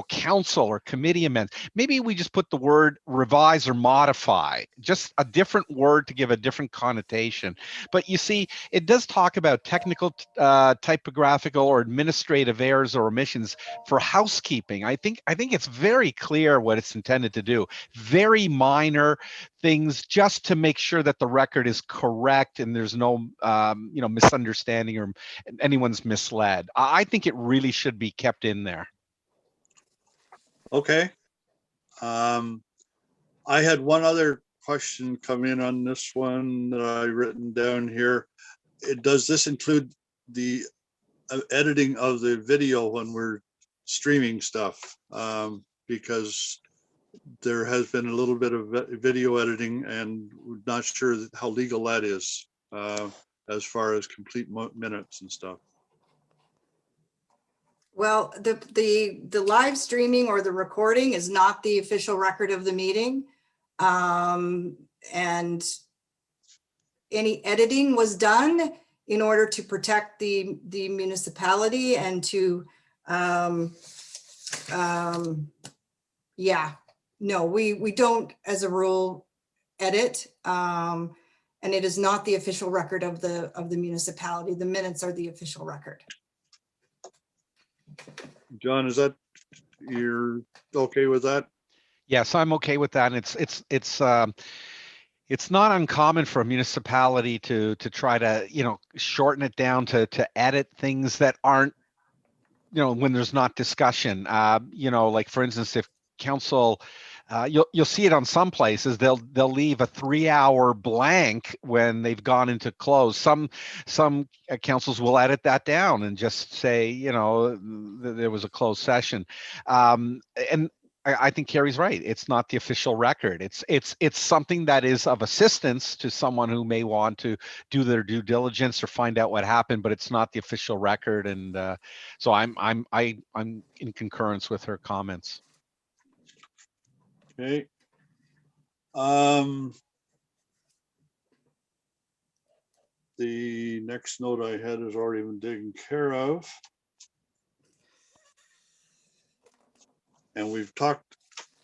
S3: council or committee amend, maybe we just put the word revise or modify, just a different word to give a different connotation. But you see, it does talk about technical, typographical or administrative errors or omissions for housekeeping. I think it's very clear what it's intended to do. Very minor things, just to make sure that the record is correct and there's no misunderstanding or anyone's misled. I think it really should be kept in there.
S1: Okay. I had one other question come in on this one that I written down here. Does this include the editing of the video when we're streaming stuff? Because there has been a little bit of video editing, and we're not sure how legal that is as far as complete minutes and stuff.
S6: Well, the live streaming or the recording is not the official record of the meeting. And any editing was done in order to protect the municipality and to, no, we don't, as a rule, edit. And it is not the official record of the municipality. The minutes are the official record.
S1: John, you're okay with that?
S3: Yes, I'm okay with that. And it's not uncommon for a municipality to try to shorten it down to edit things that aren't when there's not discussion. Like for instance, if council, you'll see it on some places, they'll leave a 3-hour blank when they've gone into close. Some councils will edit that down and just say there was a closed session. And I think Carrie's right. It's not the official record. It's something that is of assistance to someone who may want to do their due diligence or find out what happened, but it's not the official record. And so I'm in concurrence with her comments.
S1: Okay. The next note I had has already been taken care of. And we've talked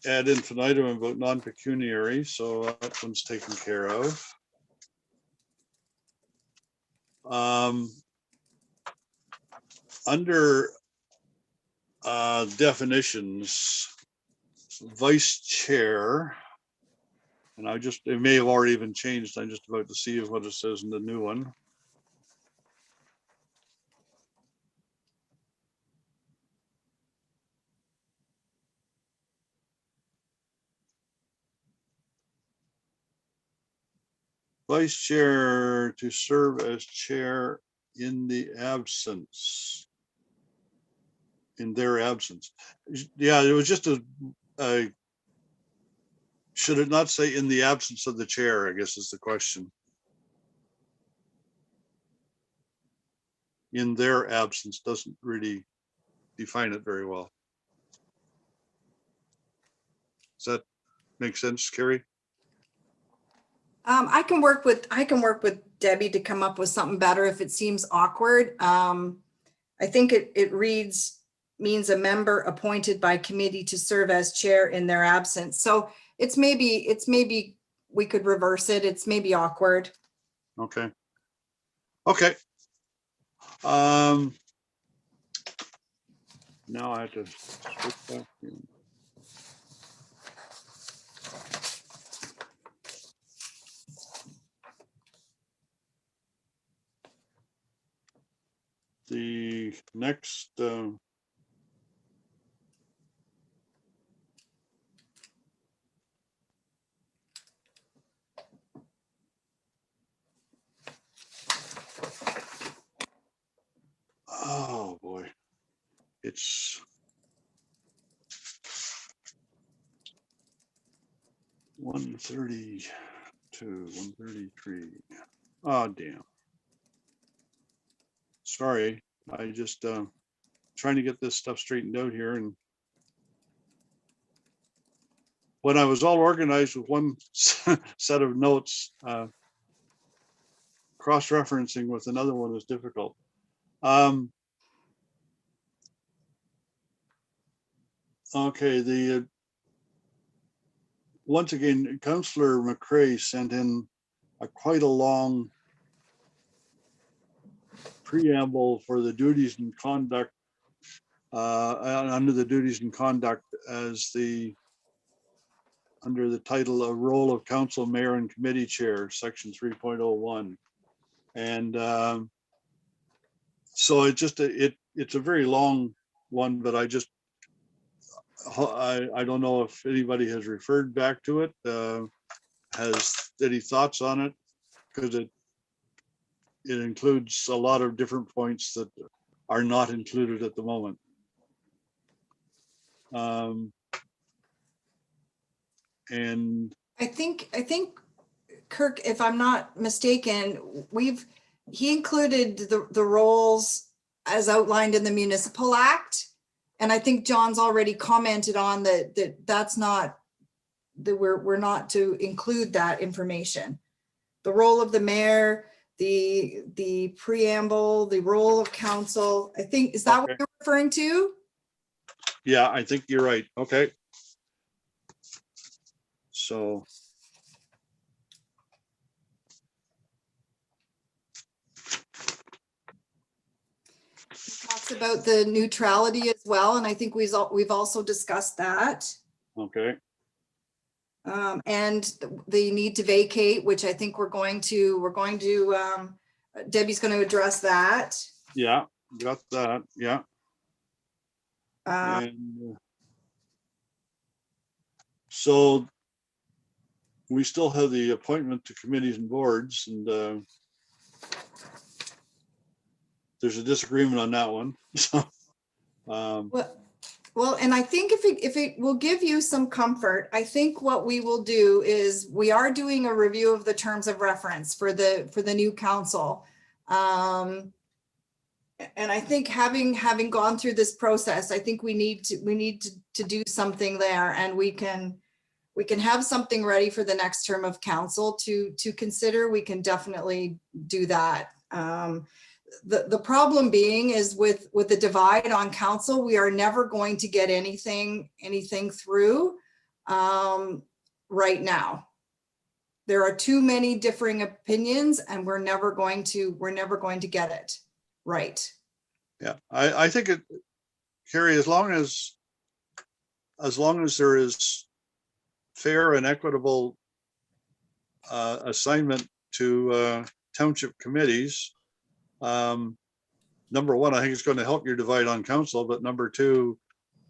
S1: ad infinitum about non-pecuniary, so that one's taken care of. Under definitions, vice chair, and it may have already been changed. I'm just about to see what it says in the new one. Vice chair to serve as chair in their absence. Yeah, it was just should it not say in the absence of the chair, I guess is the question. In their absence doesn't really define it very well. Does that make sense, Carrie?
S6: I can work with Debbie to come up with something better if it seems awkward. I think it means a member appointed by committee to serve as chair in their absence. So it's maybe we could reverse it. It's maybe awkward.
S1: Okay. Okay. Now I have to switch back in. The next it's 1:32, 1:33. Oh, damn. Sorry, I just trying to get this stuff straightened out here. And when I was all organized with one set of notes, cross-referencing with another one is difficult. Okay, once again, Councillor McCrae sent in quite a long preamble for the duties and conduct, under the duties and conduct as under the title of Role of Council, Mayor and Committee Chair, section 3.01. And so it's a very long one, but I don't know if anybody has referred back to it, has any thoughts on it, because it includes a lot of different points that are not included at the moment. And
S6: I think Kirk, if I'm not mistaken, he included the roles as outlined in the Municipal Act. And I think John's already commented on that's not, that we're not to include that information. The role of the mayor, the preamble, the role of council, I think, is that what you're referring to?
S1: yeah, I think you're right. Okay. So.
S6: Talks about the neutrality as well, and I think we've also discussed that.
S1: Okay.
S6: And the need to vacate, which I think we're going to Debbie's going to address that.
S1: Yeah, got that. Yeah.
S6: Uh,
S1: And so we still have the appointment to committees and boards, and there's a disagreement on that one. So,
S6: well, and I think if it will give you some comfort, I think what we will do is we are doing a review of the terms of reference for the new council. And I think having gone through this process, I think we need to do something there, and we can have something ready for the next term of council to consider. We can definitely do that. The problem being is with the divide on council, we are never going to get anything through right now. There are too many differing opinions, and we're never going to get it right.
S1: yeah, I think Carrie, as long as there is fair and equitable assignment to township committees, number one, I think it's going to help your divide on council, but number two,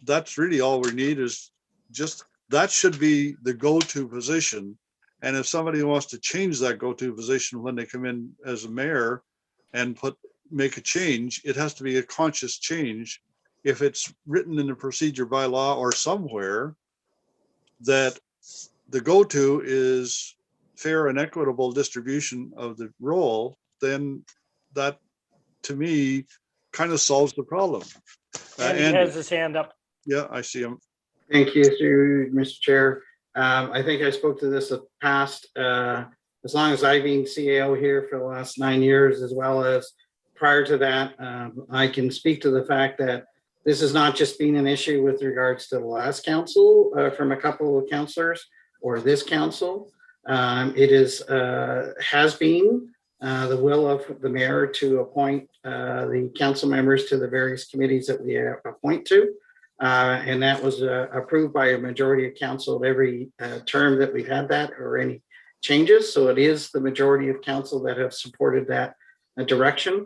S1: that's really all we need, is just, that should be the go-to position. And if somebody wants to change that go-to position when they come in as a mayor and make a change, it has to be a conscious change. If it's written in the procedure by law or somewhere that the go-to is fair and equitable distribution of the role, then that, to me, kind of solves the problem.
S4: And he has his hand up.
S1: Yeah, I see him.
S7: Thank you, Mr. Chair. I think I spoke to this in the past, as long as I've been CAO here for the last 9 years, as well as prior to that. I can speak to the fact that this has not just been an issue with regards to the last council from a couple of councillors or this council. It has been the will of the mayor to appoint the council members to the various committees that we appoint to. And that was approved by a majority of council every term that we've had that or any changes. So it is the majority of council that have supported that direction.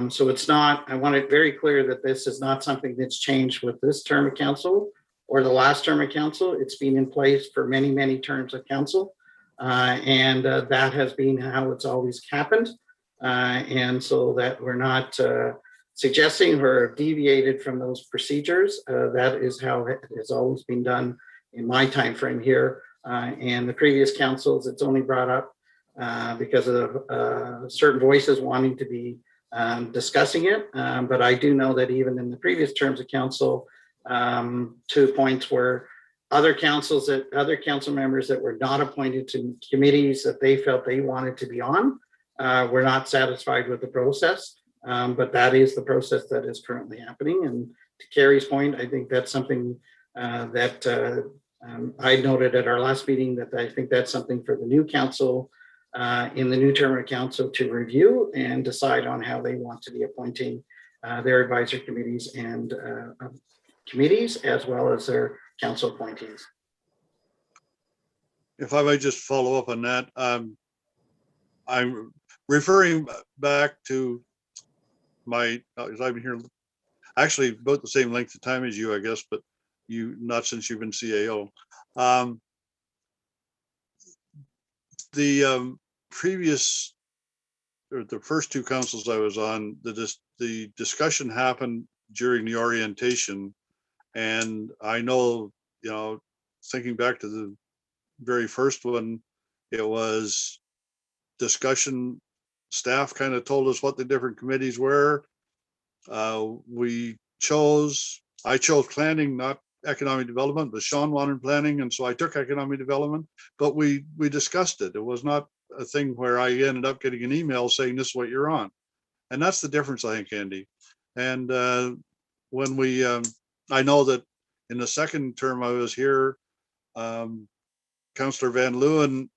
S7: So it's not, I want it very clear that this is not something that's changed with this term of council or the last term of council. It's been in place for many, many terms of council. And that has been how it's always happened. And so that we're not suggesting or have deviated from those procedures. That is how it has always been done in my time frame here. And the previous councils, it's only brought up because of certain voices wanting to be discussing it. But I do know that even in the previous terms of council, to points where other council members that were not appointed to committees that they felt they wanted to be on were not satisfied with the process. But that is the process that is currently happening. And to Carrie's point, I think that's something that I noted at our last meeting, that I think that's something for the new council in the new term of council to review and decide on how they want to be appointing their advisory committees and committees, as well as their council appointees.
S1: If I might just follow up on that, I'm referring back to my, because I've been here actually about the same length of time as you, I guess, but you, not since you've been CAO. The previous, or the first two councils I was on, the discussion happened during the orientation. And I know, you know, thinking back to the very first one, it was discussion. Staff kind of told us what the different committees were. I chose planning, not economic development, but Sean wanted planning, and so I took economic development. But we discussed it. It was not a thing where I ended up getting an email saying this is what you're on, and that's the difference, I think, Andy. And when we, I know that in the second term I was here, Councillor Van Leeuwen,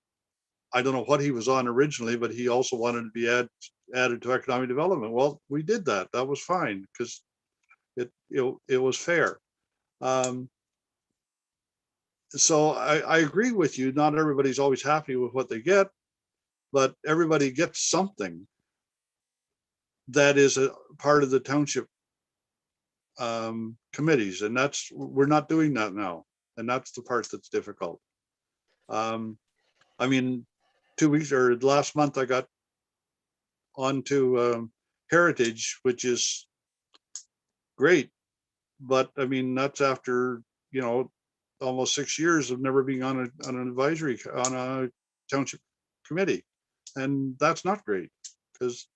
S1: I don't know what he was on originally, but he also wanted to be added to economic development. Well, we did that. That was fine because it was fair. So I agree with you. Not everybody's always happy with what they get, but everybody gets something that is a part of the township committees, and we're not doing that now, and that's the part that's difficult. I mean, 2 weeks or last month I got onto Heritage, which is great, but I mean that's after, you know, almost 6 years of never being on an advisory, on a township committee, and that's not great because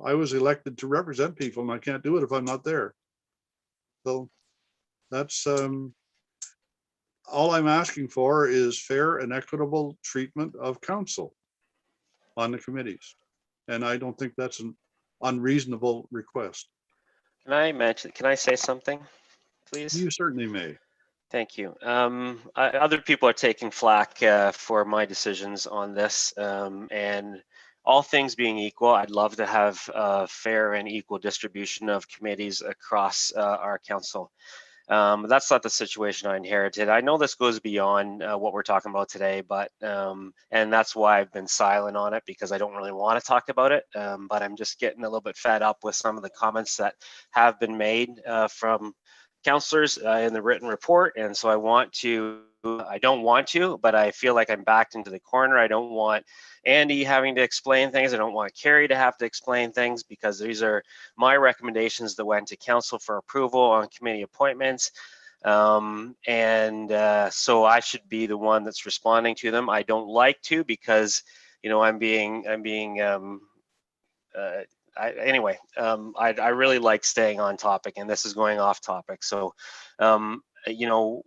S1: I was elected to represent people, and I can't do it if I'm not there. So that's all I'm asking for is fair and equitable treatment of council on the committees. And I don't think that's an unreasonable request.
S5: Can I say something, please?
S1: You certainly may.
S5: Thank you. Other people are taking flack for my decisions on this, and all things being equal, I'd love to have a fair and equal distribution of committees across our council. That's not the situation I inherited. I know this goes beyond what we're talking about today, but and that's why I've been silent on it, because I don't really want to talk about it. But I'm just getting a little bit fed up with some of the comments that have been made from councillors in the written report, and so I don't want to, but I feel like I'm backed into the corner. I don't want Andy having to explain things. I don't want Carrie to have to explain things, because these are my recommendations that went to council for approval on committee appointments. So I should be the one that's responding to them. I don't like to, because, you know, anyway, I really like staying on topic, and this is going off topic. So, you know,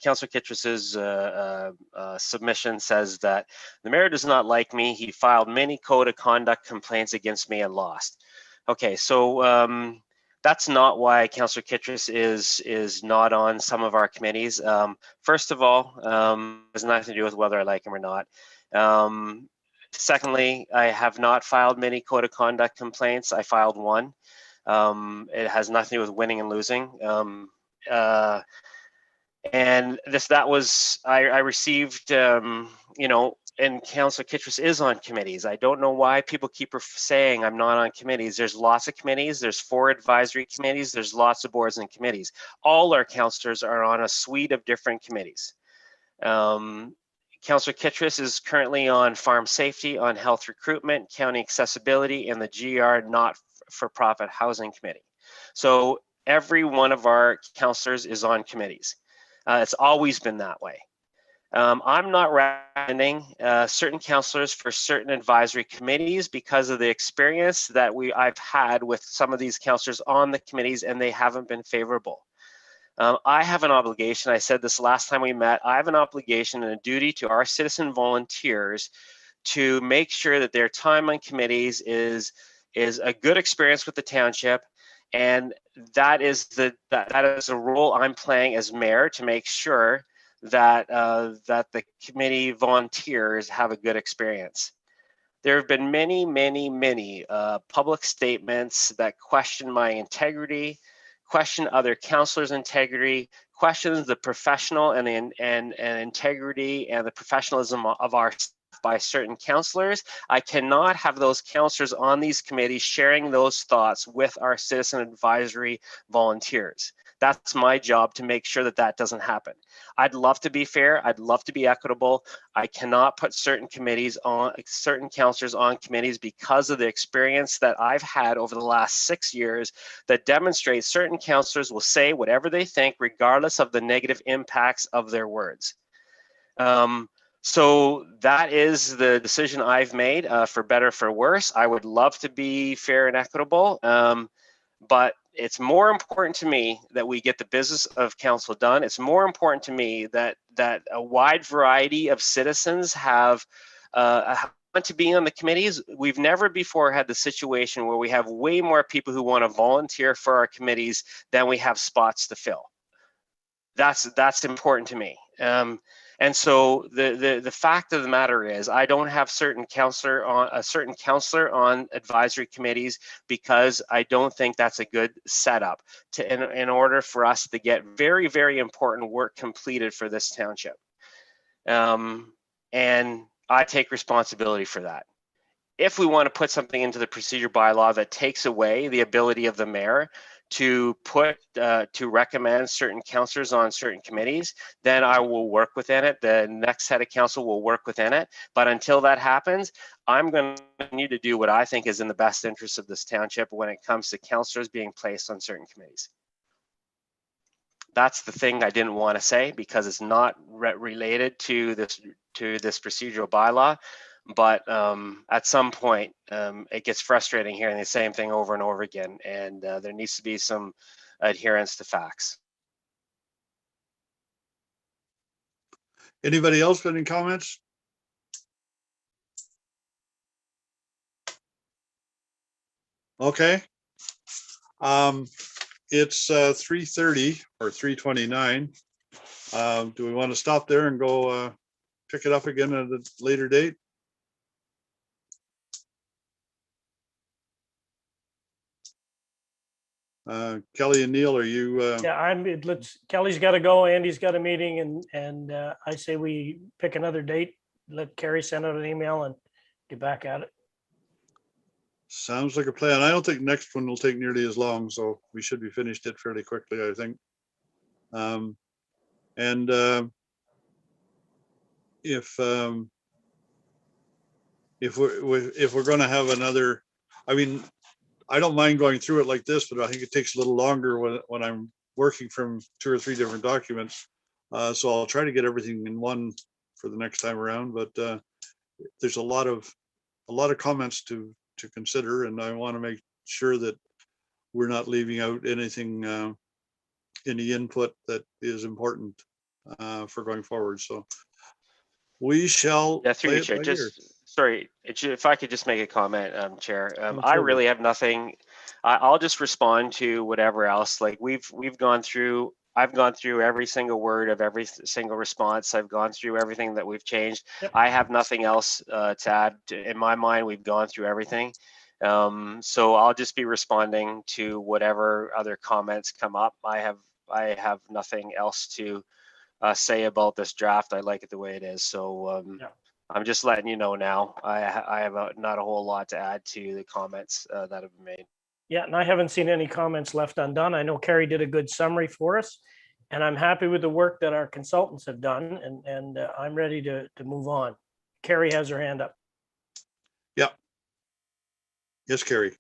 S5: Councillor Kitras's submission says that the mayor does not like me. He filed many code of conduct complaints against me and lost. Okay, so that's not why Councillor Kitras is not on some of our committees. First of all, it has nothing to do with whether I like him or not. Secondly, I have not filed many code of conduct complaints. I filed one. It has nothing to do with winning and losing. And I received, you know, and Councillor Kitras is on committees. I don't know why people keep saying I'm not on committees. There's lots of committees. There's 4 advisory committees. There's lots of boards and committees. All our councillors are on a suite of different committees. Councillor Kitras is currently on farm safety, on health recruitment, county accessibility, and the GR not-for-profit housing committee. So every one of our councillors is on committees. It's always been that way. I'm not recommending certain councillors for certain advisory committees because of the experience that I've had with some of these councillors on the committees, and they haven't been favorable. I have an obligation, I said this last time we met, I have an obligation and a duty to our citizen volunteers to make sure that their time on committees is a good experience with the township. And that is a role I'm playing as mayor, to make sure that the committee volunteers have a good experience. There have been many public statements that question my integrity, question other councillors' integrity, questions the professional and integrity and the professionalism of our staff by certain councillors. I cannot have those councillors on these committees sharing those thoughts with our citizen advisory volunteers. That's my job, to make sure that that doesn't happen. I'd love to be fair. I'd love to be equitable. I cannot put certain councillors on committees because of the experience that I've had over the last 6 years that demonstrates certain councillors will say whatever they think, regardless of the negative impacts of their words. So that is the decision I've made, for better, for worse. I would love to be fair and equitable, but it's more important to me that we get the business of council done. It's more important to me that a wide variety of citizens have want to be on the committees. We've never before had the situation where we have way more people who want to volunteer for our committees than we have spots to fill. That's important to me. And so the fact of the matter is, I don't have a certain councillor on advisory committees because I don't think that's a good setup in order for us to get very important work completed for this township. And I take responsibility for that. If we want to put something into the procedure bylaw that takes away the ability of the mayor to recommend certain councillors on certain committees, then I will work within it. The next head of council will work within it. But until that happens, I'm going to need to do what I think is in the best interest of this township when it comes to councillors being placed on certain committees. That's the thing I didn't want to say because it's not related to this procedural bylaw. But at some point, it gets frustrating hearing the same thing over and over again, and there needs to be some adherence to facts.
S1: Anybody else got any comments? Okay. It's 3:30 or 3:29. Do we want to stop there and go pick it up again at a later date? Kelly and Neil, are you?
S4: Yeah, Kelly's got to go. Andy's got a meeting, and I say we pick another date. Let Carrie send out an email and get back at it.
S1: Sounds like a plan. I don't think next one will take nearly as long, so we should be finished it fairly quickly, I think. If we're going to have another, I mean, I don't mind going through it like this, but I think it takes a little longer when I'm working from 2 or 3 different documents. So I'll try to get everything in one for the next time around. But there's a lot of comments to consider, and I want to make sure that we're not leaving out anything, any input that is important for going forward. So we shall.
S5: Yeah, through you, Chair. Sorry, if I could just make a comment, Chair. I really have nothing. I'll just respond to whatever else. Like I've gone through every single word of every single response. I've gone through everything that we've changed. Yep. I have nothing else to add. In my mind, we've gone through everything. So I'll just be responding to whatever other comments come up. I have nothing else to say about this draft. I like it the way it is. So yeah. I'm just letting you know now. I have not a whole lot to add to the comments that have been made.
S4: Yeah, and I haven't seen any comments left undone. I know Carrie did a good summary for us, and I'm happy with the work that our consultants have done, and I'm ready to move on. Carrie has her hand up.
S1: Yeah. Yes, Carrie.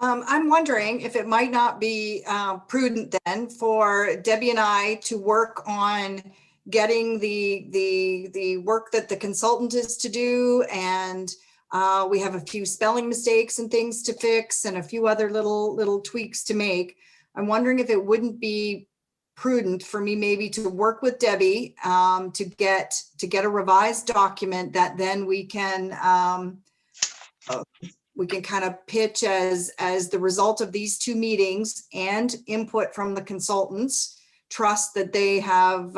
S6: I'm wondering if it might not be prudent then for Debbie and I to work on getting the work that the consultant is to do, and we have a few spelling mistakes and things to fix and a few other little tweaks to make. I'm wondering if it wouldn't be prudent for me maybe to work with Debbie to get a revised document that then we can kind of pitch as the result of these 2 meetings and input from the consultants. Trust that they have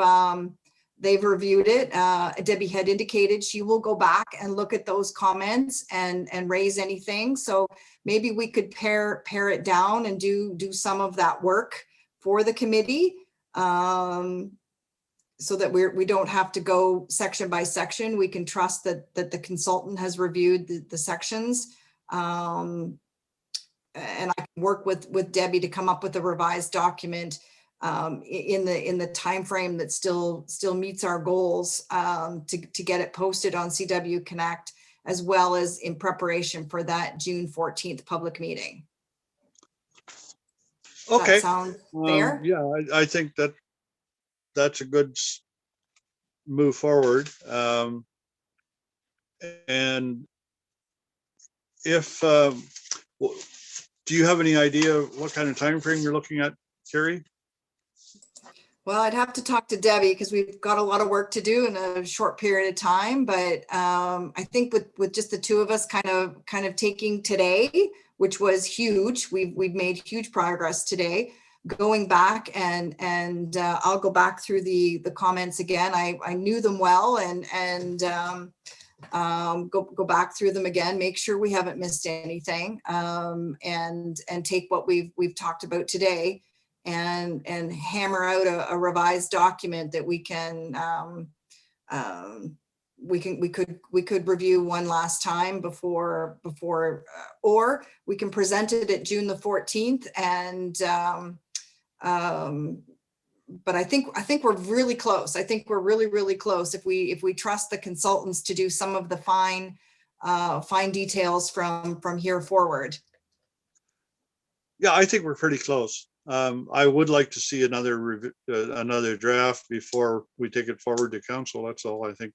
S6: they've reviewed it. Debbie had indicated she will go back and look at those comments and raise anything. So maybe we could pare it down and do some of that work for the committee, so that we don't have to go section by section. We can trust that the consultant has reviewed the sections. And I can work with Debbie to come up with a revised document in the time frame that still meets our goals, to get it posted on CW Connect, as well as in preparation for that June 14th public meeting. Does
S1: Okay.
S6: that sound fair?
S1: Yeah, I think that's a good move forward. And if, do you have any idea what kind of time frame you're looking at, Terry?
S6: Well, I'd have to talk to Debbie because we've got a lot of work to do in a short period of time. But I think with just the 2 of us kind of taking today, which was huge, we've made huge progress today. Going back and I'll go back through the comments again. I knew them well and go back through them again, make sure we haven't missed anything, and take what we've talked about today and hammer out a revised document that we could review one last time before or we can present it at June the 14th. And but I think we're really close. I think we're really close if we trust the consultants to do some of the fine details from here forward.
S1: Yeah, I think we're pretty close. I would like to see another draft before we take it forward to council. That's all. I think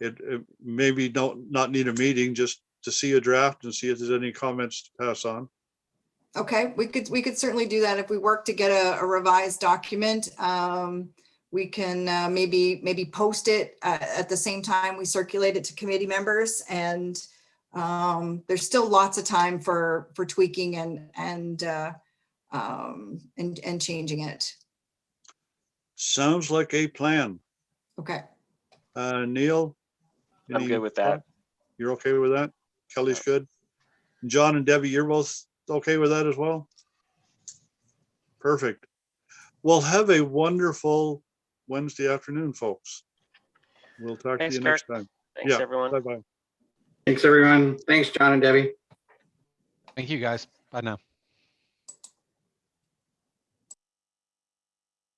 S1: it maybe not need a meeting, just to see a draft and see if there's any comments to pass on.
S6: Okay, we could certainly do that if we work to get a revised document. We can maybe post it at the same time we circulate it to committee members, and there's still lots of time for tweaking and changing it.
S1: Sounds like a plan.
S6: Okay.
S1: Neil?
S5: I'm good with that.
S1: You're okay with that? Kelly's good? John and Debbie, you're both okay with that as well? Perfect. Well, have a wonderful Wednesday afternoon, folks. We'll talk
S5: Thanks,
S1: to you next time.
S5: Thanks,
S1: Yeah,
S5: everyone.
S1: bye-bye.
S7: Thanks, everyone. Thanks, John and Debbie.
S3: Thank you, guys. Bye now.